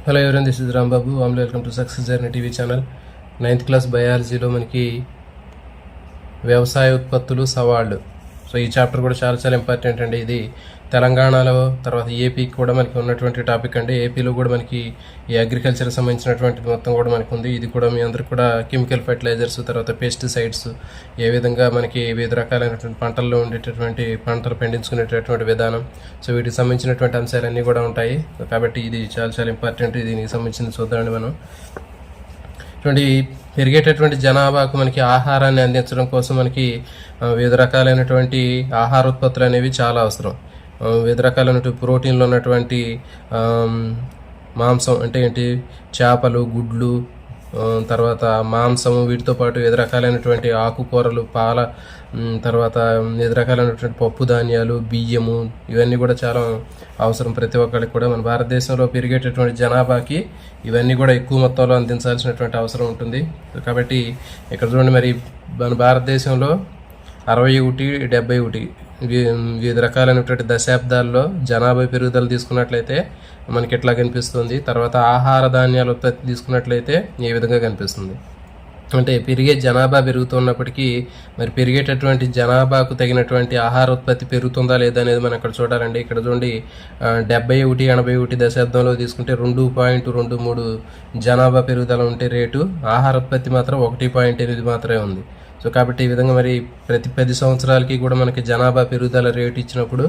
Hello ఎవరైనా this is Rambabu. Welcome to success journey TV channel. 9th class బయాలజీలో మనకి వ్యవసాయ ఉత్పత్తులు సవాళ్ళు. సో ఈ చాప్టర్ కూడా చాలా చాలా ఇంపార్టెంట్ అండి. ఇది తెలంగాణలో తర్వాత ఏపీకి కూడా మనకి ఉన్నటువంటి టాపిక్ అండి. ఏపీలో కూడా మనకి ఈ అగ్రికల్చర్కి సంబంధించినటువంటిది మొత్తం కూడా మనకి ఉంది. ఇది కూడా మీ అందరికి కూడా కెమికల్ ఫర్టిలైజర్స్ తర్వాత పెస్టిసైడ్స్ ఏ విధంగా మనకి వివిధ రకాలైనటువంటి పంటల్లో ఉండేటటువంటి పంటలు పండించుకునేటటువంటి విధానం, సో వీటికి సంబంధించినటువంటి అంశాలన్నీ కూడా ఉంటాయి. కాబట్టి ఇది చాలా చాలా ఇంపార్టెంట్. దీనికి సంబంధించింది చూద్దామండి మనం. ఇటువంటి పెరిగేటటువంటి జనాభాకు మనకి ఆహారాన్ని అందించడం కోసం మనకి వివిధ రకాలైనటువంటి ఆహార ఉత్పత్తులు అనేవి చాలా అవసరం. వివిధ రకాలైనటువంటి ప్రోటీన్లు ఉన్నటువంటి మాంసం అంటే ఏంటి, చేపలు, గుడ్లు, తర్వాత మాంసము, వీటితో పాటు వివిధ రకాలైనటువంటి ఆకుకూరలు, పాల, తర్వాత వివిధ రకాలైనటువంటి పప్పు ధాన్యాలు, బియ్యము, ఇవన్నీ కూడా చాలా అవసరం ప్రతి ఒక్కరికి కూడా. మన భారతదేశంలో పెరిగేటటువంటి జనాభాకి ఇవన్నీ కూడా ఎక్కువ మొత్తంలో అందించాల్సినటువంటి అవసరం ఉంటుంది. కాబట్టి ఇక్కడ చూడండి, మరి మన భారతదేశంలో 61, 71 వివిధ రకాలైనటువంటి దశాబ్దాల్లో జనాభా పెరుగుదల తీసుకున్నట్లయితే మనకి ఎట్లా కనిపిస్తుంది, తర్వాత ఆహార ధాన్యాల ఉత్పత్తి తీసుకున్నట్లయితే ఏ విధంగా కనిపిస్తుంది అంటే పెరిగే జనాభా పెరుగుతున్నప్పటికీ మరి పెరిగేటటువంటి జనాభాకు తగినటువంటి ఆహార ఉత్పత్తి పెరుగుతుందా లేదా అనేది మనం ఇక్కడ చూడాలండి. ఇక్కడ చూడండి, 71, 81 దశాబ్దంలో తీసుకుంటే 2.23 జనాభా పెరుగుదల ఉంటే రేటు, ఆహార ఉత్పత్తి మాత్రం 1.8 మాత్రమే ఉంది. సో కాబట్టి ఈ విధంగా మరి ప్రతి 10 సంవత్సరాలకి కూడా మనకి జనాభా పెరుగుదల రేటు ఇచ్చినప్పుడు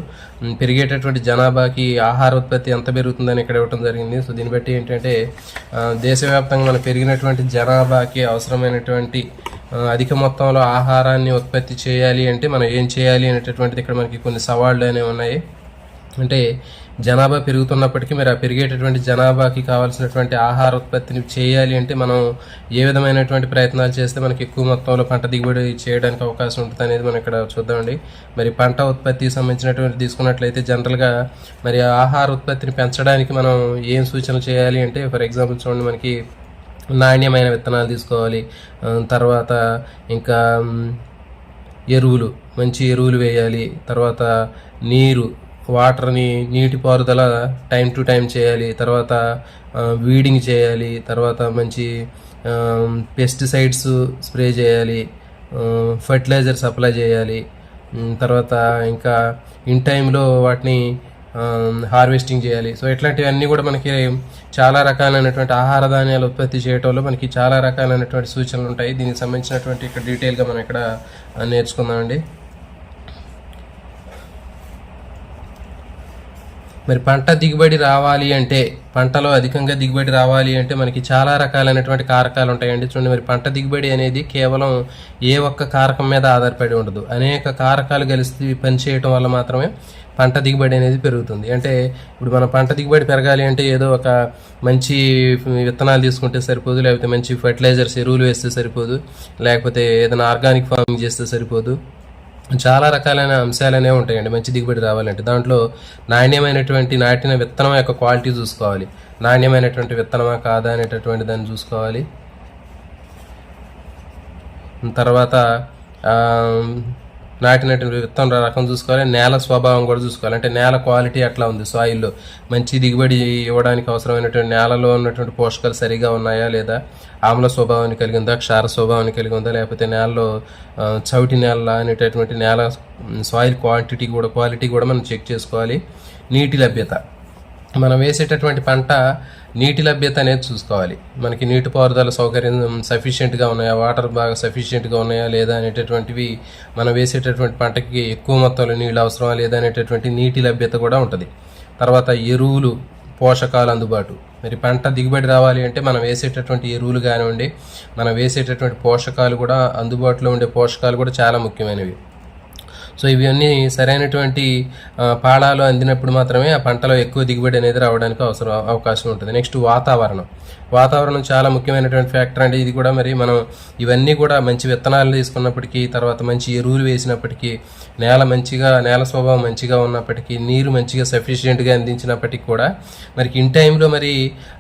పెరిగేటటువంటి జనాభాకి ఆహార ఉత్పత్తి ఎంత పెరుగుతుందని ఇక్కడ ఇవ్వడం జరిగింది. సో దీన్ని బట్టి ఏంటంటే దేశవ్యాప్తంగా మనకు పెరిగినటువంటి జనాభాకి అవసరమైనటువంటి అధిక మొత్తంలో ఆహారాన్ని ఉత్పత్తి చేయాలి అంటే మనం ఏం చేయాలి అనేటటువంటిది ఇక్కడ మనకి కొన్ని సవాళ్ళు అనేవి ఉన్నాయి. అంటే జనాభా పెరుగుతున్నప్పటికీ మరి ఆ పెరిగేటటువంటి జనాభాకి కావాల్సినటువంటి ఆహార ఉత్పత్తిని చేయాలి అంటే మనం ఏ విధమైనటువంటి ప్రయత్నాలు చేస్తే మనకి ఎక్కువ మొత్తంలో పంట దిగుబడి చేయడానికి అవకాశం ఉంటుంది అనేది మనం ఇక్కడ చూద్దామండి. మరి పంట ఉత్పత్తికి సంబంధించినటువంటి తీసుకున్నట్లయితే జనరల్గా మరి ఆహార ఉత్పత్తిని పెంచడానికి మనం ఏం సూచనలు చేయాలి అంటే, ఫర్ ఎగ్జాంపుల్ చూడండి, మనకి నాణ్యమైన విత్తనాలు తీసుకోవాలి, తర్వాత ఇంకా ఎరువులు, మంచి ఎరువులు వేయాలి, తర్వాత నీటిపారుదల టైం టు టైం చేయాలి, తర్వాత వీడింగ్ చేయాలి, తర్వాత మంచి పెస్టిసైడ్స్ స్ప్రే చేయాలి, ఫర్టిలైజర్ సప్లై చేయాలి, తర్వాత ఇంకా ఇన్ టైంలో వాటిని హార్వెస్టింగ్ చేయాలి. సో ఇట్లాంటివన్నీ కూడా మనకి చాలా రకాలైనటువంటి ఆహార ధాన్యాలు ఉత్పత్తి చేయడంలో మనకి చాలా రకాలైనటువంటి సూచనలు ఉంటాయి. దీనికి సంబంధించినటువంటి ఇక్కడ డీటెయిల్గా మనం ఇక్కడ నేర్చుకుందామండి. మరి పంట దిగుబడి రావాలి అంటే, పంటలో అధికంగా దిగుబడి రావాలి అంటే మనకి చాలా రకాలైనటువంటి కారకాలు ఉంటాయండి. చూడండి, మరి పంట దిగుబడి అనేది కేవలం ఏ ఒక్క కారకం మీద ఆధారపడి ఉండదు. అనేక కారకాలు కలిసి పనిచేయటం వల్ల మాత్రమే పంట దిగుబడి అనేది పెరుగుతుంది. అంటే ఇప్పుడు మన పంట దిగుబడి పెరగాలి అంటే ఏదో ఒక మంచి విత్తనాలు తీసుకుంటే సరిపోదు, లేకపోతే మంచి ఫర్టిలైజర్స్ ఎరువులు వేస్తే సరిపోదు, లేకపోతే ఏదైనా ఆర్గానిక్ ఫార్మింగ్ చేస్తే సరిపోదు. చాలా రకాలైన అంశాలు అనేవి ఉంటాయండి మంచి దిగుబడి రావాలంటే. దాంట్లో నాణ్యమైనటువంటి నాటిన విత్తనం యొక్క క్వాలిటీ చూసుకోవాలి. నాణ్యమైనటువంటి విత్తనమా కాదా అనేటటువంటి దాన్ని చూసుకోవాలి. తర్వాత నాటినటువంటి విత్తనం రకం చూసుకోవాలి. నేల స్వభావం కూడా చూసుకోవాలి. అంటే నేల క్వాలిటీ ఎట్లా ఉంది, సాయిల్లో మంచి దిగుబడి ఇవ్వడానికి అవసరమైనటువంటి నేలలో ఉన్నటువంటి పోషకాలు సరిగా ఉన్నాయా లేదా, ఆమ్ల స్వభావాన్ని కలిగి ఉందా, క్షార స్వభావాన్ని కలిగి ఉందా, లేకపోతే నేలలో చౌటి నేల అనేటటువంటి నేల సాయిల్ క్వాలిటీ కూడా మనం చెక్ చేసుకోవాలి. నీటి లభ్యత, మనం వేసేటటువంటి పంట నీటి లభ్యత అనేది చూసుకోవాలి. మనకి నీటిపారుదల సౌకర్యం సఫిషియెంట్గా ఉన్నాయా, వాటర్ బాగా సఫిషియెంట్గా ఉన్నాయా లేదా అనేటటువంటివి, మనం వేసేటటువంటి పంటకి ఎక్కువ మొత్తంలో నీళ్ళు అవసరమా లేదా అనేటటువంటి నీటి లభ్యత కూడా ఉంటుంది. తర్వాత ఎరువులు, పోషకాలు అందుబాటు. మరి పంట దిగుబడి రావాలి అంటే మనం వేసేటటువంటి ఎరువులు కానివ్వండి, మనం వేసేటటువంటి పోషకాలు కూడా, అందుబాటులో ఉండే పోషకాలు కూడా చాలా ముఖ్యమైనవి. సో ఇవన్నీ సరైనటువంటి పాళాలు అందినప్పుడు మాత్రమే ఆ పంటలో ఎక్కువ దిగుబడి అనేది రావడానికి అవకాశం ఉంటుంది. నెక్స్ట్ వాతావరణం చాలా ముఖ్యమైనటువంటి ఫ్యాక్టర్ అండి. ఇది కూడా మరి మనం ఇవన్నీ కూడా మంచి విత్తనాలు తీసుకున్నప్పటికీ, తర్వాత మంచి ఎరువులు వేసినప్పటికీ, నేల స్వభావం మంచిగా ఉన్నప్పటికీ, నీరు మంచిగా సఫిషియెంట్గా అందించినప్పటికీ కూడా మనకి ఇన్ టైంలో మరి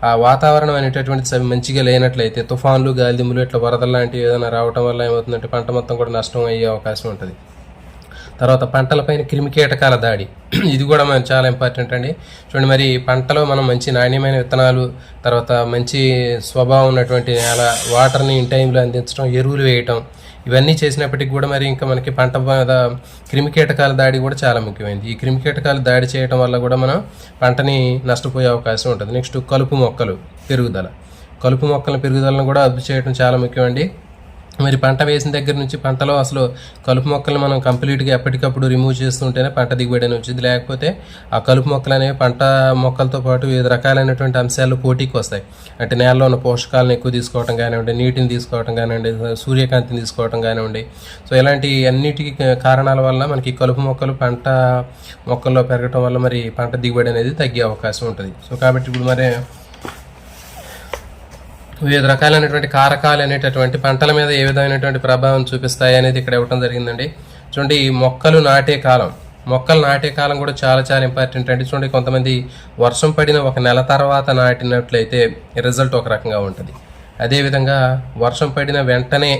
ఆ వాతావరణం అనేటటువంటి మంచిగా లేనట్లయితే తుఫాన్లు, గాలిదుమ్ములు, ఇట్లా వరదలు లాంటివి ఏదైనా రావడం వల్ల ఏమవుతుందంటే పంట మొత్తం కూడా నష్టం అయ్యే అవకాశం ఉంటుంది. తర్వాత పంటలపైన క్రిమికీటకాల దాడి ఇది కూడా మనం చాలా ఇంపార్టెంట్ అండి. చూడండి, మరి పంటలో మనం మంచి నాణ్యమైన విత్తనాలు, తర్వాత మంచి స్వభావం ఉన్నటువంటి నేల, వాటర్ని ఇన్ టైంలో అందించడం, ఎరువులు వేయటం, ఇవన్నీ చేసినప్పటికీ కూడా మరి ఇంకా మనకి పంట మీద క్రిమికీటకాల దాడి కూడా చాలా ముఖ్యమైనది. ఈ క్రిమికీటకాల దాడి చేయడం వల్ల కూడా మనం పంటని నష్టపోయే అవకాశం ఉంటుంది. నెక్స్ట్ కలుపు మొక్కలు పెరుగుదల. కలుపు మొక్కల పెరుగుదలను కూడా అదుపు చేయడం చాలా ముఖ్యమండి. మరి పంట వేసిన దగ్గర నుంచి పంటలో అసలు కలుపు మొక్కలు మనం కంప్లీట్గా ఎప్పటికప్పుడు రిమూవ్ చేస్తుంటేనే పంట దిగుబడి అని వచ్చింది. లేకపోతే ఆ కలుపు మొక్కలు అనేవి పంట మొక్కలతో పాటు వివిధ రకాలైనటువంటి అంశాలు పోటీకి వస్తాయి. అంటే నేలలో ఉన్న పోషకాలను ఎక్కువ తీసుకోవడం కానివ్వండి, నీటిని తీసుకోవడం కానివ్వండి, సూర్యకాంతిని తీసుకోవడం కానివ్వండి. సో ఇలాంటి అన్నిటికీ కారణాల వల్ల మనకి కలుపు మొక్కలు పంట మొక్కల్లో పెరగడం వల్ల మరి పంట దిగుబడి అనేది తగ్గే అవకాశం ఉంటుంది. సో కాబట్టి ఇప్పుడు మరి వివిధ రకాలైనటువంటి కారకాలు అనేటటువంటి పంటల మీద ఏ విధమైనటువంటి ప్రభావం చూపిస్తాయి అనేది ఇక్కడ ఇవ్వడం జరిగిందండి. చూడండి, మొక్కలు నాటే కాలం. మొక్కలు నాటే కాలం కూడా చాలా చాలా ఇంపార్టెంట్ అండి. చూడండి, కొంతమంది వర్షం పడిన ఒక నెల తర్వాత నాటినట్లయితే రిజల్ట్ ఒక రకంగా ఉంటుంది. అదేవిధంగా వర్షం పడిన వెంటనే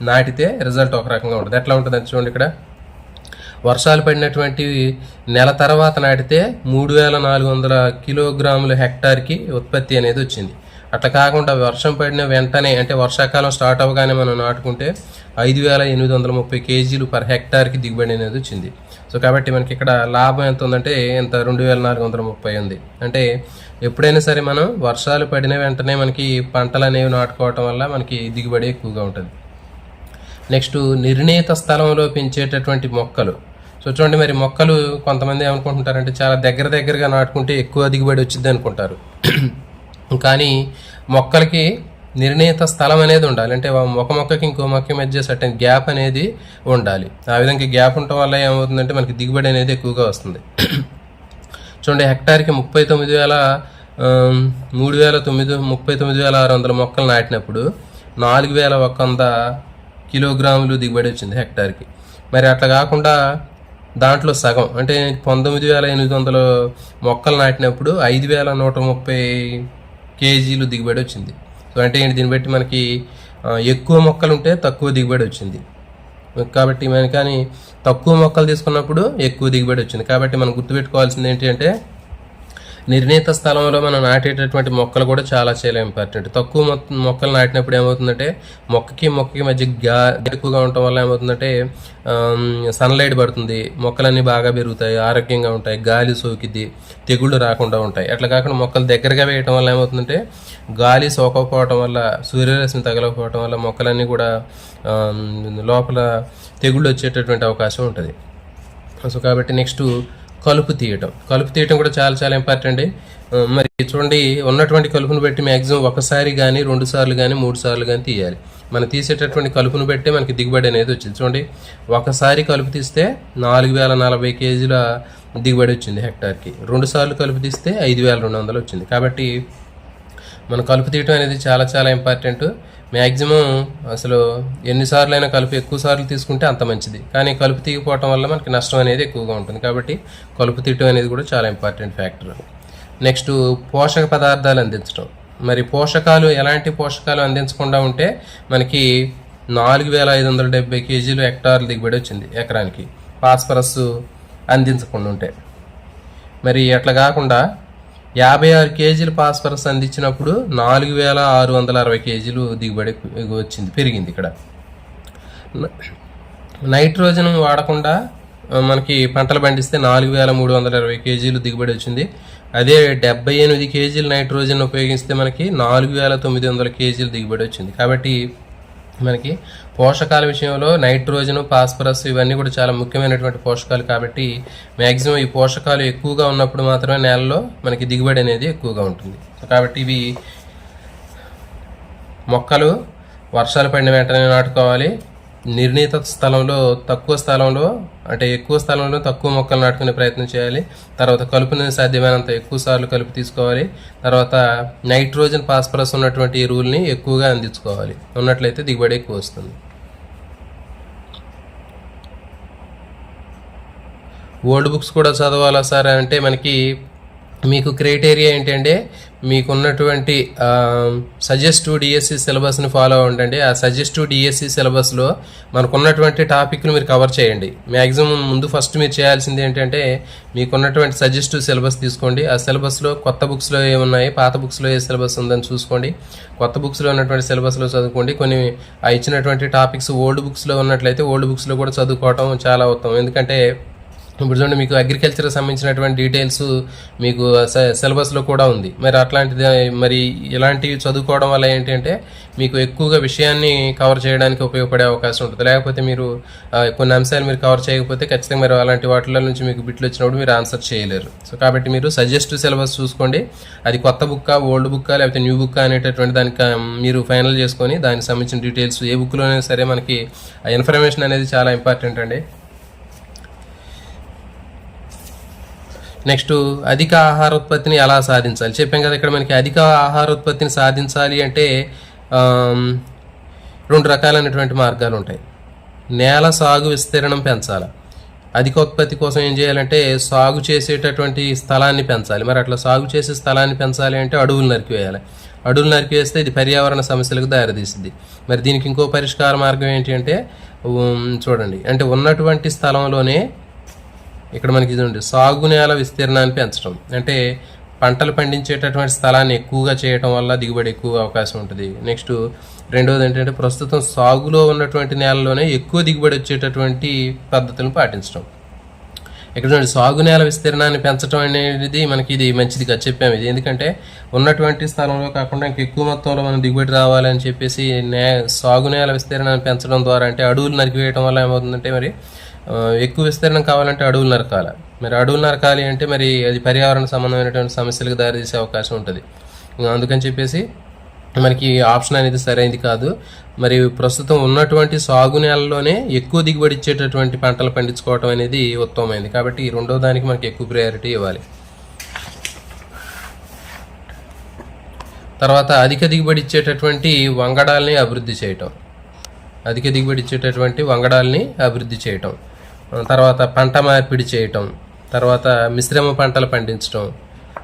నాటితే రిజల్ట్ ఒక రకంగా ఉంటుంది. ఎట్లా ఉంటుంది అంటే చూడండి, ఇక్కడ వర్షాలు పడినటువంటి నెల తర్వాత నాటితే 3400 కిలోగ్రాముల హెక్టార్కి ఉత్పత్తి అనేది వచ్చింది. అట్లా కాకుండా వర్షం పడిన వెంటనే, అంటే వర్షాకాలం స్టార్ట్ అవ్వగానే మనం నాటుకుంటే 5830 కేజీలు పర్ హెక్టార్కి దిగుబడి అనేది వచ్చింది. సో కాబట్టి మనకి ఇక్కడ లాభం ఎంత ఉందంటే ఎంత 2430 ఉంది. అంటే ఎప్పుడైనా సరే మనం వర్షాలు పడిన వెంటనే మనకి పంటలు అనేవి నాటుకోవటం వల్ల మనకి దిగుబడి ఎక్కువగా ఉంటుంది. నెక్స్ట్, నిర్ణీత స్థలంలో పెంచేటటువంటి మొక్కలు. సో చూడండి, మరి మొక్కలు కొంతమంది ఏమనుకుంటుంటారంటే చాలా దగ్గరగా నాటుకుంటే ఎక్కువ దిగుబడి వచ్చింది అనుకుంటారు. కానీ మొక్కలకి నిర్ణీత స్థలం అనేది ఉండాలి. అంటే ఒక మొక్కకి ఇంకో మొక్క మధ్య సర్టెన్ గ్యాప్ అనేది ఉండాలి. ఆ విధంగా గ్యాప్ ఉండటం వల్ల ఏమవుతుందంటే మనకి దిగుబడి అనేది ఎక్కువగా వస్తుంది. చూడండి, హెక్టార్కి 39,600 మొక్కలు నాటినప్పుడు 4100 కిలోగ్రాములు దిగుబడి వచ్చింది హెక్టార్కి. మరి అట్లా కాకుండా దాంట్లో సగం అంటే 19,800 మొక్కలు నాటినప్పుడు 5,130 కేజీలు దిగుబడి వచ్చింది. సో అంటే ఏంటి, దీన్ని బట్టి మనకి ఎక్కువ మొక్కలు ఉంటే తక్కువ దిగుబడి వచ్చింది. కాబట్టి మనకి కానీ తక్కువ మొక్కలు తీసుకున్నప్పుడు ఎక్కువ దిగుబడి వచ్చింది. కాబట్టి మనం గుర్తుపెట్టుకోవాల్సింది ఏంటి అంటే నిర్ణీత స్థలంలో మనం నాటేటటువంటి మొక్కలు కూడా చాలా చాలా ఇంపార్టెంట్. తక్కువ మొక్కలు నాటినప్పుడు ఏమవుతుందంటే మొక్కకి మధ్య ఎక్కువగా ఉండటం వల్ల ఏమవుతుందంటే సన్లైట్ పడుతుంది, మొక్కలన్నీ బాగా పెరుగుతాయి, ఆరోగ్యంగా ఉంటాయి, గాలి సోకిద్ది, తెగుళ్ళు రాకుండా ఉంటాయి. అట్లా కాకుండా మొక్కలు దగ్గరగా వేయటం వల్ల ఏమవుతుందంటే గాలి సోకకపోవటం వల్ల, సూర్యరశ్మి తగలకపోవటం వల్ల మొక్కలన్నీ కూడా లోపల తెగుళ్ళు వచ్చేటటువంటి అవకాశం ఉంటుంది. సో కాబట్టి నెక్స్ట్ కలుపు తీయటం కూడా చాలా చాలా ఇంపార్టెంట్. మరి చూడండి, ఉన్నటువంటి కలుపును బట్టి మ్యాక్సిమం ఒకసారి కానీ 2 సార్లు కానీ 3 సార్లు కానీ తీయాలి. మనం తీసేటటువంటి కలుపును బట్టి మనకి దిగుబడి అనేది వచ్చింది. చూడండి, ఒకసారి కలుపు తీస్తే 4040 కేజీల దిగుబడి వచ్చింది హెక్టార్కి. 2 సార్లు కలుపు తీస్తే 5200 వచ్చింది. కాబట్టి మన కలుపు తీయటం అనేది చాలా చాలా ఇంపార్టెంట్. మ్యాక్సిమం అసలు ఎన్నిసార్లు అయినా కలుపు ఎక్కువ సార్లు తీసుకుంటే అంత మంచిది. కానీ కలుపు తీయకపోవటం వల్ల మనకి నష్టం అనేది ఎక్కువగా ఉంటుంది. కాబట్టి కలుపు తీయటం అనేది కూడా చాలా ఇంపార్టెంట్ ఫ్యాక్టర్. నెక్స్ట్, పోషక పదార్థాలు అందించడం. మరి ఎలాంటి పోషకాలు అందించకుండా ఉంటే మనకి 4570 కేజీలు హెక్టార్లు దిగుబడి వచ్చింది ఎకరానికి, ఫాస్ఫరస్ అందించకుండా ఉంటే. మరి అట్లా కాకుండా 56 కేజీలు ఫాస్ఫరస్ అందించినప్పుడు 4660 కేజీలు దిగుబడి వచ్చింది, పెరిగింది. ఇక్కడ నైట్రోజన్ వాడకుండా మనకి పంటలు పండిస్తే 4320 కేజీలు దిగుబడి వచ్చింది. అదే 78 కేజీలు నైట్రోజన్ ఉపయోగిస్తే మనకి 4900 కేజీలు దిగుబడి వచ్చింది. కాబట్టి మనకి పోషకాల విషయంలో నైట్రోజన్, ఫాస్ఫరస్ ఇవన్నీ కూడా చాలా ముఖ్యమైనటువంటి పోషకాలు. కాబట్టి మ్యాక్సిమం ఈ పోషకాలు ఎక్కువగా ఉన్నప్పుడు మాత్రమే నేలలో మనకి దిగుబడి అనేది ఎక్కువగా ఉంటుంది. కాబట్టి ఇవి మొక్కలు వర్షాలు పడిన వెంటనే నాటుకోవాలి. నిర్ణీత స్థలంలో తక్కువ స్థలంలో, అంటే ఎక్కువ స్థలంలో తక్కువ మొక్కలు నాటుకునే ప్రయత్నం చేయాలి. తర్వాత కలుపుని సాధ్యమైనంత ఎక్కువ సార్లు కలుపు తీసుకోవాలి. తర్వాత నైట్రోజన్, ఫాస్ఫరస్ ఉన్నటువంటి ఎరువుల్ని ఎక్కువగా అందించుకోవాలి. ఉన్నట్లయితే దిగుబడి ఎక్కువ వస్తుంది. ఓల్డ్ బుక్స్ కూడా చదవాలా సార్ అంటే మీకు క్రైటీరియా ఏంటంటే మీకున్నటువంటి సజెస్టివ్ డిఎస్సి సిలబస్ని ఫాలో అవ్వండి. ఆ సజెస్టివ్ డిఎస్సి సిలబస్లో మనకున్నటువంటి టాపిక్లు మీరు కవర్ చేయండి. మ్యాక్సిమం ముందు ఫస్ట్ మీరు చేయాల్సింది ఏంటంటే మీకున్నటువంటి సజెస్టివ్ సిలబస్ తీసుకోండి. ఆ సిలబస్లో కొత్త బుక్స్లో ఏమున్నాయి, పాత బుక్స్లో ఏ సిలబస్ ఉందని చూసుకోండి. కొత్త బుక్స్లో ఉన్నటువంటి సిలబస్లో చదువుకోండి. కొన్ని ఇచ్చినటువంటి టాపిక్స్ ఓల్డ్ బుక్స్లో ఉన్నట్లయితే ఓల్డ్ బుక్స్లో కూడా చదువుకోవటం చాలా ఉత్తమం. ఎందుకంటే ఇప్పుడు చూడండి, మీకు అగ్రికల్చర్కి సంబంధించినటువంటి డీటెయిల్స్ మీకు సిలబస్లో కూడా ఉంది. మరి అట్లాంటిది మరి ఇలాంటివి చదువుకోవడం వల్ల ఏంటంటే మీకు ఎక్కువగా విషయాన్ని కవర్ చేయడానికి ఉపయోగపడే అవకాశం ఉంటుంది. లేకపోతే మీరు కొన్ని అంశాలు మీరు కవర్ చేయకపోతే ఖచ్చితంగా మీరు అలాంటి వాటిలో నుంచి మీకు బిట్లు వచ్చినప్పుడు మీరు ఆన్సర్ చేయలేరు. సో కాబట్టి మీరు సజెస్టివ్ సిలబస్ చూసుకోండి. అది కొత్త బుక్కా, ఓల్డ్ బుక్కా, లేకపోతే న్యూ బుక్కా అనేటటువంటి దానికి మీరు ఫైనల్ చేసుకొని దానికి సంబంధించిన డీటెయిల్స్ ఏ బుక్లోనే సరే మనకి ఆ ఇన్ఫర్మేషన్ అనేది చాలా ఇంపార్టెంట్ అండి. నెక్స్ట్, అధిక ఆహారోత్పత్తిని ఎలా సాధించాలి చెప్పాం కదా. ఇక్కడ మనకి అధిక ఆహారోత్పత్తిని సాధించాలి అంటే 2 రకాలైనటువంటి మార్గాలు ఉంటాయి. నేల సాగు విస్తీర్ణం పెంచాలి. అధికోత్పత్తి కోసం ఏం చేయాలంటే సాగు చేసేటటువంటి స్థలాన్ని పెంచాలి. మరి అట్లా సాగు చేసే స్థలాన్ని పెంచాలి అంటే అడవులు నరికివేయాలి. అడవులు నరికివేస్తే ఇది పర్యావరణ సమస్యలకు దారితీస్తుంది. మరి దీనికి ఇంకో పరిష్కార మార్గం ఏంటి అంటే చూడండి, అంటే ఉన్నటువంటి స్థలంలోనే ఇక్కడ మనకి ఇది సాగు నేల విస్తీర్ణాన్ని పెంచడం, అంటే పంటలు పండించేటటువంటి స్థలాన్ని ఎక్కువగా చేయటం వల్ల దిగుబడి ఎక్కువ అవకాశం ఉంటుంది. నెక్స్ట్ రెండవది ఏంటంటే ప్రస్తుతం సాగులో ఉన్నటువంటి నేలలోనే ఎక్కువ దిగుబడి వచ్చేటటువంటి పద్ధతులను పాటించడం. ఇక్కడ చూడండి, సాగు నేల విస్తీర్ణాన్ని పెంచడం అనేది మనకి ఇది మంచిదిగా చెప్పాము. ఇది ఎందుకంటే ఉన్నటువంటి స్థలంలో కాకుండా ఇంకా ఎక్కువ మొత్తంలో మనం దిగుబడి రావాలని చెప్పేసి సాగు నేల విస్తీర్ణాన్ని పెంచడం ద్వారా, అంటే అడవులు నరికివేయడం వల్ల ఏమవుతుందంటే మరి ఎక్కువ విస్తీర్ణం కావాలంటే అడవులు నరకాలి. మరి అడవులు నరకాలి అంటే మరి అది పర్యావరణ సంబంధమైనటువంటి సమస్యలకు దారితీసే అవకాశం ఉంటుంది. అందుకని చెప్పేసి మనకి ఆప్షన్ అనేది సరైనది కాదు. మరి ప్రస్తుతం ఉన్నటువంటి సాగు నేలలోనే ఎక్కువ దిగుబడి ఇచ్చేటటువంటి పంటలు పండించుకోవటం అనేది ఉత్తమమైంది. కాబట్టి ఈ రెండో దానికి మనకి ఎక్కువ ప్రయారిటీ ఇవ్వాలి. తర్వాత అధిక దిగుబడి ఇచ్చేటటువంటి వంగడాల్ని అభివృద్ధి చేయటం. అధిక దిగుబడి ఇచ్చేటటువంటి వంగడాల్ని అభివృద్ధి చేయటం, తర్వాత పంట మార్పిడి చేయటం, తర్వాత మిశ్రమ పంటలు పండించడం,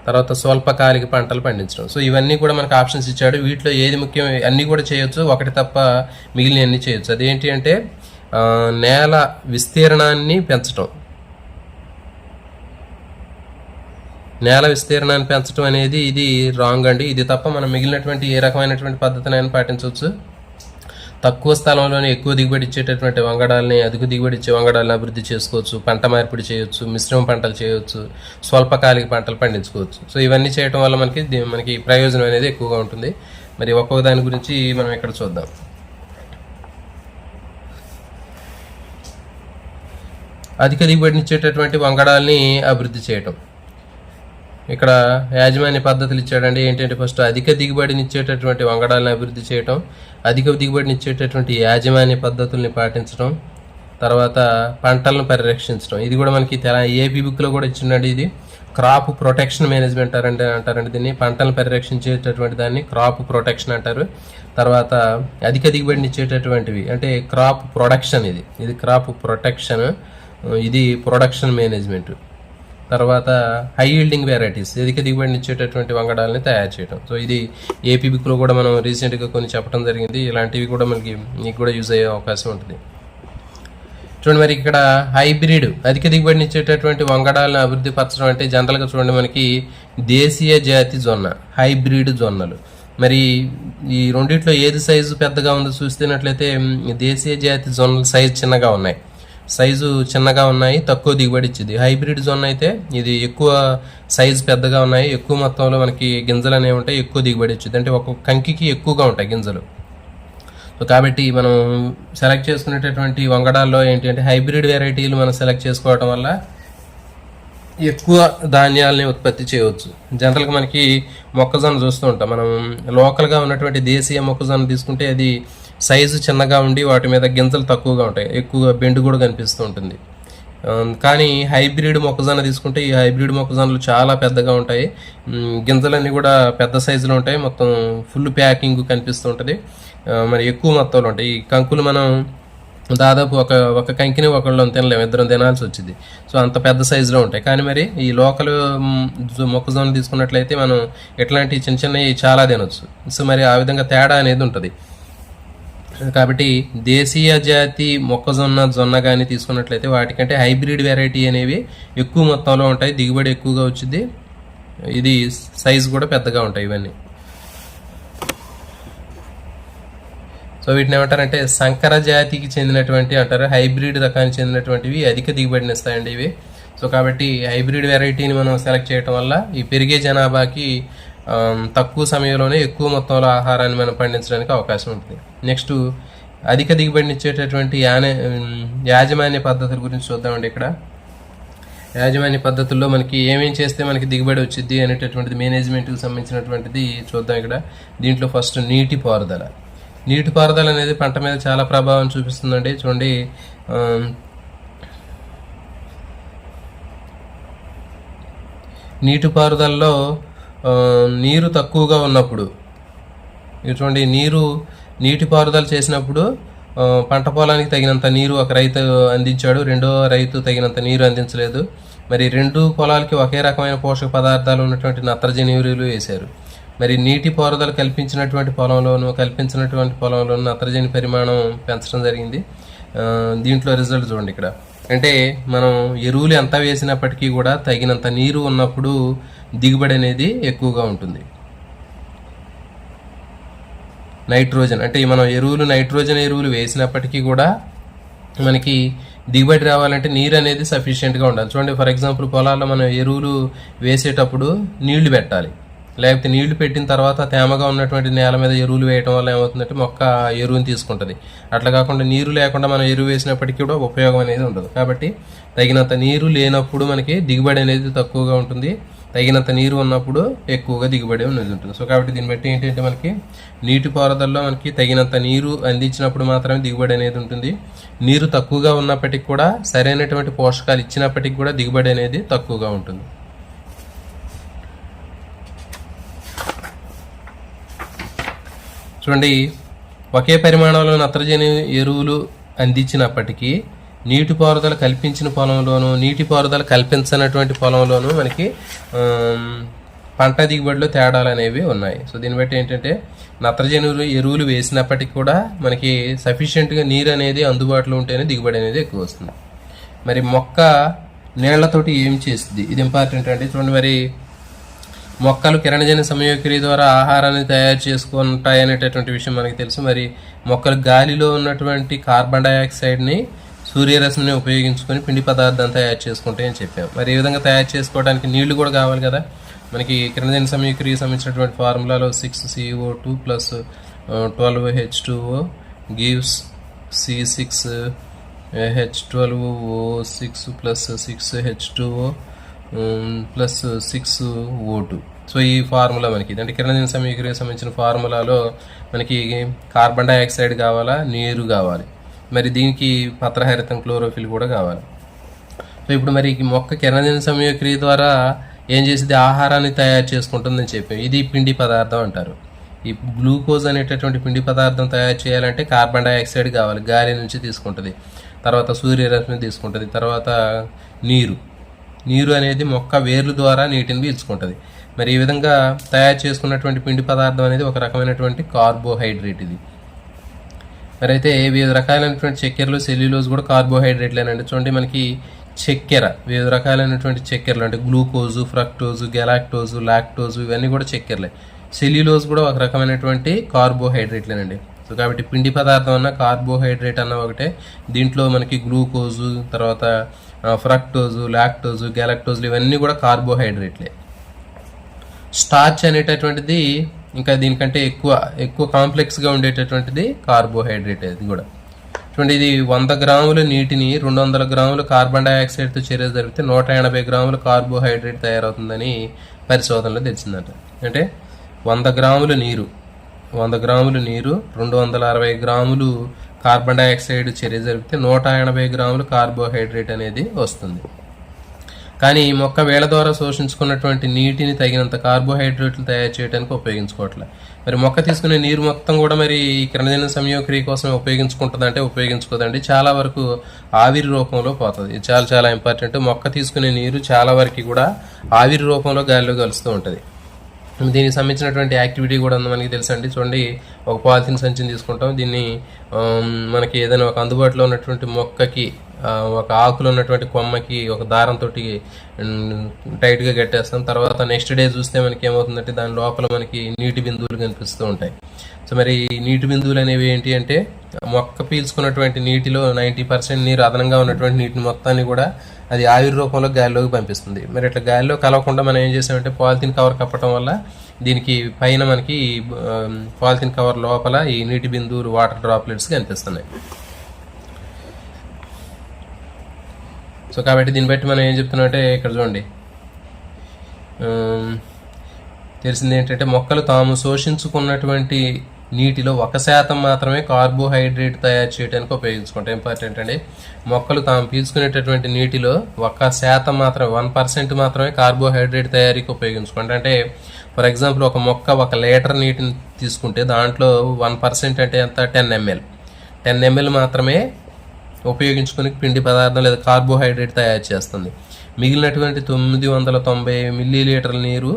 తర్వాత స్వల్పకాలిక పంటలు పండించడం. సో ఇవన్నీ కూడా మనకు ఆప్షన్స్ ఇచ్చాడు. వీటిలో ఏది ముఖ్యం, అన్నీ కూడా చేయొచ్చు, ఒకటి తప్ప మిగిలిన అన్నీ చేయొచ్చు. అదేంటి అంటే నేల విస్తీర్ణాన్ని పెంచడం. నేల విస్తీర్ణాన్ని పెంచడం అనేది ఇది రాంగ్ అండి. ఇది తప్ప మనం మిగిలినటువంటి ఏ రకమైనటువంటి పద్ధతినైనా పాటించవచ్చు. తక్కువ స్థలంలోనే ఎక్కువ దిగుబడి ఇచ్చేటటువంటి వంగడాలని, అధిక దిగుబడి ఇచ్చే వంగడాలను అభివృద్ధి చేసుకోవచ్చు, పంట మార్పిడి చేయొచ్చు, మిశ్రమ పంటలు చేయొచ్చు, స్వల్పకాలిక పంటలు పండించుకోవచ్చు. సో ఇవన్నీ చేయడం వల్ల మనకి ప్రయోజనం అనేది ఎక్కువగా ఉంటుంది. మరి ఒక్కొక్క దాని గురించి మనం ఇక్కడ చూద్దాం. అధిక దిగుబడినిచ్చేటటువంటి వంగడాలని అభివృద్ధి చేయటం. ఇక్కడ యాజమాన్య పద్ధతులు ఇచ్చాడండి. ఏంటంటే ఫస్ట్ అధిక దిగుబడినిచ్చేటటువంటి వంగడాలను అభివృద్ధి చేయటం, అధిక దిగుబడినిచ్చేటటువంటి యాజమాన్య పద్ధతుల్ని పాటించడం, తర్వాత పంటలను పరిరక్షించడం. ఇది కూడా మనకి ఏపీ బుక్లో కూడా ఇచ్చిండండి. ఇది క్రాప్ ప్రొటెక్షన్ మేనేజ్మెంట్ అంటారండి దీన్ని. పంటలను పరిరక్షించేటటువంటి దాన్ని క్రాప్ ప్రొటెక్షన్ అంటారు. తర్వాత అధిక దిగుబడినిచ్చేటటువంటివి అంటే క్రాప్ ప్రొడక్షన్. ఇది క్రాప్ ప్రొటెక్షన్, ఇది ప్రొడక్షన్ మేనేజ్మెంట్. తర్వాత హై ఈల్డింగ్ వెరైటీస్, అధిక దిగుబడినిచ్చేటటువంటి వంగడాలని తయారు చేయడం. సో ఇది ఏపీ బుక్లో కూడా మనం రీసెంట్గా కొన్ని చెప్పడం జరిగింది. ఇలాంటివి కూడా మీకు కూడా యూజ్ అయ్యే అవకాశం ఉంటుంది. చూడండి, మరి ఇక్కడ హైబ్రిడ్ అధిక దిగుబడినిచ్చేటటువంటి వంగడాలను అభివృద్ధి పరచడం అంటే జనరల్గా చూడండి మనకి దేశీయ జాతి జొన్న, హైబ్రిడ్ జొన్నలు. మరి ఈ రెండిట్లో ఏది సైజు పెద్దగా ఉందో చూస్తున్నట్లయితే దేశీయ జాతి జొన్నలు సైజు చిన్నగా ఉన్నాయి, తక్కువ దిగుబడి ఇచ్చింది. హైబ్రిడ్ జొన్న అయితే ఇది ఎక్కువ సైజు పెద్దగా ఉన్నాయి, ఎక్కువ మొత్తంలో మనకి గింజలు అనేవి ఉంటాయి, ఎక్కువ దిగుబడి ఇచ్చింది. అంటే ఒక్కొక్క కంకికి ఎక్కువగా ఉంటాయి గింజలు. సో కాబట్టి మనం సెలెక్ట్ చేసుకునేటటువంటి వంగడాల్లో ఏంటి అంటే హైబ్రిడ్ వెరైటీలు మనం సెలెక్ట్ చేసుకోవడం వల్ల ఎక్కువ ధాన్యాలని ఉత్పత్తి చేయవచ్చు. జనరల్గా మనకి మొక్కజొన్న చూస్తూ ఉంటాం. మనం లోకల్గా ఉన్నటువంటి దేశీయ మొక్కజొన్న తీసుకుంటే అది సైజు చిన్నగా ఉండి వాటి మీద గింజలు తక్కువగా ఉంటాయి, ఎక్కువగా బెండు కూడా కనిపిస్తూ ఉంటుంది. కానీ హైబ్రిడ్ మొక్కజొన్న తీసుకుంటే ఈ హైబ్రిడ్ మొక్కజొన్నలు చాలా పెద్దగా ఉంటాయి, గింజలన్నీ కూడా పెద్ద సైజులో ఉంటాయి, మొత్తం ఫుల్ ప్యాకింగ్ కనిపిస్తూ ఉంటుంది, మరి ఎక్కువ మొత్తంలో ఉంటాయి. ఈ కంకులు మనం దాదాపు ఒక కంకిని ఒకళ్ళని తినలేము, ఇద్దరం తినాల్సి వచ్చింది. సో అంత పెద్ద సైజులో ఉంటాయి. కానీ మరి ఈ లోకల్ మొక్కజొన్న తీసుకున్నట్లయితే మనం ఇట్లాంటి చిన్న చిన్నవి చాలా తినొచ్చు. సో మరి ఆ విధంగా తేడా అనేది ఉంటుంది. కాబట్టి దేశీయ జాతి జొన్న కానీ తీసుకున్నట్లయితే వాటికంటే హైబ్రిడ్ వెరైటీ అనేవి ఎక్కువ మొత్తంలో ఉంటాయి, దిగుబడి ఎక్కువగా వచ్చింది, ఇది సైజు కూడా పెద్దగా ఉంటాయి ఇవన్నీ. సో వీటిని ఏమంటారంటే సంకర జాతికి చెందినటువంటి అంటారు, హైబ్రిడ్ రకానికి చెందినటువంటివి అధిక దిగుబడిని ఇస్తాయండి ఇవి. సో కాబట్టి హైబ్రిడ్ వెరైటీని మనం సెలెక్ట్ చేయడం వల్ల ఈ పెరిగే జనాభాకి తక్కువ సమయంలోనే ఎక్కువ మొత్తంలో ఆహారాన్ని మనం పండించడానికి అవకాశం ఉంటుంది. నెక్స్ట్ అధిక దిగుబడిని ఇచ్చేటటువంటి యాజమాన్య పద్ధతుల గురించి చూద్దామండి. ఇక్కడ యాజమాన్య పద్ధతుల్లో మనకి ఏమేం చేస్తే మనకి దిగుబడి వచ్చింది అనేటటువంటిది మేనేజ్మెంట్కి సంబంధించినటువంటిది చూద్దాం. ఇక్కడ దీంట్లో ఫస్ట్ నీటిపారుదల అనేది పంట మీద చాలా ప్రభావం చూపిస్తుందండి. చూడండి, నీటిపారుదలలో నీరు తక్కువగా ఉన్నప్పుడు చూడండి, నీటిపారుదల చేసినప్పుడు పంట పొలానికి తగినంత నీరు ఒక రైతు అందించాడు, రెండో రైతు తగినంత నీరు అందించలేదు. మరి రెండు పొలాలకి ఒకే రకమైన పోషక పదార్థాలు ఉన్నటువంటి నత్రజని ఎరువులు వేశారు. మరి నీటి పారుదల కల్పించినటువంటి పొలంలోను నత్రజని పరిమాణం పెంచడం జరిగింది. దీంట్లో రిజల్ట్ చూడండి. ఇక్కడ అంటే మనం ఎరువులు ఎంత వేసినప్పటికీ కూడా తగినంత నీరు ఉన్నప్పుడు దిగుబడి అనేది ఎక్కువగా ఉంటుంది. నైట్రోజన్ అంటే మనం నైట్రోజన్ ఎరువులు వేసినప్పటికీ కూడా మనకి దిగుబడి రావాలంటే నీరు అనేది సఫిషియెంట్గా ఉండాలి. చూడండి, ఫర్ ఎగ్జాంపుల్ పొలాల్లో మనం ఎరువులు వేసేటప్పుడు నీళ్లు పెట్టాలి, లేకపోతే నీళ్లు పెట్టిన తర్వాత తేమగా ఉన్నటువంటి నేల మీద ఎరువులు వేయడం వల్ల ఏమవుతుందంటే మొక్క ఎరువుని తీసుకుంటుంది. అట్లా కాకుండా నీరు లేకుండా మనం ఎరువు వేసినప్పటికీ కూడా ఉపయోగం అనేది ఉండదు. కాబట్టి తగినంత నీరు లేనప్పుడు మనకి దిగుబడి అనేది తక్కువగా ఉంటుంది, తగినంత నీరు ఉన్నప్పుడు ఎక్కువగా దిగుబడి అనేది ఉంటుంది. సో కాబట్టి దీన్ని బట్టి ఏంటంటే మనకి నీటిపారుదలలో మనకి తగినంత నీరు అందించినప్పుడు మాత్రమే దిగుబడి అనేది ఉంటుంది. నీరు తక్కువగా ఉన్నప్పటికీ కూడా సరైనటువంటి పోషకాలు ఇచ్చినప్పటికీ కూడా దిగుబడి అనేది తక్కువగా ఉంటుంది. చూడండి, ఒకే పరిమాణంలో నత్రజని ఎరువులు అందించినప్పటికీ నీటిపారుదల కల్పించిన పొలంలోనూ నీటిపారుదల కల్పించినటువంటి పొలంలోనూ మనకి పంట దిగుబడిలో తేడాలు అనేవి ఉన్నాయి. సో దీన్ని బట్టి ఏంటంటే నత్రజని ఎరువులు వేసినప్పటికీ కూడా మనకి సఫిషియెంట్గా నీరు అనేది అందుబాటులో ఉంటేనే దిగుబడి అనేది ఎక్కువ వస్తుంది. మరి మొక్క నీళ్లతోటి ఏం చేస్తుంది, ఇది ఇంపార్టెంట్ అండి. చూడండి, మరి మొక్కలు కిరణజన్య సంయోగక్రియ ద్వారా ఆహారాన్ని తయారు చేసుకుంటాయి అనేటటువంటి విషయం మనకి తెలుసు. మరి మొక్కలు గాలిలో ఉన్నటువంటి కార్బన్ డైఆక్సైడ్ని సూర్యరశ్మిని ఉపయోగించుకొని పిండి పదార్థాన్ని తయారు చేసుకుంటాయి అని చెప్పాం. మరి ఈ విధంగా తయారు చేసుకోవడానికి నీళ్లు కూడా కావాలి కదా. మనకి కిరణజన్య సంయోగక్రియకి సంబంధించినటువంటి ఫార్ములాలో 6CO2 + 12H2O gives C6H12O6 + 6H2O + 6O2. So ఈ ఫార్ములా మనకి అంటే కిరణజన్య సమీకరణకు సంబంధించిన ఫార్ములాలో మనకి కార్బన్ డైఆక్సైడ్ కావాలా, నీరు కావాలి, మరి దీనికి పత్రహరితం క్లోరోఫిల్ కూడా కావాలి. సో ఇప్పుడు మరి మొక్క కిరణజన్య సమయోక్రియ ద్వారా ఏం చేసింది, ఆహారాన్ని తయారు చేసుకుంటుందని చెప్పాం. ఇది పిండి పదార్థం అంటారు. ఈ గ్లూకోజ్ అనేటటువంటి పిండి పదార్థం తయారు చేయాలంటే కార్బన్ డైఆక్సైడ్ కావాలి, గాలి నుంచి తీసుకుంటుంది, తర్వాత సూర్యరశ్మిని తీసుకుంటుంది, తర్వాత నీరు అనేది మొక్క వేర్ల ద్వారా నీటిని పీల్చుకుంటుంది. మరి ఈ విధంగా తయారు చేసుకున్నటువంటి పిండి పదార్థం అనేది ఒక రకమైనటువంటి కార్బోహైడ్రేట్. ఇది మరి అయితే వివిధ రకాలైనటువంటి చక్కెరలు, సెల్యులోజ్ కూడా కార్బోహైడ్రేట్లేనండి. చూడండి, మనకి చక్కెర, వివిధ రకాలైనటువంటి చక్కెరలు అంటే గ్లూకోజు, ఫ్రక్టోజు, గెలాక్టోజు, లాక్టోజు, ఇవన్నీ కూడా చక్కెరలే. సెల్యులోజ్ కూడా ఒక రకమైనటువంటి కార్బోహైడ్రేట్లేనండి. సో కాబట్టి పిండి పదార్థం అన్న కార్బోహైడ్రేట్ అన్న ఒకటే. దీంట్లో మనకి గ్లూకోజు, తర్వాత ఫ్రక్టోజు, లాక్టోజు, గెలాక్టోజులు ఇవన్నీ కూడా కార్బోహైడ్రేట్లే. స్టార్చ్ అనేటటువంటిది ఇంకా దీనికంటే ఎక్కువ కాంప్లెక్స్గా ఉండేటటువంటిది కార్బోహైడ్రేట్. అది కూడా చూడండి, ఇది 100 గ్రాముల నీటిని 200 గ్రాముల కార్బన్ డైఆక్సైడ్తో చర్య జరిపితే 180 గ్రాముల కార్బోహైడ్రేట్ తయారవుతుందని పరిశోధనలో తెలిసిందట. అంటే 100 గ్రాముల నీరు 260 గ్రాములు కార్బన్ డైఆక్సైడ్ చర్య జరిపితే 180 గ్రాములు కార్బోహైడ్రేట్ అనేది వస్తుంది. కానీ ఈ మొక్క వేళ్ల ద్వారా శోషించుకున్నటువంటి నీటిని తగినంత కార్బోహైడ్రేట్లు తయారు చేయడానికి ఉపయోగించుకోవట్లేదు. మరి మొక్క తీసుకునే నీరు మొత్తం కూడా మరి కిరణజన్య సంయోగక్రియ కోసం ఉపయోగించుకుంటుంది అంటే ఉపయోగించుకోదండి. చాలా వరకు ఆవిరి రూపంలో పోతుంది. ఇది చాలా చాలా ఇంపార్టెంట్. మొక్క తీసుకునే నీరు చాలా వరకు కూడా ఆవిరి రూపంలో గాలిలో కలుస్తూ ఉంటుంది. దీనికి సంబంధించినటువంటి యాక్టివిటీ కూడా ఉంది మనకి తెలుసండి. చూడండి, ఒక పాలిథిన్ సంచిని తీసుకుంటాం. దీన్ని మనకి ఏదైనా ఒక అందుబాటులో ఉన్నటువంటి మొక్కకి ఒక ఆకులు ఉన్నటువంటి కొమ్మకి ఒక దారంతో టైట్గా కట్టేస్తాం. తర్వాత నెక్స్ట్ డే చూస్తే మనకి ఏమవుతుందంటే దాని లోపల మనకి నీటి బిందువులు కనిపిస్తూ ఉంటాయి. సో మరి నీటి బిందువులు అనేవి ఏంటి అంటే మొక్క పీల్చుకున్నటువంటి నీటిలో 90% నీరు అదనంగా ఉన్నటువంటి నీటిని మొత్తాన్ని కూడా అది ఆవిరి రూపంలో గాలిలోకి పంపిస్తుంది. మరి ఇట్లా గాలిలో కలవకుండా మనం ఏం చేసామంటే పాలిథిన్ కవర్ కప్పటం వల్ల దీనికి పైన మనకి పాలిథిన్ కవర్ లోపల ఈ నీటి బిందువులు వాటర్ డ్రాప్లెట్స్ కనిపిస్తున్నాయి. సో కాబట్టి దీన్ని బట్టి మనం ఏం చెప్తున్నామంటే ఇక్కడ చూడండి, తెలిసింది ఏంటంటే మొక్కలు తాము శోషించుకున్నటువంటి నీటిలో 1% మాత్రమే కార్బోహైడ్రేట్ తయారు చేయడానికి ఉపయోగించుకుంటాం. ఇంపార్టెంట్ అండి. మొక్కలు తాము పీల్చుకునేటటువంటి నీటిలో 1% మాత్రమే 1% మాత్రమే కార్బోహైడ్రేట్ తయారీకి ఉపయోగించుకుంటాం. అంటే ఫర్ ఎగ్జాంపుల్ ఒక మొక్క 1 లీటర్ నీటిని తీసుకుంటే దాంట్లో 1% అంటే ఎంత 10 ml 10 ml మాత్రమే ఉపయోగించుకుని పిండి పదార్థం లేదా కార్బోహైడ్రేట్ తయారు చేస్తుంది. మిగిలినటువంటి 990 మిల్లీలీటర్ల నీరు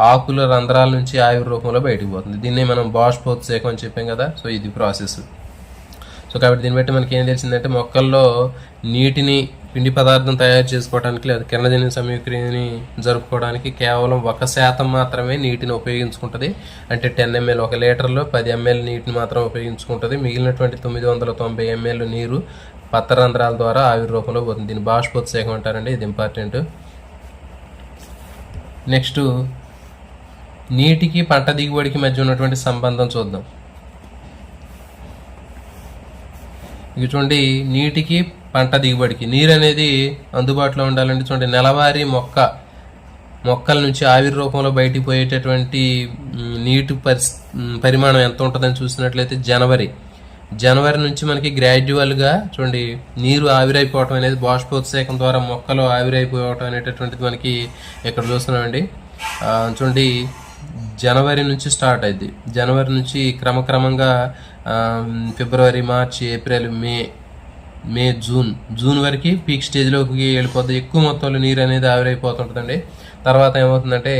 ఆకుల రంధ్రాల నుంచి ఆవిరి రూపంలో బయటకు పోతుంది. దీన్ని మనం బాష్పోత్సేకం అని చెప్పాం కదా. సో ఇది ప్రాసెస్. సో కాబట్టి దీన్ని బట్టి మనకి ఏం తెలిసిందంటే మొక్కల్లో నీటిని పిండి పదార్థం తయారు చేసుకోవడానికి లేదా కిరణజన్య సంయోగక్రియని జరుపుకోవడానికి కేవలం 1% మాత్రమే నీటిని ఉపయోగించుకుంటుంది. అంటే 10 ml 1 లీటర్లో 10 ml నీటిని మాత్రం ఉపయోగించుకుంటుంది. మిగిలినటువంటి 990 ml నీరు పత్రరంధ్రాల ద్వారా ఆవిరి రూపంలో పోతుంది. దీన్ని బాష్పోత్సేకం అంటారండి. ఇది ఇంపార్టెంట్. నెక్స్ట్, నీటికి పంట దిగుబడికి మధ్య ఉన్నటువంటి సంబంధం చూద్దాం. ఇక చూడండి, నీటికి పంట దిగుబడికి నీరు అనేది అందుబాటులో ఉండాలంటే చూడండి, నెలవారీ మొక్కల నుంచి ఆవిరి రూపంలో బయటికి పోయేటటువంటి నీటి పరిమాణం ఎంత ఉంటుందని చూసినట్లయితే జనవరి నుంచి మనకి గ్రాడ్యువల్గా చూడండి నీరు ఆవిరైపోవటం అనేది బాష్పోత్సేకం ద్వారా మొక్కలు ఆవిరైపోవటం అనేటటువంటిది మనకి ఇక్కడ చూస్తున్నామండి. చూడండి, జనవరి నుంచి స్టార్ట్ అయింది. జనవరి నుంచి క్రమక్రమంగా ఫిబ్రవరి, మార్చి, ఏప్రిల్, మే, జూన్ వరకు పీక్ స్టేజ్లోకి వెళ్ళిపోతుంది. ఎక్కువ మొత్తంలో నీరు అనేది ఆవిరైపోతుంటుందండి. తర్వాత ఏమవుతుందంటే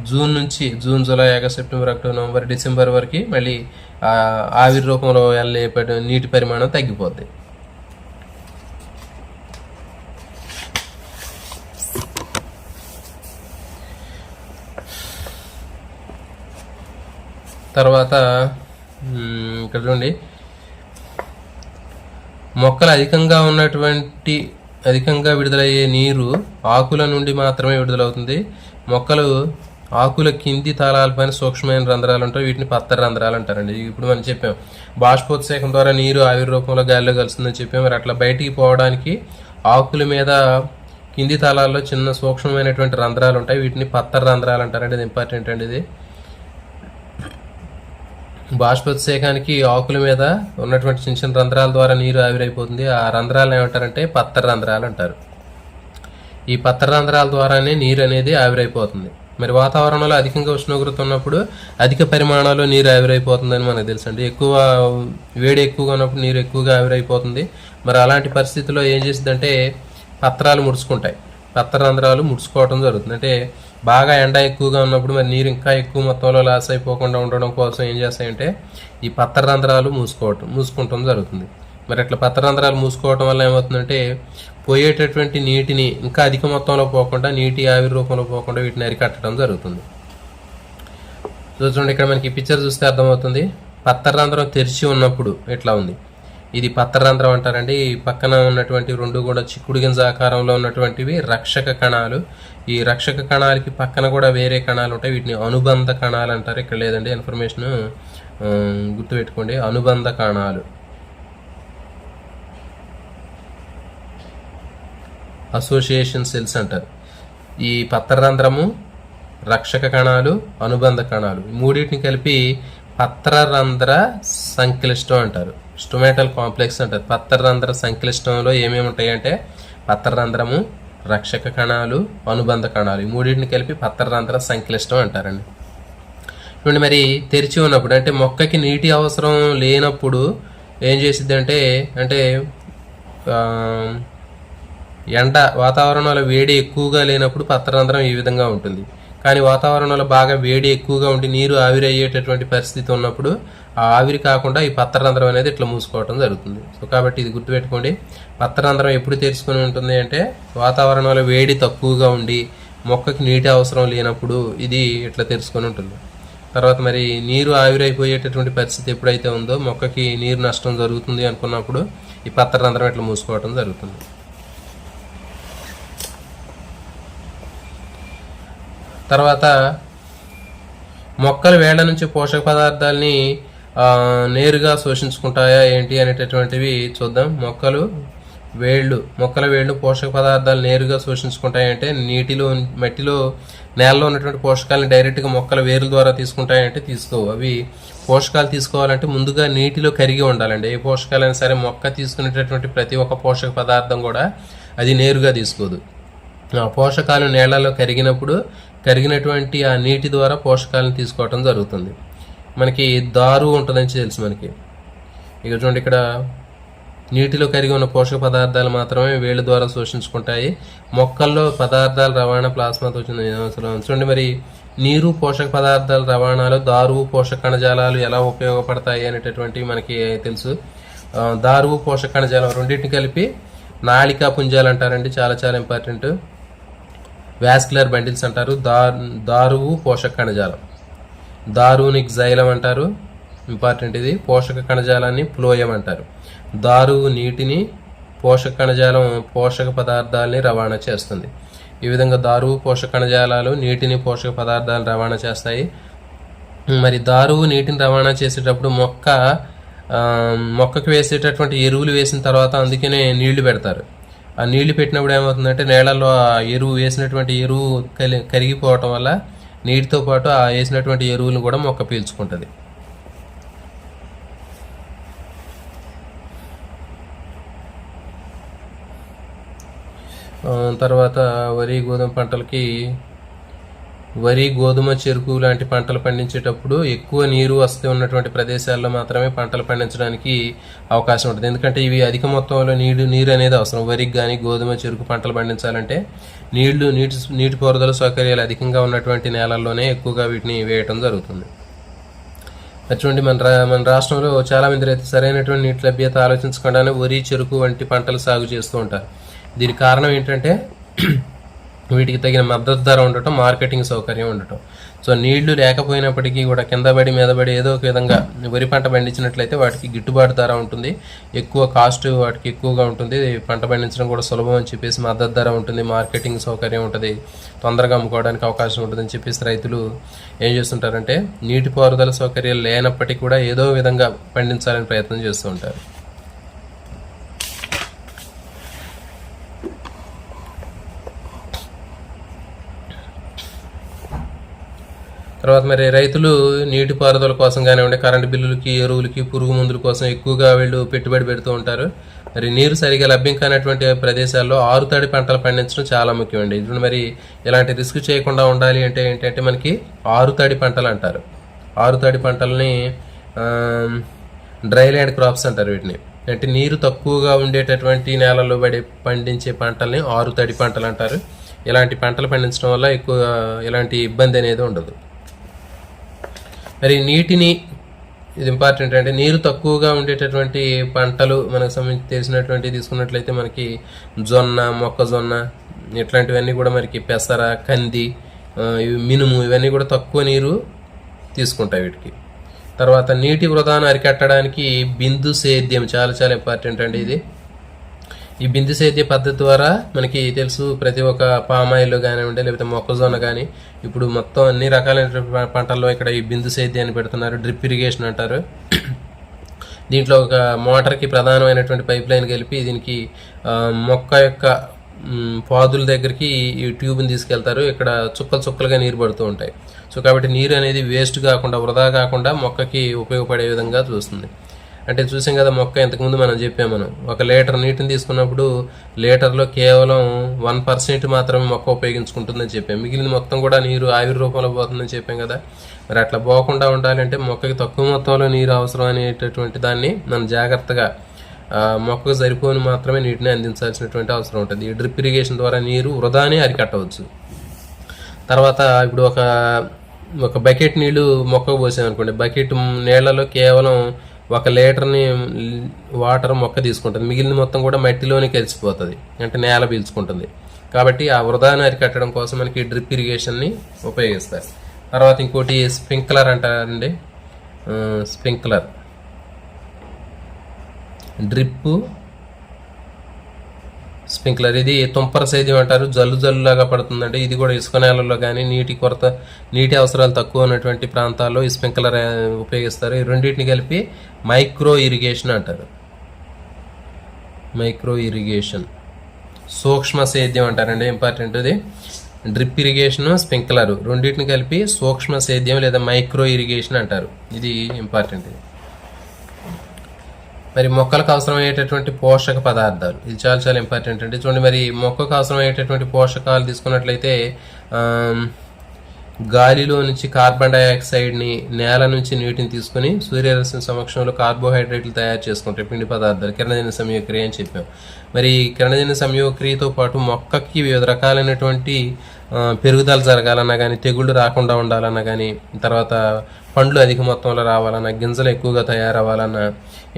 June, July, August, September, October, November, December వరకు మళ్ళీ ఆవిరి రూపంలో వెళ్ళే నీటి పరిమాణం తగ్గిపోద్ది. తర్వాత ఇక్కడ చూడండి, మొక్కలు అధికంగా విడుదలయ్యే నీరు ఆకుల నుండి మాత్రమే విడుదలవుతుంది. మొక్కలు ఆకుల కింది తలాలపైన సూక్ష్మమైన రంధ్రాలు ఉంటాయి. వీటిని పత్తర రంధ్రాలు అంటారండి. ఇప్పుడు మనం చెప్పాం బాష్పోత్సేకం ద్వారా నీరు ఆవిరి రూపంలో గాలిలో కలుస్తుందని చెప్పాం. మరి అట్లా బయటికి పోవడానికి ఆకుల మీద కింది తలాల్లో చిన్న సూక్ష్మమైనటువంటి రంధ్రాలు ఉంటాయి. వీటిని పత్తర రంధ్రాలు అంటారండి. ఇది ఇంపార్టెంట్ అండి. ఇది బాష్పోత్సేకానికి ఆకుల మీద ఉన్నటువంటి చిన్న చిన్న రంధ్రాల ద్వారా నీరు ఆవిరైపోతుంది. ఆ రంధ్రాలను ఏమంటారంటే పత్తర రంధ్రాలు అంటారు. ఈ పత్తర రంధ్రాల ద్వారానే నీరు అనేది ఆవిరైపోతుంది. మరి వాతావరణంలో అధికంగా ఉష్ణోగ్రత ఉన్నప్పుడు అధిక పరిమాణంలో నీరు ఆవిరైపోతుందని మనకు తెలుసండి. వేడి ఎక్కువగా ఉన్నప్పుడు నీరు ఎక్కువగా ఆవిరైపోతుంది. మరి అలాంటి పరిస్థితుల్లో ఏం చేస్తుందంటే పత్రాలు ముడుచుకుంటాయి. పత్తర రంధ్రాలు ముడుచుకోవడం జరుగుతుంది. అంటే బాగా ఎండ ఎక్కువగా ఉన్నప్పుడు మరి నీరు ఇంకా ఎక్కువ మొత్తంలో లాస్ అయిపోకుండా ఉండడం కోసం ఏం చేస్తాయంటే ఈ పత్తర రంధ్రాలు మూసుకుంటం జరుగుతుంది. మరి అట్లా పత్తర రంధ్రాలు మూసుకోవడం వల్ల ఏమవుతుందంటే పోయేటటువంటి నీటిని ఇంకా అధిక మొత్తంలో పోకుండా నీటి ఆవిరి రూపంలో పోకుండా వీటిని అరికట్టడం జరుగుతుంది. చూడండి, ఇక్కడ మనకి పిక్చర్ చూస్తే అర్థమవుతుంది. పత్తర రంధ్రం తెరిచి ఉన్నప్పుడు ఎట్లా ఉంది. ఇది పత్తర రంధ్రం అంటారండి. ఈ పక్కన ఉన్నటువంటి రెండు కూడా చిక్కుడు గింజ ఆకారంలో ఉన్నటువంటివి రక్షక కణాలు. ఈ రక్షక కణాలకి పక్కన కూడా వేరే కణాలు ఉంటాయి. వీటిని అనుబంధ కణాలు అంటారు. ఇక్కడ లేదండి, ఇన్ఫర్మేషన్ గుర్తుపెట్టుకోండి. అనుబంధ కణాలు, అసోసియేషన్ సెల్స్ అంటారు. ఈ పత్తర రంధ్రము, రక్షక కణాలు, అనుబంధ కణాలు ఈ మూడింటిని కలిపి పత్రరంధ్ర సంక్లిష్టం అంటారు. స్టొమాటల్ కాంప్లెక్స్ అంటారు. పత్రరంధ్ర సంక్లిష్టంలో ఏమేమి ఉంటాయి అంటే పత్రరంధ్రము, రక్షక కణాలు, అనుబంధ కణాలు, ఈ మూడింటిని కలిపి పత్రరంధ్ర సంక్లిష్టం అంటారండి. చూడండి, మరి తెరిచి ఉన్నప్పుడు అంటే మొక్కకి నీటి అవసరం లేనప్పుడు ఏం చేసిద్ది అంటే ఎండ వాతావరణంలో వేడి ఎక్కువగా లేనప్పుడు పత్రరంధ్రం ఈ విధంగా ఉంటుంది. కానీ వాతావరణంలో బాగా వేడి ఎక్కువగా ఉండి నీరు ఆవిరి అయ్యేటటువంటి పరిస్థితి ఉన్నప్పుడు ఆ ఆవిరి కాకుండా ఈ పత్రరంధ్రం అనేది ఇట్లా మూసుకోవడం జరుగుతుంది. సో కాబట్టి ఇది గుర్తుపెట్టుకోండి, పత్రరంధ్రం ఎప్పుడు తెరుచుకొని ఉంటుంది అంటే వాతావరణంలో వేడి తక్కువగా ఉండి మొక్కకి నీటి అవసరం లేనప్పుడు ఇది ఇట్లా తెరుచుకొని ఉంటుంది. తర్వాత మరి నీరు ఆవిరైపోయేటటువంటి పరిస్థితి ఎప్పుడైతే ఉందో మొక్కకి నీరు నష్టం జరుగుతుంది అనుకున్నప్పుడు ఈ పత్రరంధ్రం ఇట్లా మూసుకోవడం జరుగుతుంది. తర్వాత మొక్కలు వేళ్ల నుంచి పోషక పదార్థాలని నేరుగా శోషించుకుంటాయా ఏంటి అనేటటువంటివి చూద్దాం. మొక్కల వేళ్ళు పోషక పదార్థాలు నేరుగా శోషించుకుంటాయంటే మట్టిలో నేలలో ఉన్నటువంటి పోషకాలను డైరెక్ట్గా మొక్కల వేర్ల ద్వారా తీసుకుంటాయంటే తీసుకోవు. అవి పోషకాలు తీసుకోవాలంటే ముందుగా నీటిలో కరిగి ఉండాలండి. ఏ పోషకాలైనా సరే మొక్క తీసుకునేటటువంటి ప్రతి ఒక్క పోషక పదార్థం కూడా అది నేరుగా తీసుకోదు. ఆ పోషకాలు నేళ్లలో కరిగినటువంటి ఆ నీటి ద్వారా పోషకాలను తీసుకోవటం జరుగుతుంది. మనకి దారు ఉంటుందని తెలుసు మనకి. ఇక చూడండి, ఇక్కడ నీటిలో కరిగి ఉన్న పోషక పదార్థాలు మాత్రమే వేళ్ళ ద్వారా శోషించుకుంటాయి. మొక్కల్లో పదార్థాల రవాణా ప్లాస్మాతో చూడండి, మరి నీరు పోషక పదార్థాల రవాణాలో దారువు పోషక కణజాలాలు ఎలా ఉపయోగపడతాయి అనేటటువంటి మనకి తెలుసు. దారువు పోషక కణజాలం రెండింటిని కలిపి నాళికా పుంజాలు అంటారండి, చాలా చాలా ఇంపార్టెంట్. వాస్కులర్ బండిల్స్ అంటారు. దారువు పోషక కణజాలం, దారువుని జైలం అంటారు, ఇంపార్టెంట్ ఇది. పోషక కణజాలాన్ని ఫ్లోయం అంటారు. దారువు నీటిని, పోషక కణజాలం పోషక పదార్థాలని రవాణా చేస్తుంది. ఈ విధంగా దారువు పోషక కణజాలాలు నీటిని, పోషక పదార్థాలను రవాణా చేస్తాయి. మరి దారువు నీటిని రవాణా చేసేటప్పుడు మొక్కకు వేసేటటువంటి ఎరువులు వేసిన తర్వాత అందుకనే నీళ్లు పెడతారు. ఆ నీళ్లు పెట్టినప్పుడు ఏమవుతుందంటే నేలలో ఆ వేసినటువంటి ఎరువు కరిగిపోవటం వల్ల నీటితో పాటు ఆ వేసినటువంటి ఎరువులను కూడా మొక్క పీల్చుకుంటుంది. తర్వాత వరి, గోధుమ, చెరుకు లాంటి పంటలు పండించేటప్పుడు ఎక్కువ నీరు వస్తూ ఉన్నటువంటి ప్రదేశాల్లో మాత్రమే పంటలు పండించడానికి అవకాశం ఉంటుంది. ఎందుకంటే ఇవి అధిక మొత్తంలో నీరు అనేది అవసరం. వరికి కానీ గోధుమ, చెరుకు పంటలు పండించాలంటే నీటిపారుదల సౌకర్యాలు అధికంగా ఉన్నటువంటి నేలల్లోనే ఎక్కువగా వీటిని వేయటం జరుగుతుంది. చూడండి, మన రాష్ట్రంలో చాలా మంది రైతులు సరైనటువంటి నీటి లభ్యత ఆలోచించకుండానే వరి, చెరుకు వంటి పంటలు సాగు చేస్తూ ఉంటారు. దీనికి కారణం ఏంటంటే వీటికి తగిన మద్దతు ధర ఉండటం, మార్కెటింగ్ సౌకర్యం ఉండటం. సో నీళ్లు లేకపోయినప్పటికీ కూడా కిందపడి మీదపడి ఏదో ఒక విధంగా వరి పంట పండించినట్లయితే వాటికి గిట్టుబాటు ధర ఉంటుంది, ఎక్కువ కాస్ట్ వాటికి ఎక్కువగా ఉంటుంది, పంట పండించడం కూడా సులభం అని చెప్పేసి మద్దతు ధర ఉంటుంది, మార్కెటింగ్ సౌకర్యం ఉంటుంది, తొందరగా అమ్ముకోవడానికి అవకాశం ఉంటుందని చెప్పేసి రైతులు ఏం చేస్తుంటారంటే నీటిపారుదల సౌకర్యాలు లేనప్పటికీ కూడా ఏదో విధంగా పండించాలని ప్రయత్నం చేస్తూ ఉంటారు. తర్వాత మరి రైతులు నీటిపారుదల కోసం కానివ్వండి, కరెంటు బిల్లులకి, ఎరువులకి, పురుగు మందుల కోసం ఎక్కువగా వీళ్ళు పెట్టుబడి పెడుతూ ఉంటారు. మరి నీరు సరిగా లభ్యం కానటువంటి ప్రదేశాల్లో ఆరుతడి పంటలు పండించడం చాలా ముఖ్యమండి. ఇప్పుడు మరి ఇలాంటి రిస్క్ చేయకుండా ఉండాలి అంటే ఏంటంటే మనకి ఆరుతడి పంటలు అంటారు. ఆరుతడి పంటలని డ్రై ల్యాండ్ క్రాప్స్ అంటారు వీటిని. అంటే నీరు తక్కువగా ఉండేటటువంటి నేలలో పండించే పంటల్ని ఆరుతడి పంటలు అంటారు. ఇలాంటి పంటలు పండించడం వల్ల ఎక్కువ ఎలాంటి ఇబ్బంది అనేది ఉండదు. మరి ఇది ఇంపార్టెంట్ అంటే నీరు తక్కువగా ఉండేటటువంటి పంటలు మనకు సంబంధించి తెలిసినటువంటి తీసుకున్నట్లయితే మనకి జొన్న, మొక్కజొన్న ఇట్లాంటివన్నీ కూడా మనకి పెసర, కంది, మినుము ఇవన్నీ కూడా తక్కువ నీరు తీసుకుంటాయి వీటికి. తర్వాత నీటి వృధాను అరికట్టడానికి బిందు సేద్యం చాలా చాలా ఇంపార్టెంట్ అండి. ఈ బిందు సేద్య పద్ధతి ద్వారా మనకి తెలుసు ప్రతి ఒక్క పామాయిల్ కానివ్వండి, లేకపోతే మొక్కజొన్న కానీ ఇప్పుడు మొత్తం అన్ని రకాలైన పంటల్లో ఇక్కడ ఈ బిందు సేద్యాన్ని పెడుతున్నారు. డ్రిప్ ఇరిగేషన్ అంటారు. దీంట్లో ఒక మోటార్కి ప్రధానమైనటువంటి పైప్ లైన్ కలిపి దీనికి మొక్క యొక్క పాదుల దగ్గరికి ఈ ట్యూబ్ని తీసుకెళ్తారు. ఇక్కడ చుక్కలుగా నీరు పడుతూ ఉంటాయి. సో కాబట్టి నీరు అనేది వేస్ట్ కాకుండా, వృధా కాకుండా మొక్కకి ఉపయోగపడే విధంగా చూస్తుంది. అంటే చూసాం కదా మొక్క ఇంతకుముందు మనం చెప్పాము. మనం 1 లీటర్ నీటిని తీసుకున్నప్పుడు లీటర్లో కేవలం 1% మాత్రమే మొక్క ఉపయోగించుకుంటుందని చెప్పాం. మిగిలిన మొత్తం కూడా నీరు ఆవిరి రూపంలో పోతుందని చెప్పాం కదా. మరి అట్లా పోకుండా ఉండాలంటే మొక్కకి తక్కువ మొత్తంలో నీరు అవసరం అనేటటువంటి దాన్ని మనం జాగ్రత్తగా మొక్కకు సరిపోని మాత్రమే నీటిని అందించాల్సినటువంటి అవసరం ఉంటుంది. ఈ డ్రిప్ ఇరిగేషన్ ద్వారా నీరు వృధాని అరికట్టవచ్చు. తర్వాత ఇప్పుడు ఒక బకెట్ నీళ్లు మొక్కకు పోసామనుకోండి, బకెట్ నీళ్లలో కేవలం 1 లీటర్ని వాటర్ మొక్క తీసుకుంటుంది, మిగిలిన మొత్తం కూడా మట్టిలోనే కలిసిపోతుంది, అంటే నేల పీల్చుకుంటుంది. కాబట్టి ఆ వృధాని అరికట్టడం కోసం మనకి డ్రిప్ ఇరిగేషన్ని ఉపయోగిస్తారు. తర్వాత ఇంకోటి స్ప్రింక్లర్ అంటారండి. స్ప్రింక్లర్, డ్రిప్ స్ప్రింక్లర్, ఇది తుంపర సేద్యం అంటారు. జల్లులాగా పడుతుందంటే ఇది కూడా ఇసుక నేలల్లో కానీ నీటి అవసరాలు తక్కువ ఉన్నటువంటి ప్రాంతాల్లో ఈ స్ప్రింక్లర్ ఉపయోగిస్తారు. ఈ రెండింటిని కలిపి మైక్రో ఇరిగేషన్ అంటారు. మైక్రో ఇరిగేషన్, సూక్ష్మ సేద్యం అంటారండి. ఇంపార్టెంట్ ఇది. డ్రిప్ ఇరిగేషన్, స్ప్రింక్లర్ రెండింటిని కలిపి సూక్ష్మ సేద్యం లేదా మైక్రో ఇరిగేషన్ అంటారు. ఇది ఇంపార్టెంట్. మరి మొక్కలకు అవసరమయ్యేటటువంటి పోషక పదార్థాలు, ఇది చాలా చాలా ఇంపార్టెంట్ అండి. చూడండి, మరి మొక్కకు అవసరమయ్యేటటువంటి పోషకాలు తీసుకున్నట్లయితే గాలిలో నుంచి కార్బన్ డైఆక్సైడ్ని, నేల నుంచి నీటిని తీసుకుని సూర్యరశ్మి సమక్షంలో కార్బోహైడ్రేట్లు తయారు చేసుకుంటాయి, పిండి పదార్థాలు, కిరణజన్య సంయోగక్రియ అని చెప్పాం. మరి కిరణజన్య సంయోగక్రియతో పాటు మొక్కకి వివిధ రకాలైనటువంటి పెరుగుదల జరగాలన్నా కానీ, తెగుళ్ళు రాకుండా ఉండాలన్నా కానీ, తర్వాత పండ్లు అధిక మొత్తంలో రావాలన్నా, గింజలు ఎక్కువగా తయారవ్వాలన్నా,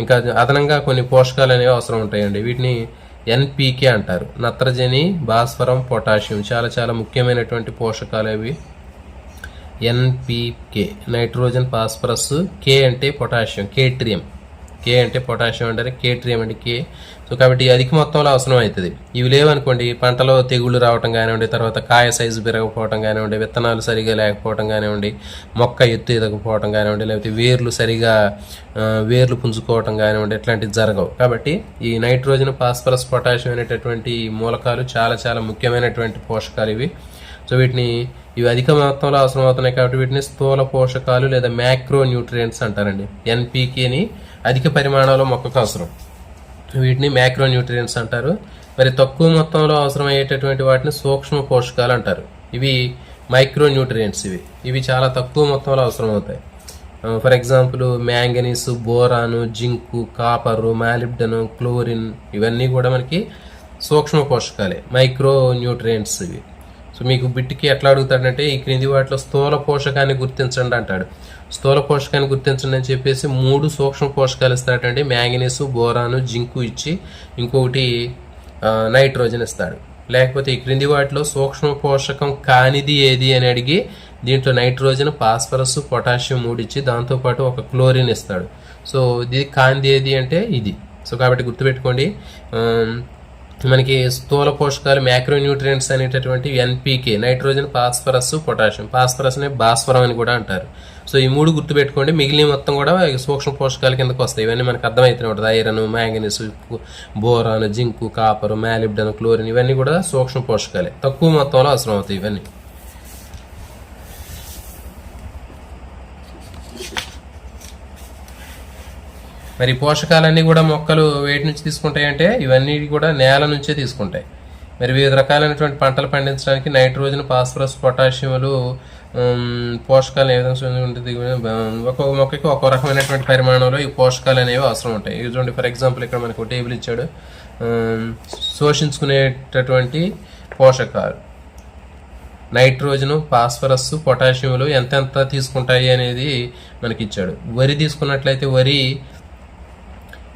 ఇంకా అదనంగా కొన్ని పోషకాలు అనేవి అవసరం ఉంటాయండి. వీటిని ఎన్పీకే అంటారు. నత్రజని, భాస్వరం, పొటాషియం, చాలా చాలా ముఖ్యమైనటువంటి పోషకాలు అవి. ఎన్పీకే, నైట్రోజన్, ఫాస్ఫరస్, కే అంటే పొటాషియం, కేట్రియం, కే అంటే పొటాషియం అంటారు, కేట్రియం అంటే కే. సో కాబట్టి అధిక మొత్తంలో అవసరం అవుతుంది. ఇవి లేవనుకోండి, పంటలో తెగుళ్ళు రావటం కానివ్వండి, తర్వాత కాయ సైజు పెరగకపోవటం కానివ్వండి, విత్తనాలు సరిగా లేకపోవటం కానివ్వండి, మొక్క ఎత్తు ఎదగకపోవటం కానివ్వండి, లేకపోతే వేర్లు పుంజుకోవటం కానివ్వండి, ఇట్లాంటివి జరగవు. కాబట్టి ఈ నైట్రోజన్, ఫాస్ఫరస్, పొటాషియం అనేటటువంటి మూలకాలు చాలా చాలా ముఖ్యమైనటువంటి పోషకాలు ఇవి. సో ఇవి అధిక మొత్తంలో అవసరం అవుతున్నాయి కాబట్టి వీటిని స్థూల పోషకాలు లేదా మ్యాక్రో న్యూట్రియంట్స్ అంటారండి. ఎన్పీకేని అధిక పరిమాణంలో మొక్కకు అవసరం, వీటిని మ్యాక్రో న్యూట్రియంట్స్ అంటారు. మరి తక్కువ మొత్తంలో అవసరమయ్యేటటువంటి వాటిని సూక్ష్మ పోషకాలు అంటారు. ఇవి మైక్రో న్యూట్రియంట్స్. ఇవి చాలా తక్కువ మొత్తంలో అవసరం అవుతాయి. For example manganese, boron, zinc, copper, molybdenum, chlorine, ఇవన్నీ కూడా మనకి సూక్ష్మ పోషకాలే, మైక్రో న్యూట్రియంట్స్ ఇవి. సో మీకు బిట్కి ఎట్లా అడుగుతాడంటే, ఈ క్రింది వాటిలో స్థూల పోషకాన్ని గుర్తించండి అంటాడు. స్థూల పోషకాన్ని గుర్తించండి అని చెప్పేసి 3 సూక్ష్మ పోషకాలు ఇస్తాడండి. మ్యాంగనీస్, బోరాను, జింకు ఇచ్చి ఇంకొకటి నైట్రోజన్ ఇస్తాడు. లేకపోతే ఈ క్రింది వాటిలో సూక్ష్మ పోషకం కానిది ఏది అని అడిగి దీంట్లో నైట్రోజన్, ఫాస్ఫరస్, పొటాషియం 3 ఇచ్చి దాంతోపాటు ఒక క్లోరిన్ ఇస్తాడు. సో ఇది కానిది ఏది అంటే ఇది. సో కాబట్టి గుర్తుపెట్టుకోండి, మనకి స్థూల పోషకాలు మ్యాక్రో న్యూట్రియంట్స్ అనేటటువంటి ఎన్పీకే, నైట్రోజన్, ఫాస్ఫరస్, పొటాషియం. ఫాస్ఫరస్నే భాస్వరం అని కూడా అంటారు. సో ఈ 3 గుర్తుపెట్టుకోండి. మిగిలిన మొత్తం కూడా సూక్ష్మ పోషకాల కిందకు వస్తాయి. ఇవన్నీ మనకు అర్థమవుతూనే ఉంటుంది. Iron, manganese, boron, zinc, copper, molybdenum, chlorine, ఇవన్నీ కూడా సూక్ష్మ పోషకాలే, తక్కువ మొత్తంలో అవసరం అవుతాయి ఇవన్నీ. మరి పోషకాలన్నీ కూడా మొక్కలు వేటి నుంచి తీసుకుంటాయి అంటే ఇవన్నీ కూడా నేల నుంచే తీసుకుంటాయి. మరి వివిధ రకాలైనటువంటి పంటలు పండించడానికి నైట్రోజన్, ఫాస్ఫరస్, పొటాషియంలు పోషకాలు ఏ విధంగా ఉంటుంది, ఒక్కొక్క మొక్కకి ఒక్కో రకమైనటువంటి పరిమాణంలో ఈ పోషకాలు అనేవి అవసరం ఉంటాయి. ఇది చూడండి, ఫర్ ఎగ్జాంపుల్ ఇక్కడ మనకు టేబుల్ ఇచ్చాడు. శోషించుకునేటటువంటి పోషకాలు నైట్రోజను, ఫాస్ఫరస్, పొటాషియంలు ఎంతెంత తీసుకుంటాయి అనేది మనకి ఇచ్చాడు. వరి తీసుకున్నట్లయితే వరి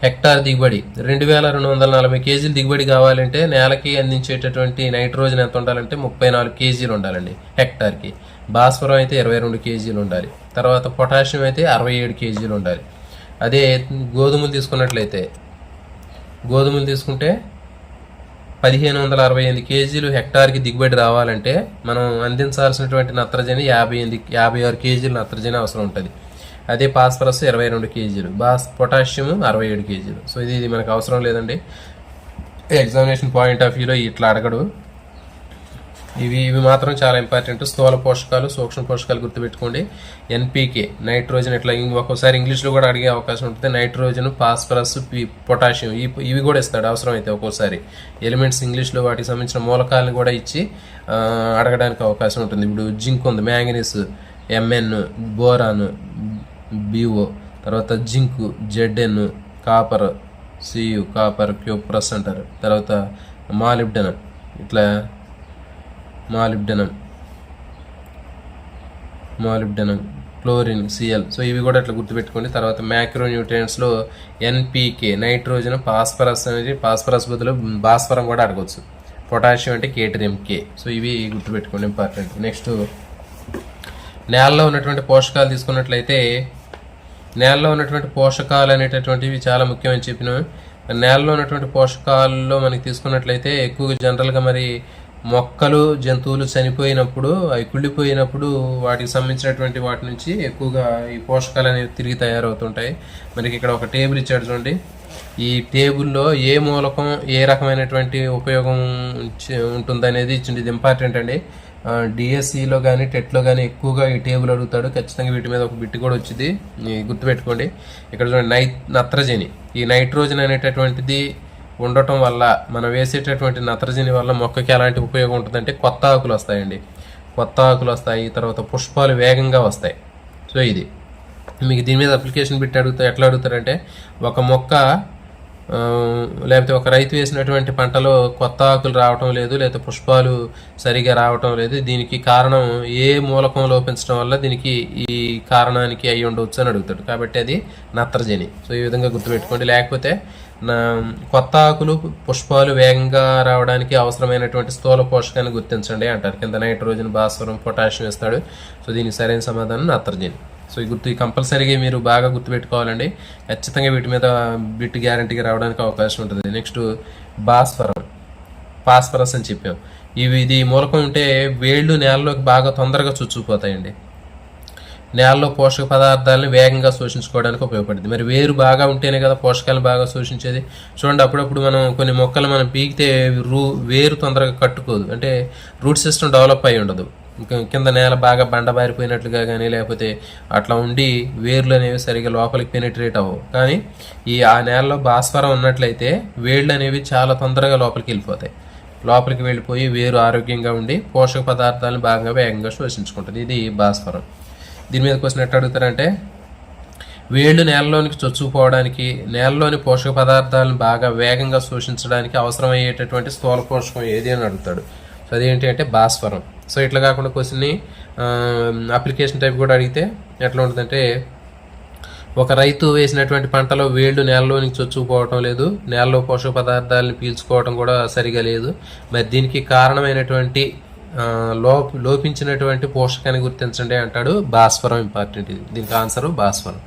హెక్టార్ దిగుబడి 2240 కేజీలు దిగుబడి కావాలంటే నేలకి అందించేటటువంటి నైట్రోజన్ ఎంత ఉండాలంటే 34 కేజీలు ఉండాలండి హెక్టార్కి. భాస్వరం అయితే 22 కేజీలు ఉండాలి. తర్వాత పొటాషియం అయితే 67 కేజీలు ఉండాలి. అదే గోధుమలు తీసుకున్నట్లయితే తీసుకుంటే 1568 కేజీలు హెక్టార్కి దిగుబడి రావాలంటే మనం అందించాల్సినటువంటి నత్రజని 56 కేజీలు నత్రజని అవసరం ఉంటుంది. అదే ఫాస్ఫరస్ 22 కేజీలు, పొటాషియం 67 కేజీలు. సో ఇది మనకు అవసరం లేదండి. ఎగ్జామినేషన్ పాయింట్ ఆఫ్ వ్యూలో ఇట్లా అడగడు. ఇవి మాత్రం చాలా ఇంపార్టెంట్. స్థూల పోషకాలు, సూక్ష్మ పోషకాలు గుర్తుపెట్టుకోండి. ఎన్పీకే, నైట్రోజన్, ఇట్లా ఒక్కోసారి ఇంగ్లీష్లో కూడా అడిగే అవకాశం ఉంటుంది. నైట్రోజన్, ఫాస్ఫరస్, పొటాషియం ఇవి కూడా ఇస్తాడు అవసరం అయితే. ఒక్కోసారి ఎలిమెంట్స్ ఇంగ్లీష్లో వాటికి సంబంధించిన మూలకాలను కూడా ఇచ్చి అడగడానికి అవకాశం ఉంటుంది. ఇప్పుడు జింక్ ఉంది, మ్యాంగనీస్, ఎంఎన్, బోరాన్, బిఓ, తర్వాత zinc, Z N, copper, C U, copper, cuprous అంటారు. తర్వాత మాలిబ్డెనం, ఇట్లా మాలిబ్డెనం, క్లోరిన్, సిఎల్. సో ఇవి కూడా అట్లా గుర్తుపెట్టుకోండి. తర్వాత మ్యాక్రో న్యూట్రియంట్స్లో ఎన్పీకే, నైట్రోజన్, ఫాస్ఫరస్ అనేది ఫాస్ఫరస్ బదులు భాస్వరం కూడా అడగవచ్చు. పొటాషియం అంటే కేటరియం కే. సో ఇవి గుర్తుపెట్టుకోండి, ఇంపార్టెంట్. నెక్స్ట్ నేలలో ఉన్నటువంటి పోషకాలు తీసుకున్నట్లయితే, నేలలో ఉన్నటువంటి పోషకాలు అనేటటువంటివి చాలా ముఖ్యమని చెప్పినాం. నేలలో ఉన్నటువంటి పోషకాల్లో మనకి తీసుకున్నట్లయితే ఎక్కువగా జనరల్గా మరి మొక్కలు, జంతువులు చనిపోయినప్పుడు, అవి కుళ్ళిపోయినప్పుడు వాటికి సంబంధించినటువంటి వాటి నుంచి ఎక్కువగా ఈ పోషకాలు అనేవి తిరిగి తయారవుతుంటాయి. మనకి ఇక్కడ ఒక టేబుల్ ఇచ్చాడు చూడండి. ఈ టేబుల్లో ఏ మూలకం ఏ రకమైనటువంటి ఉపయోగం ఉంటుందనేది ఇచ్చింది. ఇది ఇంపార్టెంట్ అండి. డిఎస్సిలో కానీ టెట్లో కానీ ఎక్కువగా ఈ టేబుల్ అడుగుతాడు. ఖచ్చితంగా వీటి మీద ఒక బిట్ కూడా వచ్చింది, గుర్తుపెట్టుకోండి. ఇక్కడ చూడండి, నత్రజని. ఈ నైట్రోజన్ అనేటటువంటిది ఉండటం వల్ల, మనం వేసేటటువంటి నత్రజని వల్ల మొక్కకి ఎలాంటి ఉపయోగం ఉంటుందంటే కొత్త ఆకులు వస్తాయండి. కొత్త ఆకులు వస్తాయి, తర్వాత పుష్పాలు వేగంగా వస్తాయి. సో ఇది మీకు దీని మీద అప్లికేషన్ బిట్ ఎట్లా అడుగుతారంటే, ఒక మొక్క లేకపోతే ఒక రైతు వేసినటువంటి పంటలో కొత్త ఆకులు రావటం లేదు, లేకపోతే పుష్పాలు సరిగా రావటం లేదు, దీనికి కారణం ఏ మూలకం లోపించడం వల్ల దీనికి ఈ కారణానికి అయి ఉండవచ్చు అని అడుగుతాడు. కాబట్టి అది నత్రజని. సో ఈ విధంగా గుర్తుపెట్టుకోండి. లేకపోతే కొత్త ఆకులు, పుష్పాలు వేగంగా రావడానికి అవసరమైనటువంటి స్థూల పోషకాన్ని గుర్తించండి అంటారు. కింద నైట్రోజన్, భాస్వరం, పొటాషియం ఇస్తాడు. సో దీనికి సరైన సమాధానం నత్రజని. సో ఈ కంపల్సరీగా మీరు బాగా గుర్తుపెట్టుకోవాలండి. ఖచ్చితంగా వీటి మీద బిట్ గ్యారంటీగా రావడానికి అవకాశం ఉంటుంది. నెక్స్ట్ ఫాస్ఫరస్ అని చెప్పాం. ఇది మూలకం ఉంటే వేళ్ళు నేలలోకి బాగా తొందరగా చొచ్చుకుపోతాయండి. నేలలో పోషక పదార్థాలను వేగంగా శోషించుకోవడానికి ఉపయోగపడుతుంది. మరి వేరు బాగా ఉంటేనే కదా పోషకాలను బాగా శోషించేది. చూడండి, అప్పుడప్పుడు మనం కొన్ని మొక్కలు మనం పీకితే వేరు తొందరగా కట్టుకోదు, అంటే రూట్ సిస్టమ్ డెవలప్ అయి ఉండదు. కింద నేల బాగా బండబారిపోయినట్లుగా కానీ, లేకపోతే అట్లా ఉండి వేర్లు అనేవి సరిగా లోపలికి పెనిట్రేట్ అవ్వవు. కానీ ఆ నేలలో భాస్వరం ఉన్నట్లయితే వేళ్ళు అనేవి చాలా తొందరగా లోపలికి వెళ్ళిపోతాయి. లోపలికి వెళ్ళిపోయి వేరు ఆరోగ్యంగా ఉండి పోషక పదార్థాలను బాగా వేగంగా శోషించుకుంటుంది. ఇది భాస్వరం. దీని మీద క్వశ్చన్ ఎట్లా అడుగుతారంటే, వేళ్ళు నేలలోనికి చొచ్చుకుపోవడానికి, నేలలోని పోషక పదార్థాలను బాగా వేగంగా శోషించడానికి అవసరమయ్యేటటువంటి స్థూల పోషకం ఏది అని అడుగుతాడు. సో అదేంటి అంటే భాస్వరం. సో ఇట్లా కాకుండా క్వశ్చన్ని అప్లికేషన్ టైప్ కూడా అడిగితే ఎట్లా ఉంటుందంటే, ఒక రైతు వేసినటువంటి పంటలో వేళ్ళు నేలలోనికి చొచ్చుకుపోవటం లేదు, నేలలో పోషక పదార్థాలను పీల్చుకోవడం కూడా సరిగా లేదు, మరి దీనికి కారణమైనటువంటి లోపించినటువంటి పోషకాన్ని గుర్తించండి అంటాడు. భాస్వరం ఇంపార్టెంట్. ఇది దీనికి ఆన్సర్ భాస్వరం.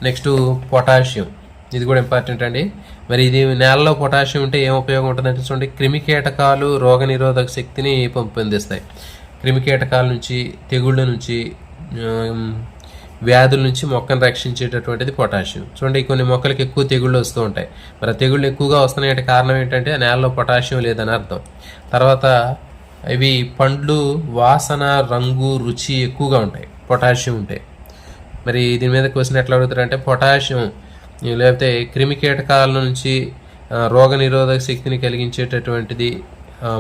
Next potassium. ఇది కూడా ఇంపార్టెంట్ అండి. మరి ఇది నేలలో పొటాషియం ఉంటే ఏం ఉపయోగం ఉంటుందంటే, చూడండి, క్రిమికీటకాలు రోగనిరోధక శక్తిని పెంపొందిస్తాయి. క్రిమికీటకాల నుంచి, తెగుళ్ళ నుంచి, వ్యాధుల నుంచి మొక్కను రక్షించేటటువంటిది పొటాషియం. చూడండి, కొన్ని మొక్కలకి ఎక్కువ తెగుళ్ళు వస్తూ ఉంటాయి. మరి ఆ తెగుళ్ళు ఎక్కువగా వస్తున్నాయంటే కారణం ఏంటంటే నేలలో పొటాషియం లేదని అర్థం. తర్వాత ఇవి పండ్లు వాసన, రంగు, రుచి ఎక్కువగా ఉంటాయి పొటాషియం ఉంటాయి. మరి దీని మీద క్వశ్చన్ ఎట్లా అడుగుతారంటే, పొటాషియం లేకపోతే క్రిమికీటకాల నుంచి రోగనిరోధక శక్తిని కలిగించేటటువంటిది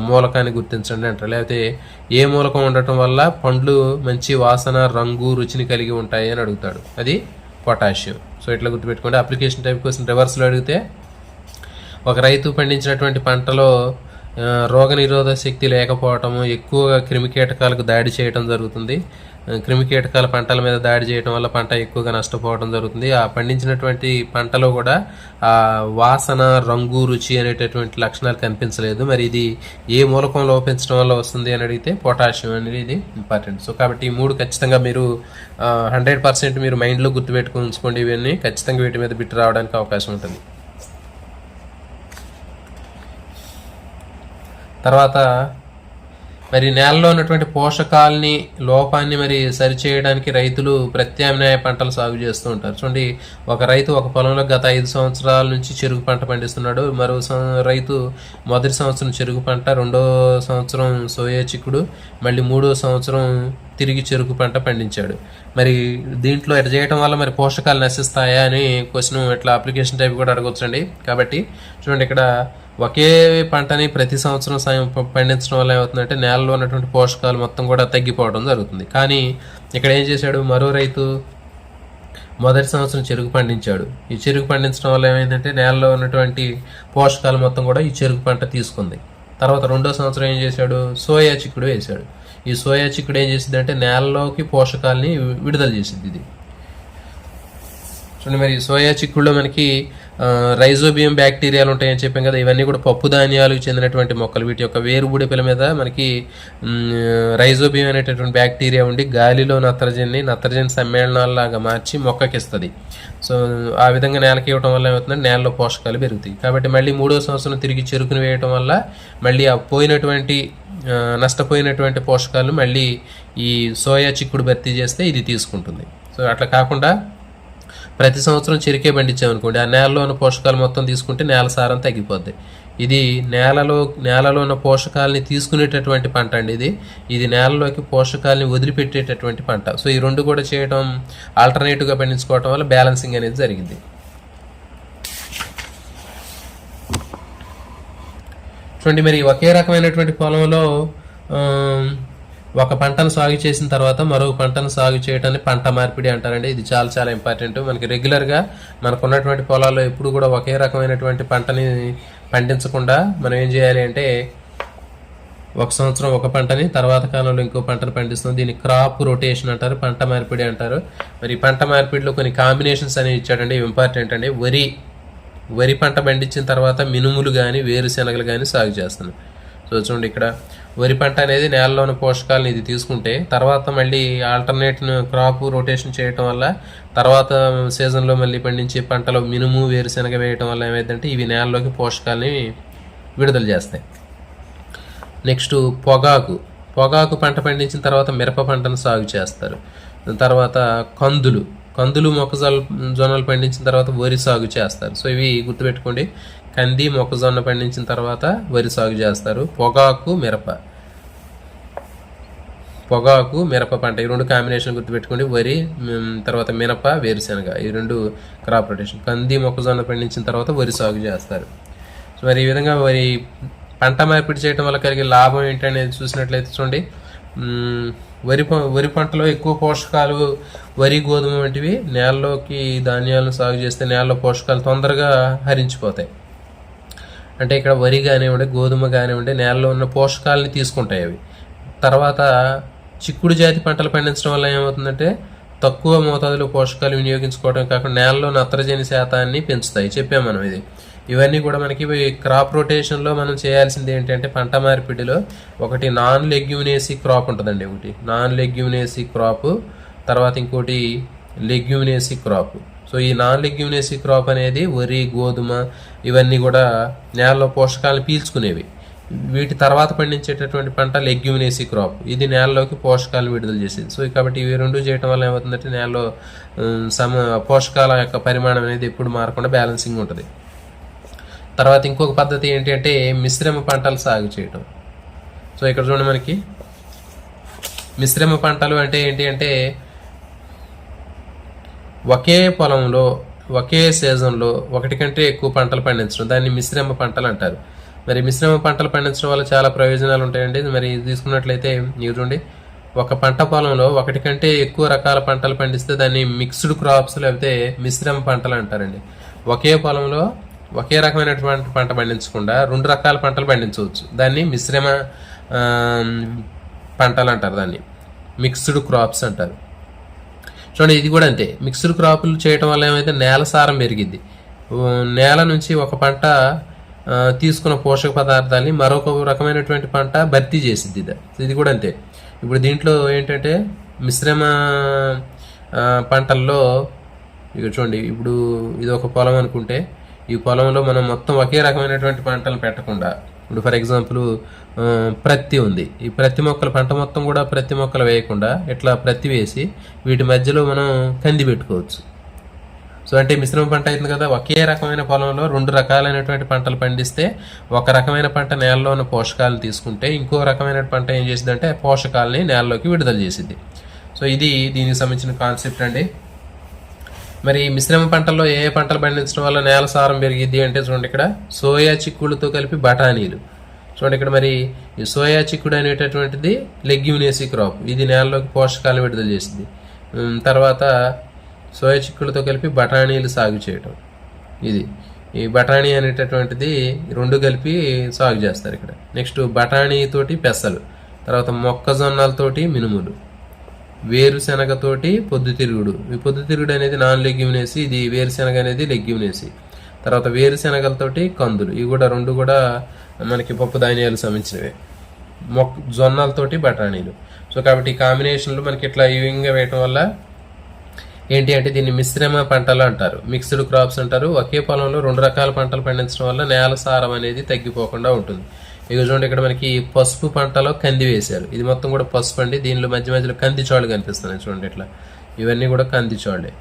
మూలకాన్ని గుర్తించండి అంటారు. లేకపోతే ఏ మూలకం ఉండటం వల్ల పండ్లు మంచి వాసన, రంగు, రుచిని కలిగి ఉంటాయి అని అడుగుతాడు. అది పొటాషియం. సో ఇట్లా గుర్తుపెట్టుకోండి. అప్లికేషన్ టైప్ క్వశ్చన్ రివర్స్లో అడిగితే, ఒక రైతు పండించినటువంటి పంటలో రోగనిరోధక శక్తి లేకపోవటము, ఎక్కువగా క్రిమికీటకాలకు దాడి చేయడం జరుగుతుంది. క్రిమికీటకాల పంటల మీద దాడి చేయడం వల్ల పంట ఎక్కువగా నష్టపోవడం జరుగుతుంది. ఆ పండించినటువంటి పంటలో కూడా ఆ వాసన, రంగు, రుచి అనేటటువంటి లక్షణాలు కనిపించలేదు. మరి ఇది ఏ మూలకం లోపించడం వల్ల వస్తుంది అని అడిగితే పొటాషియం అనేది ఇది ఇంపార్టెంట్. సో కాబట్టి ఈ మూడు ఖచ్చితంగా మీరు 100% మీరు మైండ్లో గుర్తుపెట్టుకుని ఉంచుకోండి. ఇవన్నీ ఖచ్చితంగా వీటి మీద బిట్ రావడానికి అవకాశం ఉంటుంది. తర్వాత మరి నేలలో ఉన్నటువంటి పోషకాలని లోపాన్ని మరి సరిచేయడానికి రైతులు ప్రత్యామ్నాయ పంటలు సాగు చేస్తూ ఉంటారు. చూడండి, ఒక రైతు ఒక పొలంలో గత 5 సంవత్సరాల నుంచి చెరుకు పంట పండిస్తున్నాడు. మరో రైతు మొదటి సంవత్సరం చెరుకు పంట, రెండో సంవత్సరం సోయా చిక్కుడు, మళ్ళీ మూడో సంవత్సరం తిరిగి చెరుకు పంట పండించాడు. మరి దీంట్లో ఎట్లా చేయడం వల్ల మరి పోషకాలు నశిస్తాయా అని క్వశ్చన్ ఇట్లా అప్లికేషన్ టైప్ కూడా అడగొచ్చండి. కాబట్టి చూడండి, ఇక్కడ ఒకే పంటని ప్రతి సంవత్సరం పండించడం వల్ల ఏమవుతుందంటే నేలలో ఉన్నటువంటి పోషకాలు మొత్తం కూడా తగ్గిపోవడం జరుగుతుంది. కానీ ఇక్కడ ఏం చేశాడు, మరో రైతు మొదటి సంవత్సరం చెరుకు పండించాడు. ఈ చెరుకు పండించడం వల్ల ఏమైందంటే నేలలో ఉన్నటువంటి పోషకాలు మొత్తం కూడా ఈ చెరుకు పంట తీసుకుంది. తర్వాత రెండో సంవత్సరం ఏం చేశాడు, సోయా చిక్కుడు వేశాడు. ఈ సోయా చిక్కుడు ఏం చేసింది అంటే నేలలోకి పోషకాలని విడుదల చేసింది. ఇది చూడండి, మరి సోయా చిక్కుడులో మనకి రైజోబియం బ్యాక్టీరియాలు ఉంటాయని చెప్పాం కదా. ఇవన్నీ కూడా పప్పు ధాన్యాలకు చెందినటువంటి మొక్కలు. వీటి యొక్క వేరుబుడిపిల మీద మనకి రైజోబియం అనేటటువంటి బ్యాక్టీరియా ఉండి గాలిలో నత్రజని సమ్మేళనాలలాగా మార్చి మొక్కకిస్తుంది. సో ఆ విధంగా నేలకి ఇవ్వడం వల్ల ఏమవుతుందంటే నేలలో పోషకాలు పెరుగుతాయి. కాబట్టి మళ్ళీ మూడో సంవత్సరం తిరిగి చెరుకును వేయటం వల్ల మళ్ళీ ఆ నష్టపోయినటువంటి పోషకాలు మళ్ళీ ఈ సోయా చిక్కుడు భర్తీ చేస్తే ఇది తీసుకుంటుంది. సో అట్లా కాకుండా ప్రతి సంవత్సరం చెరుకే పండించామనుకోండి, ఆ నేలలో ఉన్న పోషకాలు మొత్తం తీసుకుంటే నేల సారం తగ్గిపోద్ది. ఇది నేలలో ఉన్న పోషకాలని తీసుకునేటటువంటి పంట అండి. ఇది నేలలోకి పోషకాలని వదిలిపెట్టేటటువంటి పంట. సో ఈ రెండు కూడా చేయడం, ఆల్టర్నేటివ్గా పండించుకోవడం వల్ల బ్యాలెన్సింగ్ అనేది జరిగింది. చూడండి, మరి ఒకే రకమైనటువంటి పొలంలో ఒక పంటను సాగు చేసిన తర్వాత మరొక పంటను సాగు చేయడాన్ని పంట మార్పిడి అంటారండి. ఇది చాలా చాలా ఇంపార్టెంట్. మనకి రెగ్యులర్గా మనకు ఉన్నటువంటి పొలాల్లో ఎప్పుడు కూడా ఒకే రకమైనటువంటి పంటని పండించకుండా మనం ఏం చేయాలి అంటే ఒక సంవత్సరం ఒక పంటని తర్వాత కాలంలో ఇంకో పంటను పండిస్తాం. దీన్ని క్రాప్ రొటేషన్ అంటారు, పంట మార్పిడి అంటారు. మరి పంట మార్పిడిలో కొన్ని కాంబినేషన్స్ అనేవి ఇచ్చాడండి, ఇంపార్టెంట్ అండి. వరి పంట పండించిన తర్వాత మినుములు కానీ వేరుశెనగలు కానీ సాగు చేస్తున్నాం. సో చూడండి, ఇక్కడ వరి పంట అనేది నేలలోని పోషకాలను ఇది తీసుకుంటే తర్వాత మళ్ళీ ఆల్టర్నేట్ క్రాప్ రొటేషన్ చేయటం వల్ల తర్వాత సీజన్లో మళ్ళీ పండించే పంటలో మినుము వేరుశెనగ వేయటం వల్ల ఏమైందంటే ఇవి నేలలోకి పోషకాలని విడుదల చేస్తాయి. నెక్స్ట్ పొగాకు పంట పండించిన తర్వాత మిరప పంటను సాగు చేస్తారు. తర్వాత కందులు మొక్కజొన్నలు పండించిన తర్వాత వరి సాగు చేస్తారు. సో ఇవి గుర్తుపెట్టుకోండి, కంది మొక్కజొన్న పండించిన తర్వాత వరి సాగు చేస్తారు. పొగాకు మిరప పంట, ఈ రెండు కాంబినేషన్ గుర్తుపెట్టుకోండి. వరి తర్వాత మినప వేరుశెనగ, ఈ రెండు క్రాప్ రొటేషన్. కంది మొక్కజొన్న పండించిన తర్వాత వరి సాగు చేస్తారు. సో మరి ఈ విధంగా పంట మార్పిడి చేయడం వల్ల కలిగే లాభం ఏంటనేది చూసినట్లయితే చూడండి, వరి పంటలో ఎక్కువ పోషకాలు, వరి గోధుమ వంటివి నేలలోకి ధాన్యాలను సాగు చేస్తే నేలలో పోషకాలు తొందరగా హరించిపోతాయి. అంటే ఇక్కడ వరి కానివ్వండి, గోధుమ కానివ్వండి, నేలలో ఉన్న పోషకాలని తీసుకుంటాయి అవి. తర్వాత చిక్కుడు జాతి పంటలు పండించడం వల్ల ఏమవుతుందంటే తక్కువ మోతాదులో పోషకాలు వినియోగించుకోవడం కాకుండా నేలలో నత్రజని శాతాన్ని పెంచుతాయి. చెప్పాము మనం ఇది. ఇవన్నీ కూడా మనకి క్రాప్ రొటేషన్లో మనం చేయాల్సింది ఏంటంటే పంట మార్పిడిలో ఒకటి నాన్ లెగ్యూమినేసీ క్రాప్ ఉంటుందండి. ఒకటి నాన్ లెగ్యూమినేసీ క్రాప్, తర్వాత ఇంకోటి లెగ్యూమినేసీ క్రాప్. సో ఈ నాన్ లెగ్యూమినేసీ క్రాప్ అనేది వరి, గోధుమ ఇవన్నీ కూడా నేలలో పోషకాలను పీల్చుకునేవి. వీటి తర్వాత పండించేటటువంటి పంట లెగ్యూమినేసీ క్రాప్. ఇది నేలలోకి పోషకాలను విడుదల చేసేది. సో కాబట్టి ఇవి రెండు చేయడం వల్ల ఏమవుతుందంటే నేలలో పోషకాల యొక్క పరిమాణం అనేది ఎప్పుడు మారకుండా బ్యాలెన్సింగ్ ఉంటుంది. తర్వాత ఇంకొక పద్ధతి ఏంటి అంటే మిశ్రమ పంటలు సాగు చేయటం. సో ఇక్కడ చూడండి, మనకి మిశ్రమ పంటలు అంటే ఏంటి అంటే ఒకే పొలంలో ఒకే సీజన్లో ఒకటి కంటే ఎక్కువ పంటలు పండించడం, దాన్ని మిశ్రమ పంటలు అంటారు. మరి మిశ్రమ పంటలు పండించడం వల్ల చాలా ప్రయోజనాలు ఉంటాయండి. మరి తీసుకున్నట్లయితే మీరు చూడండి, ఒక పంట పొలంలో ఒకటి కంటే ఎక్కువ రకాల పంటలు పండిస్తే దాన్ని మిక్స్డ్ క్రాప్స్ లేకపోతే మిశ్రమ పంటలు అంటారండి. ఒకే పొలంలో ఒకే రకమైనటువంటి పంట పండించకుండా రెండు రకాల పంటలు పండించవచ్చు, దాన్ని మిశ్రమ పంటలు అంటారు, దాన్ని మిక్స్డ్ క్రాప్స్ అంటారు. చూడండి, ఇది కూడా అంతే. మిక్స్డ్ క్రాపులు చేయడం వల్ల ఏమైతే నేల సారం పెరిగిద్ది. నేల నుంచి ఒక పంట తీసుకున్న పోషక పదార్థాలని మరొక రకమైనటువంటి పంట భర్తీ చేసిద్ది. ఇది కూడా అంతే. ఇప్పుడు దీంట్లో ఏంటంటే మిశ్రమ పంటల్లో ఇక చూడండి, ఇప్పుడు ఇది ఒక పొలం అనుకుంటే ఈ పొలంలో మనం మొత్తం ఒకే రకమైనటువంటి పంటలు పెట్టకుండా ఇప్పుడు ఫర్ ఎగ్జాంపుల్ ప్రత్తి ఉంది. ఈ ప్రత్తి మొక్కల పంట మొత్తం కూడా ప్రత్తి మొక్కలు వేయకుండా ఇట్లా ప్రత్తి వేసి వీటి మధ్యలో మనం కంది పెట్టుకోవచ్చు. సో అంటే మిశ్రమ పంట అవుతుంది కదా. ఒకే రకమైన పొలంలో 2 రకాలైనటువంటి పంటలు పండిస్తే ఒక రకమైన పంట నేలలో ఉన్న పోషకాలను తీసుకుంటే ఇంకో రకమైన పంట ఏం చేసిందంటే పోషకాలని నేలలోకి విడుదల చేసింది. సో ఇది దీనికి సంబంధించిన కాన్సెప్ట్ అండి. మరి మిశ్రమ పంటల్లో ఏ పంటలు పండించడం వల్ల నేల సారం పెరిగిద్ది అంటే చూడండి, ఇక్కడ సోయా చిక్కుడుతో కలిపి బఠానీలు. చూడండి ఇక్కడ మరి ఈ సోయా చిక్కుడు అనేటటువంటిది లెగ్యూమినేసి క్రాప్. ఇది నేలలోకి పోషకాలను విడుదల చేసింది. తర్వాత సోయా చిక్కుడుతో కలిపి బఠానీలు సాగు చేయటం. ఇది ఈ బఠానీ అనేటటువంటిది 2 కలిపి సాగు చేస్తారు ఇక్కడ. నెక్స్ట్ బఠానీతోటి పెసలు, తర్వాత మొక్కజొన్నలతోటి మినుములు, వేరుశెనగతోటి పొద్దుతిరుగుడు. ఈ పొద్దుతిరుగుడు అనేది నాన్ లెగ్యూమినేసి, ఇది వేరుశెనగ అనేది లెగ్యూమినేసి. తర్వాత వేరుశెనగలతోటి కందులు, ఇవి కూడా 2 కూడా మనకి పప్పు ధాన్యాలు సంబంధించినవే. జొన్నలతోటి బఠానీలు. సో కాబట్టి ఈ కాంబినేషన్లు మనకి ఇట్లా ఈ విధంగా వేయటం వల్ల ఏంటి అంటే దీన్ని మిశ్రమ పంటలు అంటారు, మిక్స్డ్ క్రాప్స్ అంటారు. ఒకే పొలంలో 2 రకాల పంటలు పండించడం వల్ల నేల సారం అనేది తగ్గిపోకుండా ఉంటుంది. ఇక చూడండి ఇక్కడ మనకి పసుపు పంటలో కంది వేశారు. ఇది మొత్తం కూడా పసుపు అండి. దీనిలో మధ్య మధ్యలో కంది చోళ్ళు కనిపిస్తున్నాయి చూడండి ఇట్లా. ఇవన్నీ కూడా కంది చోళ్ళే,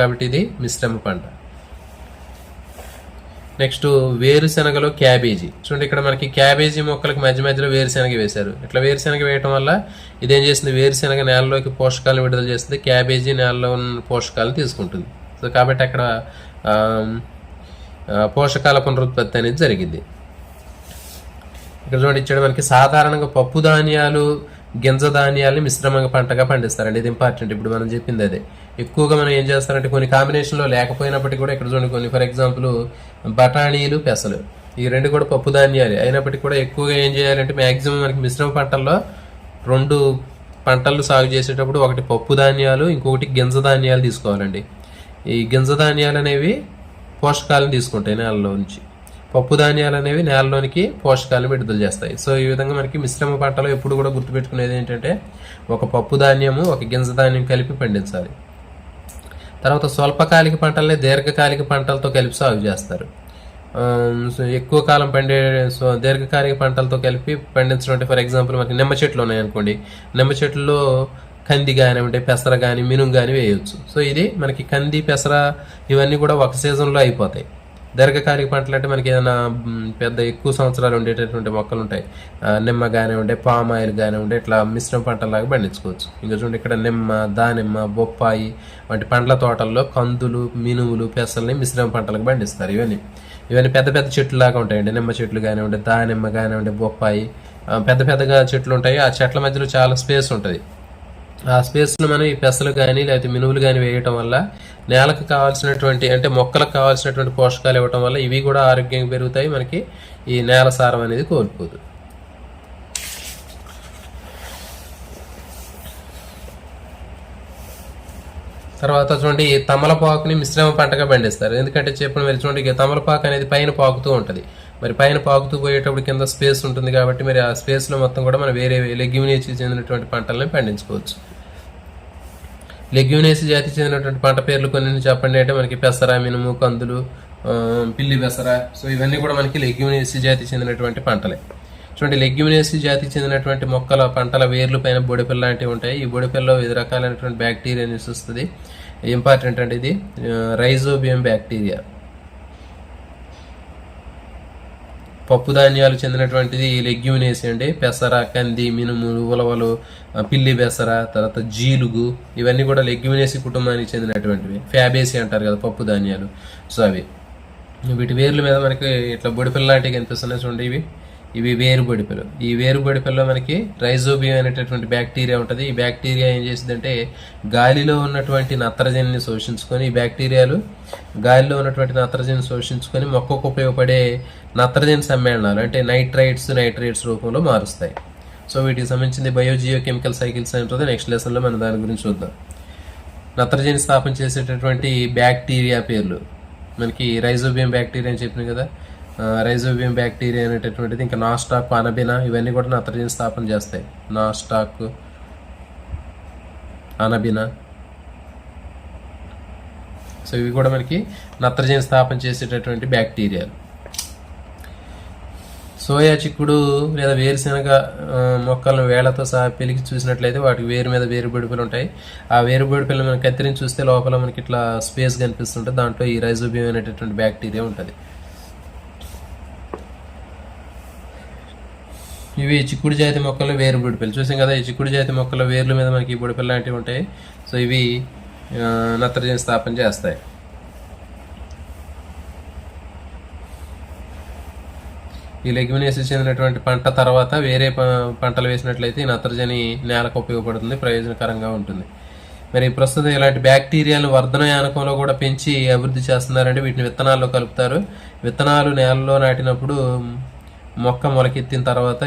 కాబట్టి ఇది మిశ్రమ పంట. నెక్స్ట్ వేరుశెనగలో క్యాబేజీ. చూడండి ఇక్కడ మనకి క్యాబేజీ మొక్కలకు మధ్య మధ్యలో వేరుశెనగ వేశారు. ఇట్లా వేరుశెనగ వేయటం వల్ల ఇదేం చేస్తుంది, వేరుశెనగ నేలలోకి పోషకాలను విడుదల చేస్తుంది, క్యాబేజీ నేలలో ఉన్న పోషకాలను తీసుకుంటుంది. సో కాబట్టి అక్కడ పోషకాల పునరుత్పత్తి అనేది జరిగింది. ఇక్కడ చూడండి ఇచ్చాడు మనకి సాధారణంగా పప్పు ధాన్యాలు, గింజ ధాన్యాలని మిశ్రమంగా పంటగా పండిస్తారండి. ఇది ఇంపార్టెంట్. ఇప్పుడు మనం చెప్పింది అదే. ఎక్కువగా మనం ఏం చేస్తారంటే కొన్ని కాంబినేషన్లో లేకపోయినప్పటికీ కూడా ఇక్కడ చూడండి కొన్ని ఫర్ ఎగ్జాంపుల్ బఠానీలు, పెసలు, ఈ 2 కూడా పప్పు ధాన్యాలు అయినప్పటికీ కూడా ఎక్కువగా ఏం చేయాలంటే మ్యాక్సిమం మనకి మిశ్రమ పంటల్లో 2 పంటలు సాగు చేసేటప్పుడు ఒకటి పప్పు ధాన్యాలు, ఇంకొకటి గింజ ధాన్యాలు తీసుకోవాలండి. ఈ గింజ ధాన్యాలు అనేవి పోషకాలను తీసుకుంటాయి నేలలో నుంచి, పప్పు ధాన్యాలు అనేవి నేలలోనికి పోషకాలను విడుదల చేస్తాయి. సో ఈ విధంగా మనకి మిశ్రమ పంటలో ఎప్పుడు కూడా గుర్తుపెట్టుకునేది ఏంటంటే ఒక పప్పు ధాన్యము, ఒక గింజ ధాన్యం కలిపి పండించాలి. తర్వాత స్వల్పకాలిక పంటలనే దీర్ఘకాలిక పంటలతో కలిపి సాగు చేస్తారు. ఎక్కువ కాలం పండే దీర్ఘకాలిక పంటలతో కలిపి పండించడం అంటే ఫర్ ఎగ్జాంపుల్ మనకి నిమ్మ చెట్లు ఉన్నాయనుకోండి, నిమ్మ చెట్లలో కంది కానివ్వండి, పెసర కానీ, మినుము కానీ వేయవచ్చు. సో ఇది మనకి కంది, పెసర ఇవన్నీ కూడా ఒక సీజన్లో అయిపోతాయి. దీర్ఘకాలిక పంటలు అంటే మనకి ఏదైనా పెద్ద ఎక్కువ సంవత్సరాలు ఉండేటటువంటి మొక్కలు ఉంటాయి, నిమ్మ కానివ్వండి, పామ్ ఆయిల్ కానివ్వండి, ఇట్లా మిశ్రమ పంటలాగా పండించుకోవచ్చు. ఇంకా చూడండి ఇక్కడ నిమ్మ, దానిమ్మ, బొప్పాయి వంటి పండ్ల తోటల్లో కందులు, మినుములు, పెసల్ని మిశ్రమ పంటలకు పండిస్తారు. ఇవన్నీ పెద్ద పెద్ద చెట్లు లాగా ఉంటాయండి. నిమ్మ చెట్లు కానివ్వండి, దానిమ్మ కానివ్వండి, బొప్పాయి పెద్ద పెద్దగా చెట్లు ఉంటాయి. ఆ చెట్ల మధ్యలో చాలా స్పేస్ ఉంటుంది. ఆ స్పేస్లో మనం ఈ పెసలు కానీ లేకపోతే మినువులు కానీ వేయటం వల్ల నేలకు కావాల్సినటువంటి అంటే మొక్కలకు కావాల్సినటువంటి పోషకాలు ఇవ్వటం వల్ల ఇవి కూడా ఆరోగ్యంగా పెరుగుతాయి, మనకి ఈ నేల సారం అనేది కోల్పోదు. తర్వాత చూడండి తమలపాకుని మిశ్రమ పంటగా పండిస్తారు. ఎందుకంటే చెప్పిన మరి చూడండి తమలపాకు అనేది పైన పాకుతూ ఉంటుంది. మరి పైన పాకుతూ పోయేటప్పుడు కింద స్పేస్ ఉంటుంది కాబట్టి మరి ఆ స్పేస్లో మొత్తం కూడా మనం వేరే లెగ్యూమినేసి చెందినటువంటి పంటలను పండించుకోవచ్చు. లెగ్యూమినేసి జాతి చెందినటువంటి పంట పేర్లు కొన్ని చెప్పండి అంటే మనకి పెసర, మినుము, కందులు, పిల్లి పెసర. సో ఇవన్నీ కూడా మనకి లెగ్యూమినేసి జాతి చెందినటువంటి పంటలే. చూడండి లెగ్యూమినేసి జాతి చెందినటువంటి మొక్కల పంటల వేర్లు పైన బొడిపిల్ల లాంటివి ఉంటాయి. ఈ బొడిపిల్లో వివిధ రకాలైనటువంటి బ్యాక్టీరియా నివసిస్తుంది. ఇంపార్టెంట్ అంటే ఇది రైజోబియం బ్యాక్టీరియా. పప్పు ధాన్యాలు చెందినటువంటిది లెగ్యూమినేసి అండి. పెసర, కంది, మినుము, ఉలవలు, పిల్లి పెసర, తర్వాత జీలుగు ఇవన్నీ కూడా లెగ్యూమినేసి కుటుంబానికి చెందినటువంటివి. ఫ్యాబేసి అంటారు కదా పప్పు ధాన్యాలు. సో అవి వీటి వేర్ల మీద మనకి ఇట్లా బొడిపిల్ల లాంటివి కనిపిస్తున్నాయి చూడండి. ఇవి వేరు బొడిపెలు. ఈ వేరు బొడిపెల్లో మనకి రైజోబియం అనేటటువంటి బ్యాక్టీరియా ఉంటుంది. ఈ బ్యాక్టీరియా ఏం చేసిందంటే గాలిలో ఉన్నటువంటి నత్రజనిని శోషించుకొని, ఈ బ్యాక్టీరియాలు గాలిలో ఉన్నటువంటి నత్రజనిని శోషించుకొని మొక్కకు ఉపయోగపడే నత్రజని సమ్మేళనాలు అంటే నైట్రేట్స్ రూపంలో మారుస్తాయి. సో వీటికి సంబంధించింది బయోజియో కెమికల్ సైకిల్స్ ఉంటుంది. నెక్స్ట్ లెసన్లో మనం దాని గురించి చూద్దాం. నత్రజని స్థాపన చేసేటటువంటి బ్యాక్టీరియా పేర్లు మనకి రైజోబియం బ్యాక్టీరియా అని చెప్పినాం కదా. రైజోబియం బ్యాక్టీరియా అనేటటువంటిది, ఇంకా నాస్టాక్, అనబినా ఇవన్నీ కూడా నత్రజని స్థాపన చేస్తాయి. నాస్టాక్, అనబినా. సో ఇవి కూడా మనకి నత్రజని స్థాపన చేసేటటువంటి బ్యాక్టీరియాలు. సోయా చిక్కుడు లేదా వేరుశెనగ మొక్కలను వేళ్లతో సహా పెలికి చూసినట్లయితే వాటికి వేరు మీద వేరు బొడిపిలు ఉంటాయి. ఆ వేరు బొడిపిల్ని మనం కత్తిరించి చూస్తే లోపల మనకి ఇట్లా స్పేస్ కనిపిస్తుంటుంది. దాంట్లో ఈ రైజోబియం అనేటటువంటి బ్యాక్టీరియా ఉంటుంది. ఇవి చిక్కుడు జాతి మొక్కలు వేరు బొడిపిల్లు చూసాం కదా. ఈ చిక్కుడు జాతి మొక్కల వేర్ల మీద మనకి బొడిపిల్ లాంటివి ఉంటాయి. సో ఇవి నత్రజని స్థాపన చేస్తాయి. ఈ లెగ్యుమినేసిస్ చెందినటువంటి పంట తర్వాత వేరే పంటలు వేసినట్లయితే ఈ నత్రజని నేలకు ఉపయోగపడుతుంది, ప్రయోజనకరంగా ఉంటుంది. మరి ప్రస్తుతం ఇలాంటి బ్యాక్టీరియాలను వర్ధన యానకంలో కూడా పెంచి అభివృద్ధి చేస్తున్నారంటే వీటిని విత్తనాల్లో కలుపుతారు. విత్తనాలు నేలలో నాటినప్పుడు మొక్క మొలకెత్తిన తర్వాత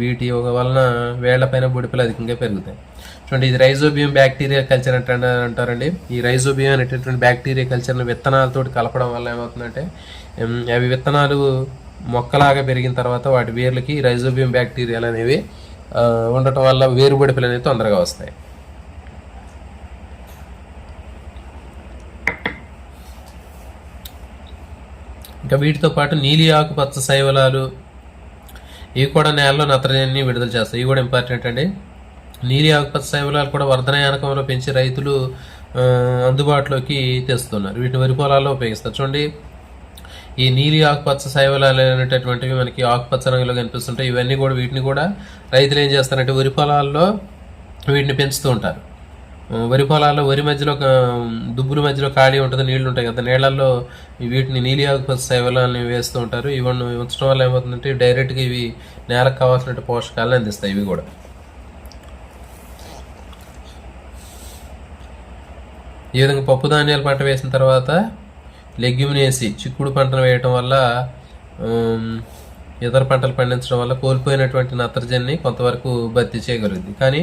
వీటి వలన వేళ్లపైన బొడిపిలు అధికంగా పెరుగుతాయి. చూడండి, ఇది రైజోబియం బ్యాక్టీరియా కల్చర్ అంటారండి. ఈ రైజోబియం అనేటటువంటి బ్యాక్టీరియా కల్చర్ని విత్తనాలతో కలపడం వల్ల ఏమవుతుందంటే అవి విత్తనాలు మొక్కలాగా పెరిగిన తర్వాత వాటి వేర్లకి రైజోబియం బ్యాక్టీరియాలు అనేవి ఉండటం వల్ల వేరు బొడిపిలు అనేవి తొందరగా వస్తాయి. ఇంకా వీటితో పాటు నీలి ఆకుపచ్చ శైవలాలు ఇవి కూడా నేలలో నత్రజనిని విడుదల చేస్తాయి. ఇవి కూడా ఇంపార్టెంట్ అండి. నీలి ఆకుపచ్చ శైవలాలు కూడా వర్ధన యానకంలో పెంచి రైతులు అందుబాటులోకి తెస్తున్నారు. వీటిని వరి పొలాల్లో ఉపయోగిస్తారు. చూడండి, ఈ నీలి ఆకుపచ్చ శైవలాలు అనేటటువంటివి మనకి ఆకుపచ్చ రంగులో కనిపిస్తుంటాయి. ఇవన్నీ కూడా వీటిని కూడా రైతులు ఏం చేస్తారంటే వరి పొలాల్లో వీటిని పెంచుతూ ఉంటారు. వరి పొలాల్లో వరి మధ్యలో దుబ్బుల మధ్యలో ఖాళీ ఉంటుంది, నీళ్లు ఉంటాయి కదా, నీళ్లలో వీటిని నీలి ఆకుపచ్చ శైవలాన్ని వేస్తూ ఉంటారు. ఇవన్నీ ఉంచడం వల్ల ఏమవుతుందంటే డైరెక్ట్గా ఇవి నేలకు కావాల్సిన పోషకాలను అందిస్తాయి. ఇవి కూడా ఈ విధంగా పప్పు ధాన్యాల పంట వేసిన తర్వాత లెగ్యుమినేసి చిక్కుడు పంటను వేయటం వల్ల ఇతర పంటలు పండించడం వల్ల కోల్పోయినటువంటి నత్రజనిని కొంతవరకు భర్తీ చేయగలుగుతుంది. కానీ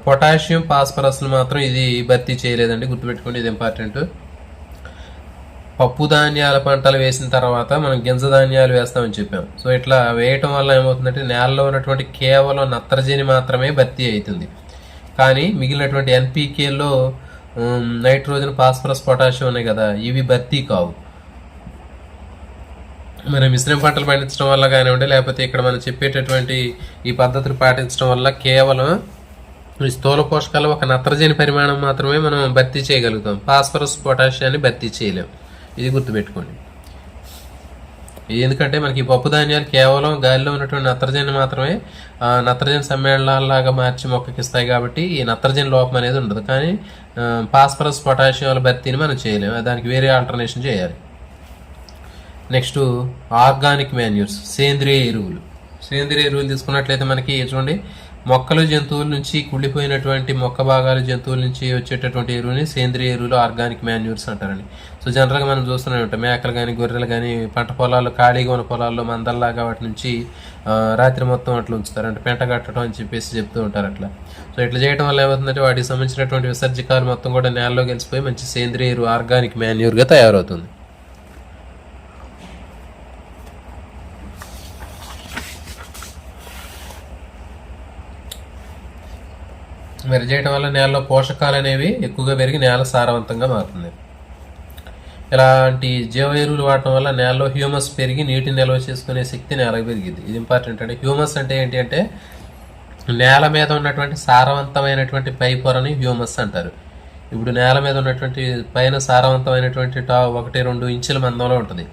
పొటాషియం, ఫాస్ఫరస్ను మాత్రం ఇది భర్తీ చేయలేదండి, గుర్తుపెట్టుకోండి, ఇది ఇంపార్టెంట్. పప్పు ధాన్యాల పంటలు వేసిన తర్వాత మనం గింజ ధాన్యాలు వేస్తామని చెప్పాం. సో ఇట్లా వేయటం వల్ల ఏమవుతుందంటే నేలలో ఉన్నటువంటి కేవలం నత్రజని మాత్రమే భర్తీ అవుతుంది. కానీ మిగిలినటువంటి ఎన్పీకేలో నైట్రోజన్, ఫాస్ఫరస్, పొటాషియం ఉన్నాయి కదా, ఇవి భర్తీ కావు. మరి మిశ్రమ పంటలు పండించడం వల్ల కానివ్వండి, లేకపోతే ఇక్కడ మనం చెప్పేటటువంటి ఈ పద్ధతులు పాటించడం వల్ల కేవలం స్థూల పోషకాలు ఒక నత్రజని పరిమాణం మాత్రమే మనం భర్తీ చేయగలుగుతాం. ఫాస్ఫరస్, పొటాషియాన్ని భర్తీ చేయలేం. ఇది గుర్తుపెట్టుకోండి. ఎందుకంటే మనకి పప్పు ధాన్యాలు కేవలం గాలిలో ఉన్నటువంటి నత్రజని మాత్రమే నత్రజని సమ్మేళనాలలాగా మార్చి మొక్కకి ఇస్తాయి. కాబట్టి ఈ నత్రజని లోపం అనేది ఉండదు. కానీ ఫాస్ఫరస్, పొటాషియం భర్తీని మనం చేయలేము, దానికి వేరే ఆల్టర్నేషన్ చేయాలి. నెక్స్ట్ ఆర్గానిక్ మాన్యూర్స్, సేంద్రియ ఎరువులు. సేంద్రియ ఎరువులు తీసుకున్నట్లయితే మనకి చూడండి, మొక్కలు, జంతువుల నుంచి కుళ్ళిపోయినటువంటి మొక్క భాగాలు, జంతువుల నుంచి వచ్చేటటువంటి ఎరువుని సేంద్రియ ఎరువులు, ఆర్గానిక్ మాన్యూర్స్ అంటారండి. సో జనరల్గా మనం చూస్తూనే ఉంటాం, మేకలు కానీ గొర్రెలు కానీ పంట పొలాల్లో, ఖాళీగా ఉన్న పొలాల్లో మందల్లాగా వాటి నుంచి రాత్రి మొత్తం అట్లా ఉంచుతారు, అంటే పెంట కట్టడం అని చెప్పేసి చెప్తూ ఉంటారు అట్లా. సో ఇట్లా చేయడం వల్ల ఏమవుతుందంటే వాటికి సంబంధించినటువంటి విసర్జకాలు మొత్తం కూడా నేలలో కలిసిపోయి మంచి సేంద్రియ ఎరువు, ఆర్గానిక్ మాన్యూర్గా తయారవుతుంది. మరి చేయడం వల్ల నేలలో పోషకాలు అనేవి ఎక్కువగా పెరిగి నేల సారవంతంగా మారుతుంది. ఇలాంటి జీవ ఎరువులు వాడటం వల్ల నేలలో హ్యూమస్ పెరిగి నీటిని నిల్వ చేసుకునే శక్తి నేలకు పెరిగింది. ఇది ఇంపార్టెంట్ అండి. హ్యూమస్ అంటే ఏంటి అంటే నేల మీద ఉన్నటువంటి సారవంతమైనటువంటి పై పొరని హ్యూమస్ అంటారు. ఇప్పుడు నేల మీద ఉన్నటువంటి పైన సారవంతమైనటువంటి 1-2 ఇంచుల మందంలో ఉంటుంది,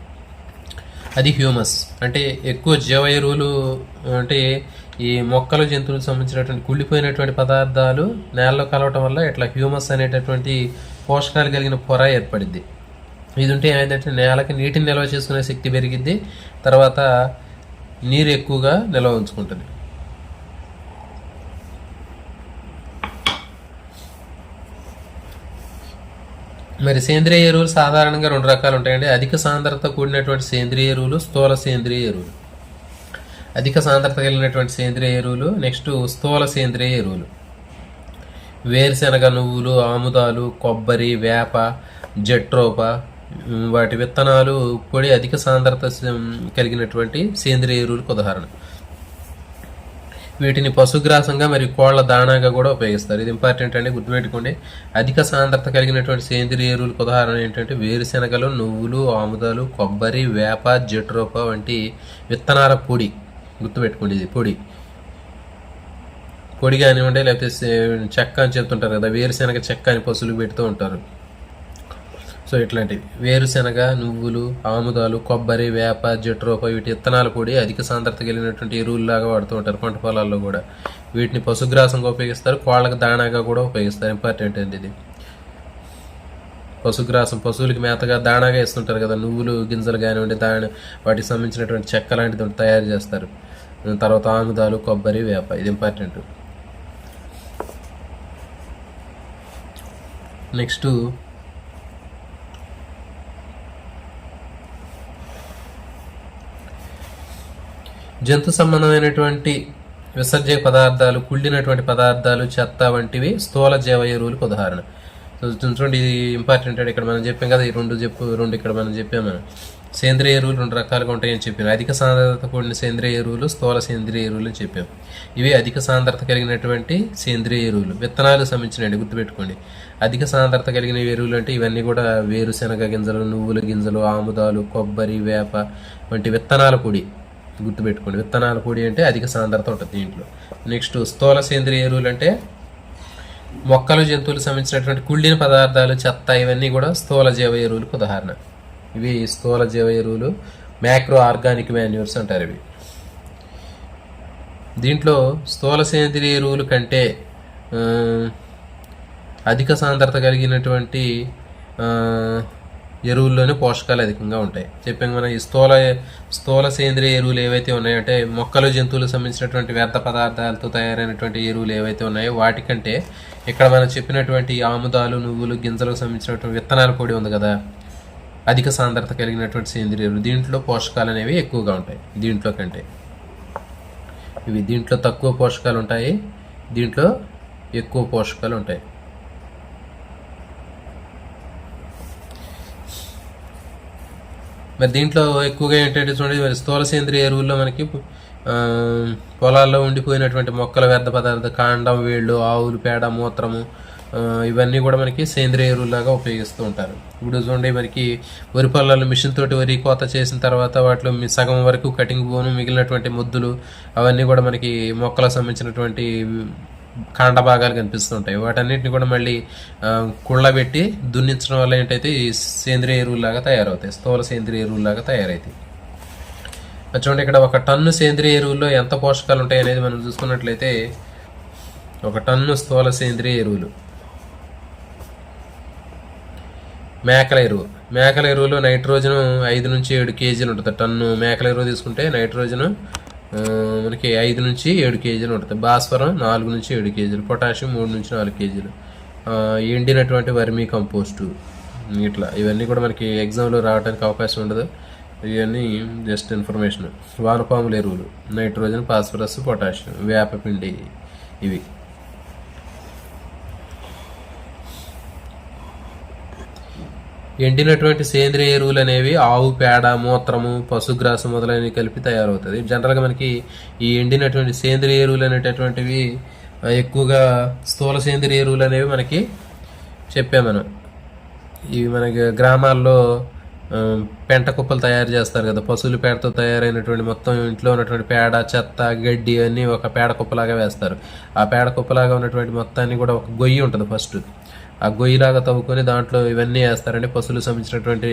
అది హ్యూమస్. అంటే ఎక్కువ జీవ ఎరువులు అంటే ఈ మొక్కలు, జంతువులకు సంబంధించినటువంటి కుళ్ళిపోయినటువంటి పదార్థాలు నేలలో కలవటం వల్ల ఇట్లా హ్యూమస్ అనేటటువంటి పోషకాలు కలిగిన పొర ఏర్పడింది. ఇది ఉంటే ఏమైందంటే నేలకి నీటిని నిల్వ చేసుకునే శక్తి పెరిగిద్ది, తర్వాత నీరు ఎక్కువగా నిల్వ ఉంచుకుంటుంది. మరి సేంద్రియ ఎరువులు సాధారణంగా 2 రకాలు ఉంటాయండి. అధిక సాంద్రత కూడినటువంటి సేంద్రియ ఎరువులు, స్థూల సేంద్రియ ఎరువులు. అధిక సాంద్రత కలిగినటువంటి సేంద్రియ ఎరువులు, నెక్స్ట్ స్థూల సేంద్రియ ఎరువులు. వేరుశెనగ, నువ్వులు, ఆముదాలు, కొబ్బరి, వేప, జట్రోప వాటి విత్తనాలు పొడి అధిక సాంద్రత కలిగినటువంటి సేంద్రియ ఎరువులకు ఉదాహరణ. వీటిని పశుగ్రాసంగా మరియు కోళ్ల దాణాగా కూడా ఉపయోగిస్తారు. ఇది ఇంపార్టెంట్ అండి, గుర్తుపెట్టుకోండి. అధిక సాంద్రత కలిగినటువంటి సేంద్రియ ఎరువులకు ఉదాహరణ ఏంటంటే వేరుశెనగలు, నువ్వులు, ఆముదాలు, కొబ్బరి, వేప, జెట్రోపా వంటి విత్తనాల పొడి. గుర్తుపెట్టుకోండి, ఇది పొడి కానివ్వండి, లేకపోతే చెక్క అని చెప్తుంటారు కదా, వేరుశెనగ చెక్క అని పశువులు పెడుతూ ఉంటారు. సో ఇట్లాంటివి వేరుశెనగ, నువ్వులు, ఆముదాలు, కొబ్బరి, వేప, జెట్రోపా వీటి విత్తనాల పొడి అధిక సాంద్రత కలిగినటువంటి ఎరువుల్లాగా వాడుతూ ఉంటారు పంట పొలాల్లో కూడా. వీటిని పశుగ్రాసంగా ఉపయోగిస్తారు, కోళ్ళకి దాణాగా కూడా ఉపయోగిస్తారు. ఇంపార్టెంట్ అండి ఇది. పశుగ్రాసం పశువులకి మేతగా దాణాగా ఇస్తుంటారు కదా, నువ్వులు గింజలు కానివ్వండి, వాటికి సంబంధించినటువంటి చెక్క లాంటిది తయారు చేస్తారు. తర్వాత ఆముదాలు, కొబ్బరి, వేప, ఇది ఇంపార్టెంట్. నెక్స్ట్ జంతు సంబంధమైనటువంటి విసర్జక పదార్థాలు, కుళ్ళినటువంటి పదార్థాలు, చెత్త వంటివి స్థూల జీవ ఎరువులకు ఉదాహరణ. సో చూడండి, ఇది ఇంపార్టెంట్ అండి. ఇక్కడ మనం చెప్పాం కదా, ఈ రెండు ఇక్కడ మనం చెప్పాము. సేంద్రియ ఎరువులు 2 రకాలుగా ఉంటాయని చెప్పాను. అధిక సాంద్రత కూడిన సేంద్రియ ఎరువులు, స్థూల సేంద్రియ ఎరువులు అని చెప్పాం. ఇవి అధిక సాంద్రత కలిగినటువంటి సేంద్రియ ఎరువులు. విత్తనాలు సంబంధించినవి గుర్తుపెట్టుకోండి. అధిక సాంద్రత కలిగిన ఎరువులు అంటే ఇవన్నీ కూడా వేరుశెనగ గింజలు, నువ్వుల గింజలు, ఆముదాలు, కొబ్బరి, వేప వంటి విత్తనాల పొడి. గుర్తుపెట్టుకోండి, విత్తనాల పొడి అంటే అధిక సాంద్రత ఉంటుంది దీంట్లో. నెక్స్ట్ స్థూల సేంద్రియ ఎరువులు అంటే మొక్కలు, జంతువులకు సంబంధించినటువంటి కుళ్ళిన పదార్థాలు, చెత్త ఇవన్నీ కూడా స్థూల జీవ ఎరువులకు ఉదాహరణ. ఇవి స్థూల జీవ ఎరువులు, మ్యాక్రో ఆర్గానిక్ మాన్యూర్స్ అంటారు ఇవి. దీంట్లో స్థూల సేంద్రియ ఎరువులు కంటే అధిక సాంద్రత కలిగినటువంటి ఎరువుల్లోనే పోషకాలు అధికంగా ఉంటాయి. చెప్పాను మనం. ఈ స్థూల సేంద్రియ ఎరువులు ఏవైతే ఉన్నాయో అంటే మొక్కలు, జంతువులకు సంబంధించినటువంటి వ్యర్థ పదార్థాలతో తయారైనటువంటి ఎరువులు ఏవైతే ఉన్నాయో వాటికంటే ఇక్కడ మనం చెప్పినటువంటి ఆముదాలు, నువ్వులు, గింజలకు సంబంధించినటువంటి విత్తనాల పొడి ఉంది కదా, అధిక సాంద్రత కలిగినటువంటి సేంద్రియ ఎరువులు. దీంట్లో పోషకాలు అనేవి ఎక్కువగా ఉంటాయి దీంట్లో కంటే. దీంట్లో తక్కువ పోషకాలు ఉంటాయి, దీంట్లో ఎక్కువ పోషకాలు ఉంటాయి. మరి దీంట్లో ఎక్కువగా ఏంటంటే చూడండి, మరి స్థూల సేంద్రియ ఎరువుల్లో మనకి పొలాల్లో ఉండిపోయినటువంటి మొక్కల వ్యర్థ పదార్థ, కాండం, వేళ్ళు, ఆవులు పేడ, మూత్రము ఇవన్నీ కూడా మనకి సేంద్రియ ఎరువులాగా ఉపయోగిస్తూ ఉంటారు. ఇప్పుడు చూడండి, మనకి వరి పొలాల్లో మిషన్ తోటి వరి కోత చేసిన తర్వాత వాటిలో సగం వరకు కటింగ్ బోను, మిగిలినటువంటి ముద్దులు అవన్నీ కూడా మనకి మొక్కలకు సంబంధించినటువంటి కాండ భాగాలు కనిపిస్తుంటాయి. వాటన్నిటిని కూడా మళ్ళీ కుళ్ళబెట్టి దున్నించడం వల్ల ఏంటైతే ఈ సేంద్రియ ఎరువులాగా తయారవుతాయి, స్థూల సేంద్రియ ఎరువులాగా తయారవుతాయి. చూడండి, ఇక్కడ 1 టన్ను సేంద్రియ ఎరువుల్లో ఎంత పోషకాలు ఉంటాయి అనేది మనం చూసుకున్నట్లయితే 1 టన్ను స్థూల సేంద్రియ ఎరువులు. మేకల ఎరువులో నైట్రోజన్ 5 నుంచి 7 కేజీలు ఉంటుంది. టన్ను మేకల ఎరువు తీసుకుంటే నైట్రోజన్ మనకి 5 నుంచి 7 కేజీలు ఉంటుంది. భాస్వరం 4 నుంచి 7 కేజీలు, పొటాషియం 3 నుంచి 4 కేజీలు, ఎండినటువంటి వర్మీ కంపోస్టు ఇట్లా ఇవన్నీ కూడా మనకి ఎగ్జామ్లో రావడానికి అవకాశం ఉండదు. ఇవన్నీ జస్ట్ ఇన్ఫర్మేషన్. వానపాముల ఎరువులు నైట్రోజన్, ఫాస్ఫరస్, పొటాషియం, వేపపిండి ఇవి. ఎండినటువంటి సేంద్రియ ఎరువులు అనేవి ఆవు పేడ, మూత్రము, పశుగ్రాసం మొదలైనవి కలిపి తయారవుతుంది. జనరల్గా మనకి ఈ ఎండినటువంటి సేంద్రియ ఎరువులు అనేటటువంటివి ఎక్కువగా స్థూల సేంద్రియ ఎరువులు అనేవి మనకి చెప్పాము మనం. ఇవి మనకి గ్రామాల్లో పెంట కుప్పలు తయారు చేస్తారు కదా, పశువుల పేడతో తయారైనటువంటి మొత్తం ఇంట్లో ఉన్నటువంటి పేడ, చెత్త, గడ్డి అన్నీ ఒక పేడ కుప్పలాగా వేస్తారు. ఆ పేడ కుప్పలాగా ఉన్నటువంటి మొత్తాన్ని కూడా ఒక గొయ్యి ఉంటుంది. ఫస్ట్ ఆ గొయ్యిలాగా తవ్వుకొని దాంట్లో ఇవన్నీ వేస్తారండి. పశువులకు సంబంధించినటువంటి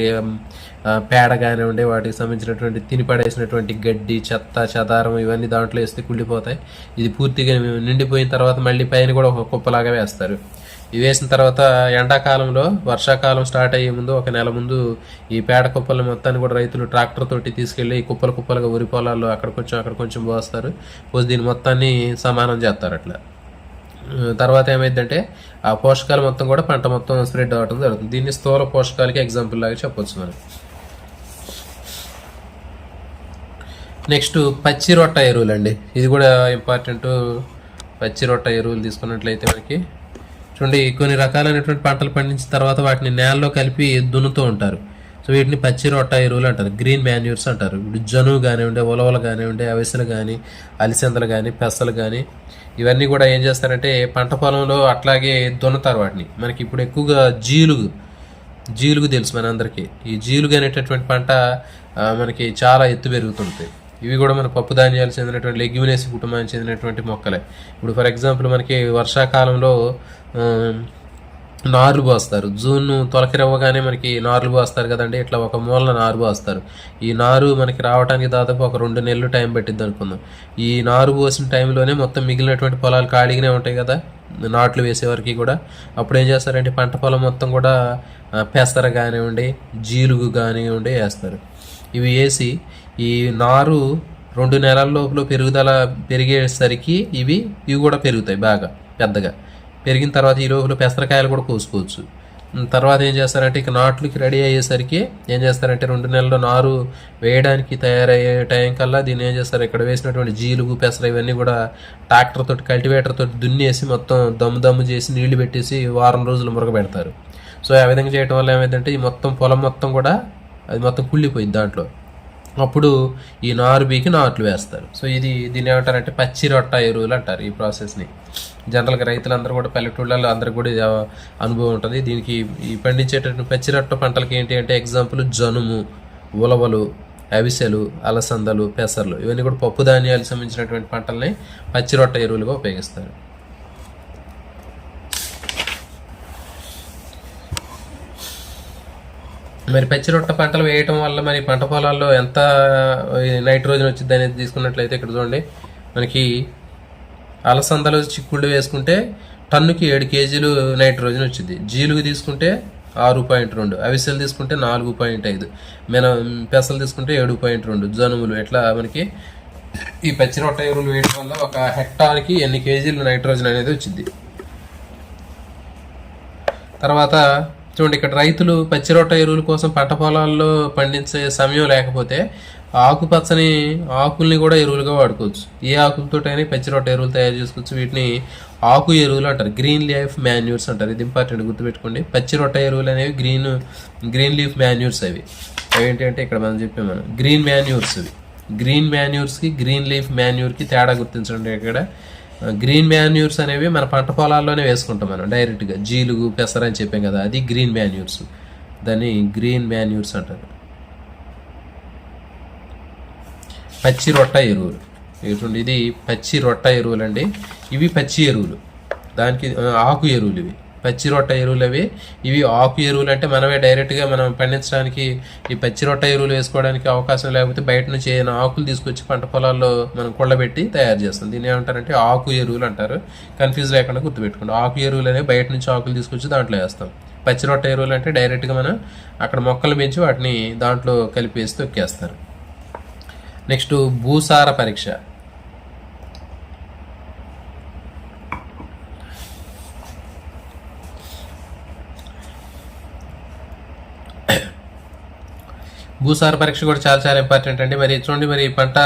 పేడ కానివ్వండి, వాటికి సంబంధించినటువంటి తిని పడేసినటువంటి గడ్డి, చెత్త, చెదారం ఇవన్నీ దాంట్లో వేస్తే కుళ్ళిపోతాయి. ఇది పూర్తిగా నిండిపోయిన తర్వాత మళ్ళీ పైన కూడా ఒక కుప్పలాగా వేస్తారు. ఇవి వేసిన తర్వాత ఎండాకాలంలో, వర్షాకాలం స్టార్ట్ అయ్యే ముందు 1 నెల ముందు ఈ పేడ కుప్పల మొత్తాన్ని కూడా రైతులు ట్రాక్టర్ తోటి తీసుకెళ్ళి ఈ కుప్పలుగా వరి పొలాల్లో అక్కడ కొంచెం పోస్తారు. పోసి దీని మొత్తాన్ని సమానం చేస్తారు. అట్లా తర్వాత ఏమైందంటే ఆ పోషకాలు మొత్తం కూడా పంట మొత్తం స్ప్రెడ్ అవ్వడం జరుగుతుంది. దీన్ని స్థూల పోషకాలకి ఎగ్జాంపుల్ లాగా చెప్పొచ్చు మనం. నెక్స్ట్ పచ్చి రొట్ట ఎరువులు అండి. ఇది కూడా ఇంపార్టెంట్. పచ్చి రొట్ట ఎరువులు తీసుకున్నట్లయితే మనకి చూడండి, కొన్ని రకాలైనటువంటి పంటలు పండించిన తర్వాత వాటిని నేలలో కలిపి దున్నుతూ ఉంటారు. సో వీటిని పచ్చి రొట్ట ఎరువులు అంటారు, గ్రీన్ మాన్యూర్స్ అంటారు. ఇప్పుడు జనువు కానివ్వండి, ఉలవలు కానివ్వండి, అవిసెలు కానీ, అలిసెందలు కానీ, పెసలు కానీ, ఇవన్నీ కూడా ఏం చేస్తారంటే పంట పొలంలో అట్లాగే దున్నుతారు వాటిని. మనకి ఇప్పుడు ఎక్కువగా జీలుగు తెలుసు మనందరికీ. ఈ జీలుగు అనేటటువంటి పంట మనకి చాలా ఎత్తు పెరుగుతుంటాయి. ఇవి కూడా మన పప్పు ధాన్యాలు చెందినటువంటి లెగ్యుమినేసి కుటుంబానికి చెందినటువంటి మొక్కలే. ఇప్పుడు ఫర్ ఎగ్జాంపుల్ మనకి వర్షాకాలంలో నార్లు పోస్తారు. జూన్ తొలకరివ్వగానే మనకి నార్లు పోస్తారు కదండి, ఇట్లా ఒక మూలన నారు పోస్తారు. ఈ నారు మనకి రావడానికి దాదాపు ఒక 2 నెలలు టైం పట్టిద్ది అనుకుందాం. ఈ నారు పోసిన టైంలోనే మొత్తం మిగిలినటువంటి పొలాలు ఖాళీగానే ఉంటాయి కదా నాట్లు వేసేవారికి కూడా. అప్పుడు ఏం చేస్తారంటే పంట పొలం మొత్తం కూడా పెసర కానివ్వండి, జీలుగు కానివ్వండి వేస్తారు. ఇవి వేసి ఈ నారు 2 నెలల లోపల పెరిగేసరికి ఇవి కూడా పెరుగుతాయి బాగా పెద్దగా. పెరిగిన తర్వాత ఈ లోపల పెసరకాయలు కూడా కోసుకోవచ్చు. తర్వాత ఏం చేస్తారంటే ఇక నాట్లకి రెడీ అయ్యేసరికి ఏం చేస్తారంటే 2 నెలల్లో నారు వేయడానికి తయారయ్యే టైం కల్లా దీన్ని ఏం చేస్తారు, ఇక్కడ వేసినటువంటి జీలుగు పెసర ఇవన్నీ కూడా ట్రాక్టర్ తోటి కల్టివేటర్ తోటి దున్నేసి మొత్తం దమ్ము చేసి నీళ్లు పెట్టేసి వారం రోజులు మురగబెడతారు. సో ఆ విధంగా చేయడం వల్ల ఏమైందంటే ఈ మొత్తం పొలం మొత్తం కూడా అది మొత్తం కుళ్ళిపోయింది దాంట్లో. అప్పుడు ఈ నారు బీకి నాట్లు వేస్తారు. సో దీన్ని ఏమంటారంటే పచ్చి రొట్ట ఎరువులు అంటారు ఈ ప్రాసెస్ని. జనరల్గా రైతులందరూ కూడా పల్లెటూళ్ళలో అందరికి కూడా అనుభవం ఉంటుంది దీనికి. ఈ పండించేటటువంటి పచ్చి రొట్ట పంటలకి ఏంటి అంటే ఎగ్జాంపుల్ జనుము, ఉలవలు, అవిసెలు, అలసందలు, పెసర్లు ఇవన్నీ కూడా పప్పు ధాన్యాలకు సంబంధించినటువంటి పంటల్ని పచ్చి రొట్ట ఎరువులుగా ఉపయోగిస్తారు. మరి పచ్చి రొట్ట పంటలు వేయటం వల్ల మరి పంట పొలాల్లో ఎంత నైట్రోజన్ వచ్చింది అనేది తీసుకున్నట్లయితే ఇక్కడ చూడండి, మనకి అలసందలు చిక్కుళ్ళు వేసుకుంటే టన్నుకి 7 కేజీలు నైట్రోజన్ వచ్చింది. జీలుగు తీసుకుంటే 6.2, అవిసెలు తీసుకుంటే 4.5, పెసలు తీసుకుంటే 7.2, జనుములు ఇట్లా మనకి ఈ పచ్చి రొట్ట ఎరువులు వేయడం వల్ల ఒక హెక్టార్కి ఎన్ని కేజీలు నైట్రోజన్ అనేది వచ్చింది. తర్వాత చూడండి, ఇక్కడ రైతులు పచ్చి రొట్ట ఎరువుల కోసం పంట పొలాల్లో పండించే సమయం లేకపోతే ఆకుపచ్చని ఆకుల్ని కూడా ఎరువులుగా వాడుకోవచ్చు. ఏ ఆకులతోటైనా పచ్చి రొట్ట ఎరువులు తయారు చేసుకోవచ్చు. వీటిని ఆకు ఎరువులు అంటారు, గ్రీన్ లీఫ్ మాన్యూర్స్ అంటారు. ఇది ఇంపార్టెంట్ గుర్తుపెట్టుకోండి. పచ్చి రొట్ట ఎరువులు అనేవి గ్రీన్ లీఫ్ మాన్యూర్స్. అవి ఏంటంటే ఇక్కడ మనం చెప్పాము గ్రీన్ మాన్యూర్స్. గ్రీన్ మాన్యూర్స్కి గ్రీన్ లీఫ్ మాన్యూర్కి తేడా గుర్తించండి. ఇక్కడ గ్రీన్ మాన్యూర్స్ అనేవి మన పంట పొలాల్లోనే వేసుకుంటాం మనం డైరెక్ట్గా. జీలుగు పెసర అని చెప్పాం కదా, అది గ్రీన్ మాన్యూర్స్. దాన్ని గ్రీన్ మాన్యూర్స్ అంటారు. పచ్చి రొట్ట ఎరువులు ఇది పచ్చి రొట్ట ఎరువులు అండి. ఇవి పచ్చి ఎరువులు, దానికి ఆకు ఎరువులు. ఇవి పచ్చి రొట్ట ఎరువులు. ఇవి ఆకు ఎరువులు అంటే మనమే డైరెక్ట్గా మనం పండించడానికి ఈ పచ్చి రొట్ట ఎరువులు వేసుకోవడానికి అవకాశం లేకపోతే బయట నుంచి ఏదైనా ఆకులు తీసుకొచ్చి పంట పొలాల్లో మనం కుళ్ళబెట్టి తయారు చేస్తాం. దీన్ని ఏమంటారంటే ఆకు ఎరువులు అంటారు. కన్ఫ్యూజ్ లేకుండా గుర్తుపెట్టుకోండి. ఆకు ఎరువులు అనేవి బయట నుంచి ఆకులు తీసుకొచ్చి దాంట్లో వేస్తాం. పచ్చి రొట్ట ఎరువులు అంటే డైరెక్ట్గా మనం అక్కడ మొక్కలు పెంచి వాటిని దాంట్లో కలిపేసి తొక్కేస్తారు. నెక్స్ట్ భూసార పరీక్ష. భూసార పరీక్ష కూడా చాలా ఇంపార్టెంట్ అండి. మరి చూడండి, మరి పంట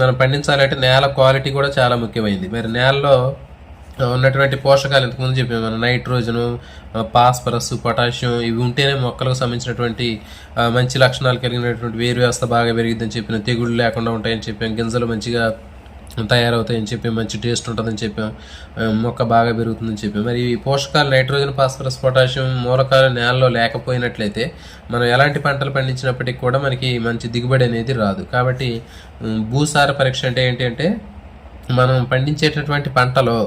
మనం పండించాలంటే నేల క్వాలిటీ కూడా చాలా ముఖ్యమైనది. మరి నేలలో ఉన్నటువంటి పోషకాలు ఇంతకుముందు చెప్పాము మనం, నైట్రోజను, ఫాస్ఫరస్, పొటాషియం ఇవి ఉంటేనే మొక్కలకు సంబంధించినటువంటి మంచి లక్షణాలు కలిగినటువంటి వేరు వ్యవస్థ బాగా పెరిగిద్దని చెప్పిన, తెగుళ్ళు లేకుండా ఉంటాయని చెప్పాం, గింజలు మంచిగా తయారవుతాయని చెప్పాం, మంచి టేస్ట్ ఉంటుందని చెప్పాం, మొక్క బాగా పెరుగుతుందని చెప్పాం. మరి ఈ పోషకాలు నైట్రోజన్, ఫాస్ఫరస్, పొటాషియం మూలకాలు నేలలో లేకపోయినట్లయితే మనం ఎలాంటి పంటలు పండించినప్పటికీ కూడా మనకి మంచి దిగుబడి అనేది రాదు. కాబట్టి భూసార పరీక్ష అంటే ఏంటి అంటే మనం పండించేటటువంటి పంటలో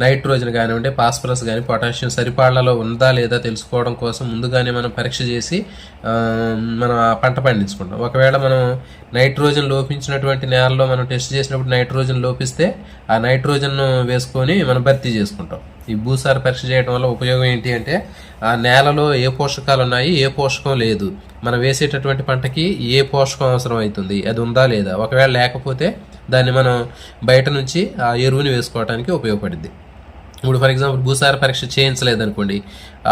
నైట్రోజన్ కానివ్వండి, ఫాస్ఫరస్ కానీ, పొటాషియం సరిపాళ్లలో ఉందా లేదా తెలుసుకోవడం కోసం ముందుగానే మనం పరీక్ష చేసి మనం ఆ పంట పండించుకుంటాం. ఒకవేళ మనం నైట్రోజన్ లోపించినటువంటి నేలలో మనం టెస్ట్ చేసినప్పుడు నైట్రోజన్ లోపిస్తే ఆ నైట్రోజన్ వేసుకొని మనం భర్తీ చేసుకుంటాం. ఈ భూసార పరీక్ష చేయడం వల్ల ఉపయోగం ఏంటి అంటే ఆ నేలలో ఏ పోషకాలు ఉన్నాయి, ఏ పోషకం లేదు, మనం వేసేటటువంటి పంటకి ఏ పోషకం అవసరం అవుతుంది, అది ఉందా లేదా. ఒకవేళ లేకపోతే దాన్ని మనం బయట నుంచి ఆ ఎరువుని వేసుకోవడానికి ఉపయోగపడుద్ది. ఇప్పుడు ఫర్ ఎగ్జాంపుల్ భూసార పరీక్ష చేయించలేదనుకోండి,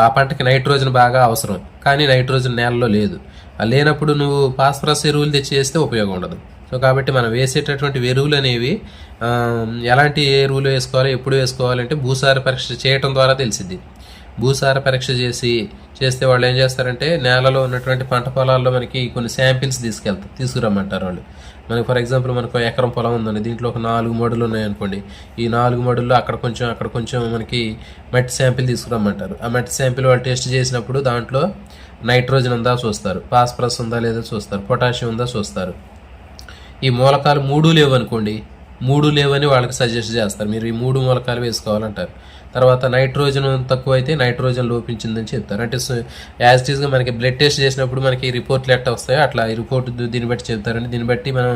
ఆ పంటకి నైట్రోజన్ బాగా అవసరం కానీ నైట్రోజన్ నేలలో లేదు. లేనప్పుడు నువ్వు ఫాస్ఫరస్ ఎరువులు తెచ్చి వేస్తే ఉపయోగం ఉండదు. సో కాబట్టి మనం వేసేటటువంటి ఎరువులు అనేవి ఎలాంటి ఎరువులు వేసుకోవాలి, ఎప్పుడు వేసుకోవాలంటే భూసార పరీక్ష చేయటం ద్వారా తెలిసిద్ది. భూసార పరీక్ష చేస్తే వాళ్ళు ఏం చేస్తారంటే నేలలో ఉన్నటువంటి పంట పొలాల్లో మనకి కొన్ని శాంపిల్స్ తీసుకురమ్మంటారు వాళ్ళు. మనకి ఫర్ ఎగ్జాంపుల్ మనకు ఎకరం పొలం ఉందండి, దీంట్లో ఒక 4 మడులు ఉన్నాయనుకోండి. ఈ 4 మడుల్లో అక్కడ కొంచెం మనకి మట్టి శాంపిల్ తీసుకురమ్మంటారు. ఆ మట్టి శాంపిల్ వాళ్ళు టెస్ట్ చేసినప్పుడు దాంట్లో నైట్రోజన్ ఉందా చూస్తారు, ఫాస్ఫరస్ ఉందా లేదా చూస్తారు, పొటాషియం ఉందా చూస్తారు. ఈ మూలకాలు 3 లేవు అనుకోండి, 3 లేవని వాళ్ళకి సజెస్ట్ చేస్తారు, మీరు ఈ 3 మూలకాలు వేసుకోవాలంటారు. తర్వాత నైట్రోజన్ తక్కువ అయితే నైట్రోజన్ లోపించిందని చెప్తారు. అంటే యాజ్ ఇట్ ఈస్గా మనకి బ్లడ్ టెస్ట్ చేసినప్పుడు మనకి రిపోర్ట్లు ఎట్లా వస్తాయో అట్లా ఈ రిపోర్ట్ దీన్ని బట్టి చెప్తారండి. దీన్ని బట్టి మనం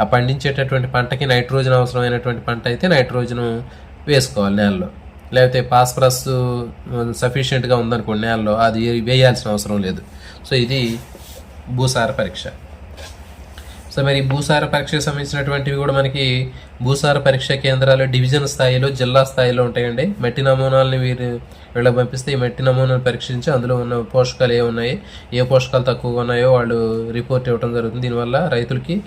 ఆ పండించేటటువంటి పంటకి నైట్రోజన్ అవసరమైనటువంటి పంట అయితే నైట్రోజన్ వేసుకోవాలి నేలలో. లేకపోతే ఫాస్ఫరస్ సఫిషియెంట్గా ఉందనుకోండి నేలలో, అది వేయాల్సిన అవసరం లేదు. సో ఇది భూసార పరీక్ష. సో మరి భూసార పరీక్షకు సంబంధించినటువంటివి కూడా మనకి భూసార పరీక్ష కేంద్రాలు డివిజన్ స్థాయిలో, జిల్లా స్థాయిలో ఉంటాయండి. మట్టి నమూనాలని వీళ్ళకి పంపిస్తే ఈ మట్టి నమూనాలు పరీక్షించి అందులో ఉన్న పోషకాలు ఉన్నాయి, ఏ పోషకాలు తక్కువగా ఉన్నాయో వాళ్ళు రిపోర్ట్ ఇవ్వడం జరుగుతుంది. దీనివల్ల రైతులకి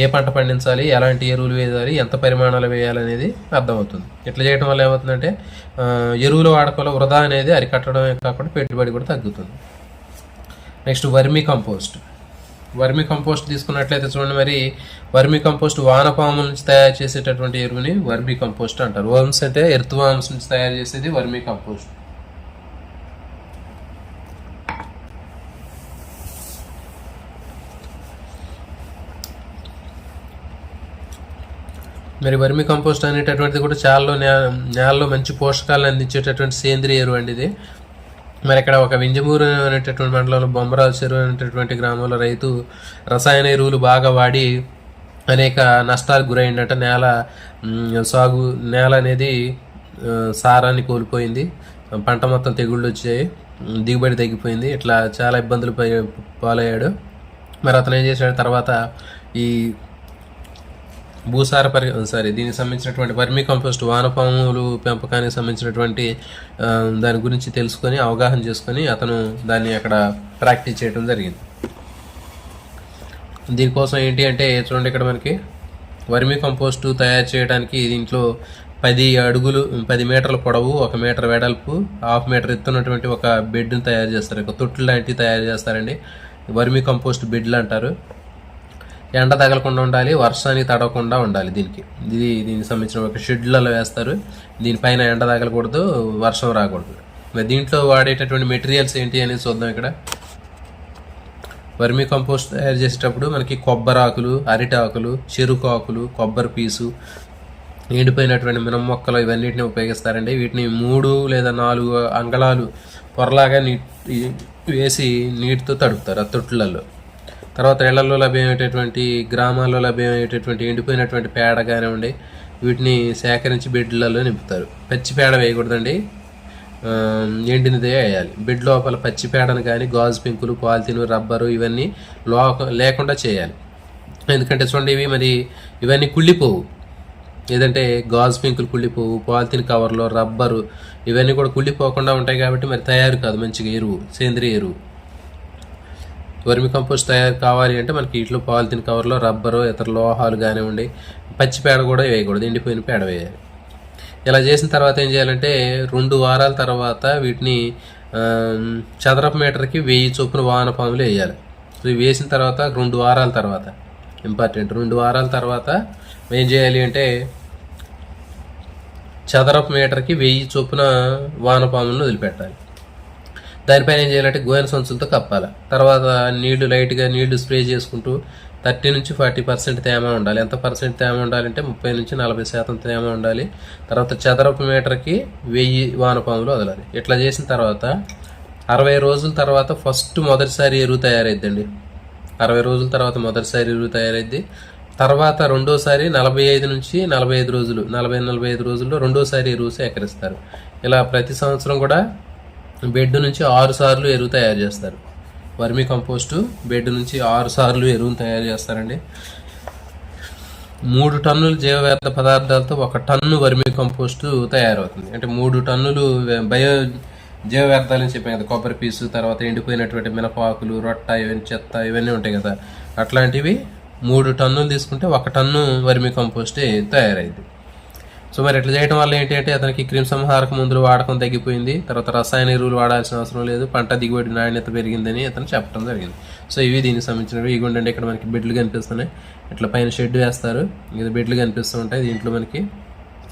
ఏ పంట పండించాలి, ఎలాంటి ఎరువులు వేయాలి, ఎంత పరిమాణాలు వేయాలనేది అర్థమవుతుంది. ఇట్లా చేయడం వల్ల ఏమవుతుందంటే ఎరువుల వాడకంలో వృధా అనేది అరికట్టడమే కాకుండా పెట్టుబడి కూడా తగ్గుతుంది. నెక్స్ట్ వర్మి కంపోస్ట్ తీసుకున్నట్లయితే చూడండి, మరి వర్మి కంపోస్ట్ వానపాముల నుంచి తయారు చేసేటటువంటి ఎరువుని వర్మి కంపోస్ట్ అంటారు. వర్మ్స్ అంటే ఎర్త్ వార్మ్స్ నుంచి తయారు చేసేది వర్మి కంపోస్ట్. మరి వర్మి కంపోస్ట్ అనేటటువంటిది కూడా చాలా నేలలో మంచి పోషకాలను అందించేటటువంటి సేంద్రియ ఎరువు అండి ఇది. మరి ఇక్కడ ఒక వింజమూరు అనేటటువంటి మండలంలో బొమ్మరాజు చెరువు అనేటటువంటి గ్రామంలో రైతు రసాయన ఎరువులు బాగా వాడి అనేక నష్టాలకు గురైందట. నేల అనేది సారాన్ని కోల్పోయింది, పంట మొత్తం తెగుళ్ళు వచ్చాయి, దిగుబడి తగ్గిపోయింది, ఇట్లా చాలా ఇబ్బందులు పాలయ్యాడు. మరి అతను ఏం చేశాడు, తర్వాత ఈ దీనికి సంబంధించినటువంటి వర్మీ కంపోస్ట్ వానపాములు పెంపకానికి సంబంధించినటువంటి దాని గురించి తెలుసుకొని అవగాహన చేసుకొని అతను దాన్ని అక్కడ ప్రాక్టీస్ చేయడం జరిగింది. దీనికోసం ఏంటి అంటే చూడండి, ఇక్కడ మనకి వర్మీ కంపోస్ట్ తయారు చేయడానికి దీంట్లో 10 మీటర్ల పొడవు, 1 మీటర్ వెడల్పు, 1/2 మీటర్ ఎత్తున్నటువంటి ఒక బెడ్ని తయారు చేస్తారు. ఒక తొట్టు లాంటివి తయారు చేస్తారండి, వర్మీ కంపోస్ట్ బెడ్లు అంటారు. ఎండ తగలకుండా ఉండాలి, వర్షానికి తడవకుండా ఉండాలి. దీనికి సంబంధించిన ఒక షెడ్లలో వేస్తారు. దీనిపైన ఎండ తగలకూడదు, వర్షం రాకూడదు. మరి దీంట్లో వాడేటటువంటి మెటీరియల్స్ ఏంటి అనేది చూద్దాం. ఇక్కడ వర్మీ కంపోస్ట్ తయారు చేసేటప్పుడు మనకి కొబ్బరి ఆకులు, అరిటి ఆకులు, చెరుకు ఆకులు, కొబ్బరి పీసు, ఎండిపోయినటువంటి మినం మొక్కలు ఇవన్నిటిని ఉపయోగిస్తారండి. వీటిని 3 లేదా 4 అంగళాలు పొరలాగా వేసి నీటితో తడుపుతారు ఆ తొట్టులలో. తర్వాత ఇళ్లలో లభ్యమయ్యేటటువంటి, గ్రామాల్లో లభ్యమయ్యేటటువంటి ఎండిపోయినటువంటి పేడ కానివ్వండి, వీటిని సేకరించి బెడ్లలో నింపుతారు. పచ్చి పేడ వేయకూడదండి, ఎండినదే వేయాలి. బెడ్ లోపల పచ్చి పేడను కానీ గాజు పెంకులు, పాలిథిన్, రబ్బరు ఇవన్నీ లేకుండా చేయాలి. ఎందుకంటే చూడండి, ఇవన్నీ కుళ్ళిపోవు. ఏదంటే గాజు పెంకులు కుళ్ళిపోవు, పాలిథిన్ కవర్లో రబ్బరు ఇవన్నీ కూడా కుళ్ళిపోకుండా ఉంటాయి కాబట్టి మరి తయారు కాదు మంచిగా ఎరువు, సేంద్రియ ఎరువు. వర్మి కంపోస్ట్ తయారు కావాలి అంటే మనకి ఇంట్లో పాలిథిన్ కవర్లో రబ్బరు, ఇతర లోహాలు కానివ్వండి, పచ్చి పేడ కూడా వేయకూడదు, ఎండిపోయిన పేడ వేయాలి. ఇలా చేసిన తర్వాత ఏం చేయాలంటే 2 వారాల తర్వాత వీటిని చదరపు మీటర్కి 1000 చొప్పున వానపాములు వేయాలి. ఇవి వేసిన తర్వాత 2 వారాల తర్వాత, ఇంపార్టెంట్, 2 వారాల తర్వాత ఏం చేయాలి అంటే చదరపు మీటర్కి 1000 చొప్పున వానపాములను వదిలిపెట్టాలి. దానిపైన ఏం చేయాలంటే గోనె సంచులతో కప్పాలి. తర్వాత లైట్గా నీళ్లు స్ప్రే చేసుకుంటూ 30 నుంచి 40% తేమ ఉండాలి. ఎంత పర్సెంట్ తేమ ఉండాలంటే 30 నుంచి 40% తేమ ఉండాలి. తర్వాత చదరపు మీటర్కి 1000 వానపాములు వదలాలి. ఇట్లా చేసిన తర్వాత 60 రోజుల తర్వాత మొదటిసారి ఎరువు తయారైద్దండి. 60 రోజుల తర్వాత మొదటిసారి ఎరువు తయారైద్ది. తర్వాత రెండోసారి 45 నుంచి 45 రోజులు, 40-45 రోజుల్లో రెండోసారి ఎరువు సేకరిస్తారు. ఇలా ప్రతి సంవత్సరం కూడా బెడ్ నుంచి 6 సార్లు ఎరువు తయారు చేస్తారు. వర్మీ కంపోస్టు బెడ్ నుంచి 6 సార్లు ఎరువును తయారు చేస్తారండి. 3 టన్నుల జీవ వ్యర్థ పదార్థాలతో 1 టన్ను వర్మీ కంపోస్టు తయారవుతుంది. అంటే 3 టన్నులు జీవ వ్యర్థాలని చెప్పాం కదా, కొబ్బరి పీసు, తర్వాత ఎండిపోయినటువంటి మినపాకులు, రొట్ట, ఇవన్నీ చెత్త ఇవన్నీ ఉంటాయి కదా, అట్లాంటివి 3 టన్నులు తీసుకుంటే 1 టన్ను వర్మీ కంపోస్టే తయారైంది. సో మరి ఇట్లా చేయడం వల్ల ఏంటంటే అతనికి క్రిమిసంహారక మందులు వాడకం తగ్గిపోయింది, తర్వాత రసాయన ఎరువులు వాడాల్సిన అవసరం లేదు, పంట దిగుబడి నాణ్యత పెరిగిందని అతను చెప్పడం జరిగింది. సో ఇవి దీనికి సంబంధించినవి. ఇవ్వండి ఇక్కడ మనకి బెడ్లు కనిపిస్తున్నాయి, ఇట్లా పైన షెడ్ వేస్తారు, ఇది బెడ్లు కనిపిస్తూ ఉంటాయి. దీంట్లో మనకి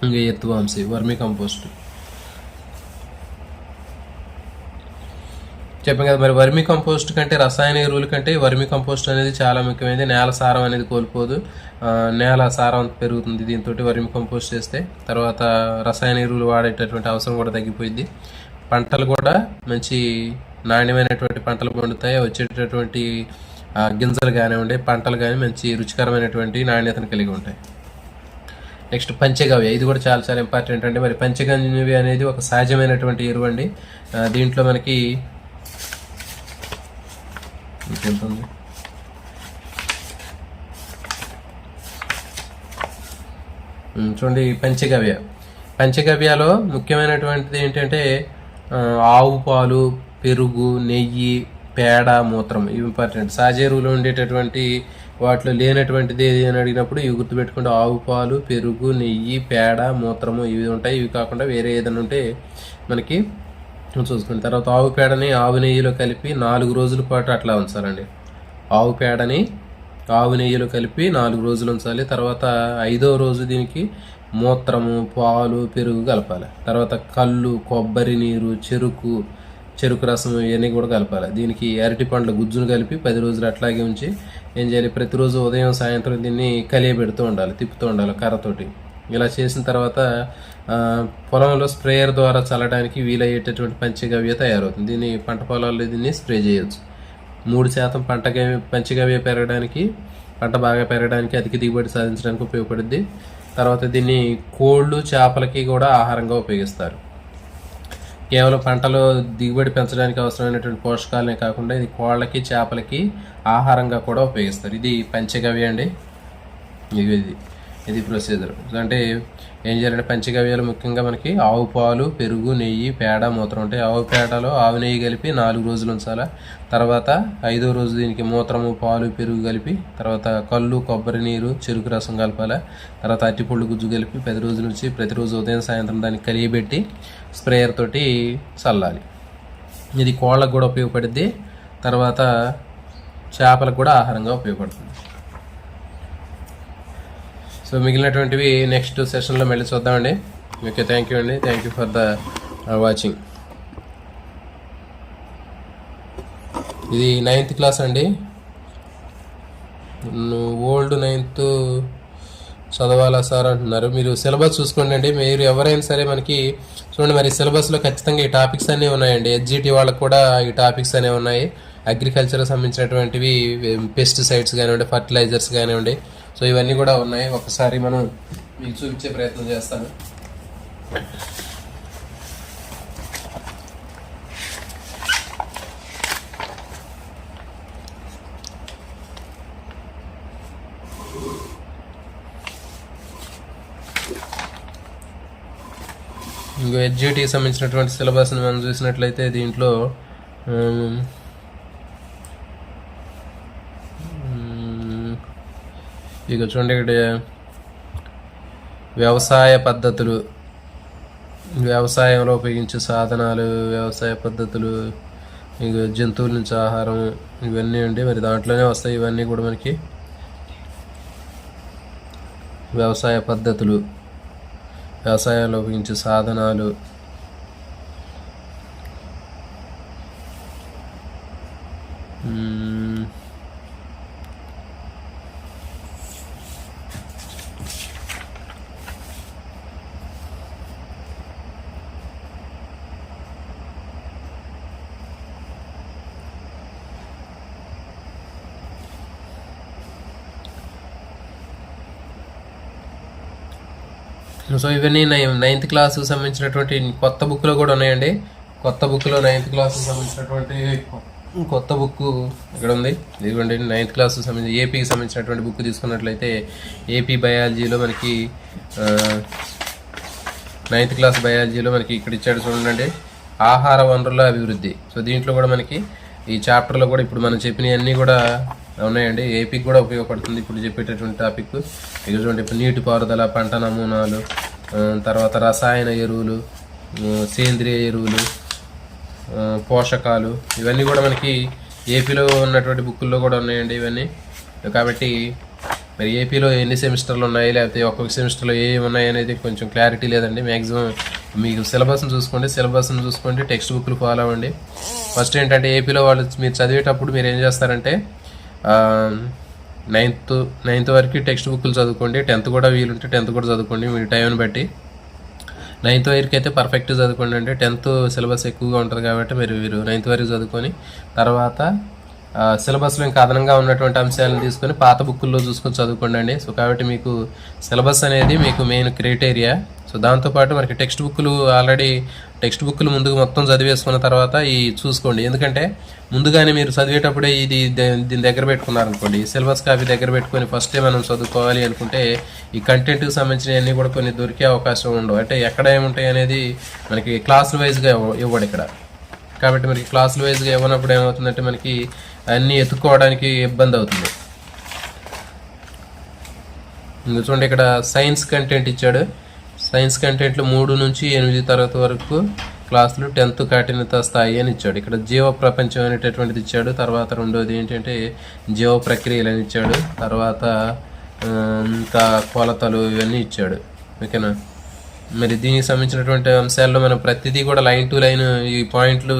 ఇంకా ఎత్తు వంశీ వర్మీ కంపోస్ట్ చెప్పాం కదా. మరి వర్మీ కంపోస్ట్ కంటే రసాయన ఎరువుల కంటే వర్మీ కంపోస్ట్ అనేది చాలా ముఖ్యమైనది. నేల సారం అనేది కోల్పోదు, నేల సారం పెరుగుతుంది దీంతో వర్మీ కంపోస్ట్ చేస్తే. తర్వాత రసాయన ఎరువులు వాడేటటువంటి అవసరం కూడా తగ్గిపోయింది. పంటలు కూడా మంచి నాణ్యమైనటువంటి పంటలు పండుతాయి. వచ్చేటటువంటి గింజలు కానివ్వండి, పంటలు కానీ మంచి రుచికరమైనటువంటి నాణ్యతను కలిగి ఉంటాయి. నెక్స్ట్ పంచగవ్య, ఇది కూడా చాలా చాలా ఇంపార్టెంట్ అండి. మరి పంచగవ్య అనేది ఒక సహజమైనటువంటి ఎరువు అండి. దీంట్లో మనకి ఎంత ఉంది, చూడండి. పంచగవ్యలో ముఖ్యమైనటువంటిది ఏంటంటే ఆవు పాలు, పెరుగు, నెయ్యి, పేడ, మూత్రం, ఇవి ఇంపార్టెంట్. సహజ ఎరువులో ఉండేటటువంటి వాటిలో లేనటువంటిది ఏది అని అడిగినప్పుడు ఇవి గుర్తుపెట్టుకుంటే ఆవు పాలు, పెరుగు, నెయ్యి, పేడ, మూత్రము ఇవి ఉంటాయి. ఇవి కాకుండా వేరే ఏదైనా ఉంటే మనకి చూసుకుని తర్వాత ఆవు పేడని ఆవు నెయ్యిలో కలిపి 4 రోజుల పాటు అట్లా ఉంచాలండి. ఆవు పేడని ఆవు నెయ్యిలో కలిపి 4 రోజులు ఉంచాలి. తర్వాత 5వ రోజు దీనికి మూత్రము, పాలు, పెరుగు కలపాలి. తర్వాత కళ్ళు, కొబ్బరి నీరు, చెరుకు రసం ఇవన్నీ కూడా కలపాలి. దీనికి అరటి పండ్ల గుజ్జును కలిపి 10 రోజులు అట్లాగే ఉంచి ఏం చేయాలి, ప్రతిరోజు ఉదయం సాయంత్రం దీన్ని కలియబెడుతూ ఉండాలి, తిప్పుతూ ఉండాలి కర్రతోటి. ఇలా చేసిన తర్వాత పొలంలో స్ప్రేయర్ ద్వారా చల్లడానికి వీలయ్యేటటువంటి పంచగవ్య తయారవుతుంది. దీన్ని పంట పొలాల్లో దీన్ని స్ప్రే చేయొచ్చు. 3% పంచగవ్య పెరగడానికి, పంట బాగా పెరగడానికి, అధిక దిగుబడి సాధించడానికి ఉపయోగపడుద్ది. తర్వాత దీన్ని కోళ్ళు, చేపలకి కూడా ఆహారంగా ఉపయోగిస్తారు. కేవలం పంటలో దిగుబడి పెంచడానికి అవసరమైనటువంటి పోషకాలనే కాకుండా ఇది కోళ్ళకి, చేపలకి ఆహారంగా కూడా ఉపయోగిస్తారు. ఇది పంచగవ్య అండి. ఇది ప్రొసీజర్. అంటే ఏం చేయాలంటే పంచగవ్యాలు ముఖ్యంగా మనకి ఆవు పాలు, పెరుగు, నెయ్యి, పేడ, మూత్రం ఉంటాయి. ఆవు పేడలో ఆవు నెయ్యి కలిపి 4 రోజులు ఉంచాలా. తర్వాత 5వ రోజు దీనికి మూత్రము, పాలు, పెరుగు కలిపి, తర్వాత కళ్ళు, కొబ్బరి నీరు, చెరుకు రసం కలపాలి. తర్వాత అరటిపళ్ళు గుజ్జు కలిపి 10 రోజుల నుంచి ప్రతిరోజు ఉదయం సాయంత్రం దాన్ని కలియబెట్టి స్ప్రేయర్ తోటి చల్లాలి. ఇది కోళ్ళకు కూడా ఉపయోగపడుద్ది. తర్వాత చేపలకు కూడా ఆహారంగా ఉపయోగపడుతుంది. సో మిగిలినటువంటివి నెక్స్ట్ సెషన్లో మళ్ళీ చూద్దామండి. ఓకే, థ్యాంక్ యూ అండి. Thank you for the watching. ఇది 9th క్లాస్ అండి. ఓల్డ్ 9th చదవాలా సార్ అంటున్నారు. మీరు సిలబస్ చూసుకోండి అండి. మీరు ఎవరైనా సరే మనకి చూడండి, మరి సిలబస్లో ఖచ్చితంగా ఈ టాపిక్స్ అన్నీ ఉన్నాయండి. హెచ్జిటి వాళ్ళకు కూడా ఈ టాపిక్స్ అనేవి ఉన్నాయి. అగ్రికల్చర్ సంబంధించినటువంటివి, పెస్టిసైడ్స్ కానివ్వండి, ఫర్టిలైజర్స్ కానివ్వండి, సో ఇవన్నీ కూడా ఉన్నాయి. ఒకసారి మనం మీకు చూపించే ప్రయత్నం చేస్తాను. ఇంకో హెచ్జిటికి సంబంధించినటువంటి సిలబస్ని మనం చూసినట్లయితే దీంట్లో ఇక చూడండి, ఇక్కడ వ్యవసాయ పద్ధతులు, వ్యవసాయంలో ఉపయోగించే సాధనాలు, వ్యవసాయ పద్ధతులు, ఇక జంతువుల నుంచి ఆహారం, ఇవన్నీ అండి. మరి దాంట్లోనే వస్తాయి ఇవన్నీ కూడా మనకి. వ్యవసాయ పద్ధతులు, వ్యవసాయంలో ఉపయోగించే సాధనాలు, సో ఇవన్నీ 9th క్లాస్కి సంబంధించినటువంటి కొత్త బుక్లో కూడా ఉన్నాయండి. కొత్త బుక్లో 9th క్లాస్కి సంబంధించినటువంటి కొత్త బుక్ ఇక్కడ ఉంది. ఇదిగోండి 9th క్లాస్కి సంబంధించి ఏపీకి సంబంధించినటువంటి బుక్ తీసుకున్నట్లయితే ఏపీ బయాలజీలో మనకి 9th క్లాస్ బయాలజీలో మనకి ఇక్కడ ఇచ్చాడు చూడండి, ఆహార వనరుల అభివృద్ధి. సో దీంట్లో కూడా మనకి ఈ చాప్టర్లో కూడా ఇప్పుడు మనం చెప్పినవన్నీ కూడా ఉన్నాయండి. ఏపీకి కూడా ఉపయోగపడుతుంది ఇప్పుడు చెప్పేటటువంటి టాపిక్. ఇక చూడండి, ఇప్పుడు నీటిపారుదల, పంట నమూనాలు, తర్వాత రసాయన ఎరువులు, సేంద్రియ ఎరువులు, పోషకాలు, ఇవన్నీ కూడా మనకి ఏపీలో ఉన్నటువంటి బుక్కుల్లో కూడా ఉన్నాయండి ఇవన్నీ. కాబట్టి మరి ఏపీలో ఎన్ని సెమిస్టర్లు ఉన్నాయి, లేకపోతే ఒక్కొక్క సెమిస్టర్లో ఏమి ఉన్నాయి అనేది కొంచెం క్లారిటీ లేదండి. మ్యాక్సిమం మీకు సిలబస్ని చూసుకోండి, టెక్స్ట్ బుక్లు ఫాలో అవ్వండి. ఫస్ట్ ఏంటంటే ఏపీలో వాళ్ళు మీరు చదివేటప్పుడు మీరు ఏం చేస్తారంటే నైన్త్ వరకు టెక్స్ట్ బుక్లు చదువుకోండి. 10th కూడా వీలుంటే 10th కూడా చదువుకోండి మీ టైంని బట్టి. 9th వరకు అయితే పర్ఫెక్ట్ చదువుకోండి. అంటే 10th సిలబస్ ఎక్కువగా ఉంటుంది కాబట్టి మీరు 9th వరకు చదువుకొని తర్వాత సిలబస్లో ఇంకా అదనంగా ఉన్నటువంటి అంశాలను తీసుకొని పాత బుక్కుల్లో చూసుకొని చదువుకోండి అండి. సో కాబట్టి మీకు సిలబస్ అనేది మీకు మెయిన్ క్రైటీరియా. సో దాంతోపాటు మనకి టెక్స్ట్ బుక్లు ముందుకు మొత్తం చదివేసుకున్న తర్వాత ఈ చూసుకోండి. ఎందుకంటే ముందుగానే మీరు చదివేటప్పుడే దీని దగ్గర పెట్టుకున్నారనుకోండి, సిలబస్ కాపీ దగ్గర పెట్టుకొని ఫస్టే మనం చదువుకోవాలి అనుకుంటే ఈ కంటెంట్కి సంబంధించినవన్నీ కూడా కొన్ని దొరికే అవకాశం ఉండవు. అంటే ఎక్కడ ఏముంటాయి అనేది మనకి క్లాసుల వైజ్గా ఇవ్వడు ఇక్కడ. కాబట్టి మనకి క్లాసుల వైజ్గా ఇవ్వనప్పుడు ఏమవుతుందంటే మనకి అన్నీ ఎత్తుక్కోవడానికి ఇబ్బంది అవుతుంది. ఇంకా చూడండి, ఇక్కడ సైన్స్ కంటెంట్ ఇచ్చాడు. సైన్స్ కంటెంట్లో 3 నుంచి 8 తరగతి వరకు క్లాసులు 10th కఠినత స్థాయి అని ఇచ్చాడు. ఇక్కడ జీవ ప్రపంచం అనేటటువంటిది ఇచ్చాడు. తర్వాత రెండోది ఏంటంటే జీవ ప్రక్రియలు అని ఇచ్చాడు. తర్వాత ఇంకా కొలతలు ఇవన్నీ ఇచ్చాడు. ఓకేనా. మరి దీనికి సంబంధించినటువంటి అంశాల్లో మనం ప్రతిదీ కూడా లైన్ టు లైన్ ఈ పాయింట్లు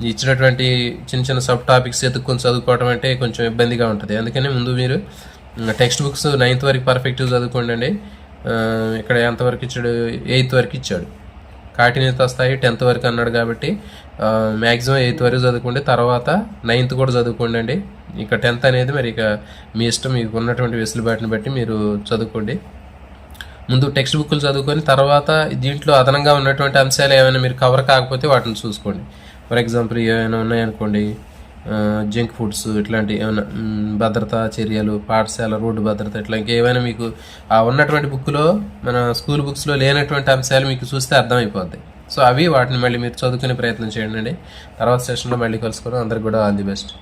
ఇచ్చినటువంటి చిన్న సబ్ టాపిక్స్ ఎత్తుక్కొని చదువుకోవడం అంటే కొంచెం ఇబ్బందిగా ఉంటుంది. అందుకని ముందు మీరు టెక్స్ట్ బుక్స్ 9th వరకు పర్ఫెక్ట్గా చదువుకోండి అండి. ఇక్కడ ఎంతవరకు ఇచ్చాడు, 8th వరకు ఇచ్చాడు. కాఠిన్యత స్థాయి 10th వరకు అన్నాడు కాబట్టి మ్యాక్సిమం 8th వరకు చదువుకోండి. తర్వాత 9th కూడా చదువుకోండి అండి. ఇక 10th అనేది మరి ఇక మీ ఇష్టం, మీకు ఉన్నటువంటి వెసులుబాటుని బట్టి మీరు చదువుకోండి. ముందు టెక్స్ట్ బుక్లు చదువుకొని తర్వాత దీంట్లో అదనంగా ఉన్నటువంటి అంశాలు ఏమైనా మీరు కవర్ కాకపోతే వాటిని చూసుకోండి. ఫర్ ఎగ్జాంపుల్ ఏమైనా ఉన్నాయనుకోండి, జంక్ ఫుడ్స్, ఇట్లాంటి ఏమైనా భద్రతా చర్యలు, పాఠశాల రోడ్డు భద్రత, ఇట్లా ఇంకేమైనా మీకు ఆ ఉన్నటువంటి బుక్లో మన స్కూల్ బుక్స్లో లేనటువంటి అంశాలు మీకు చూస్తే అర్థమైపోద్ది. సో వాటిని మళ్ళీ మీరు చదువుకునే ప్రయత్నం చేయండి. తర్వాత సెషన్లో మళ్ళీ కలుసుకోవడం. అందరికి కూడా ఆల్ ది బెస్ట్.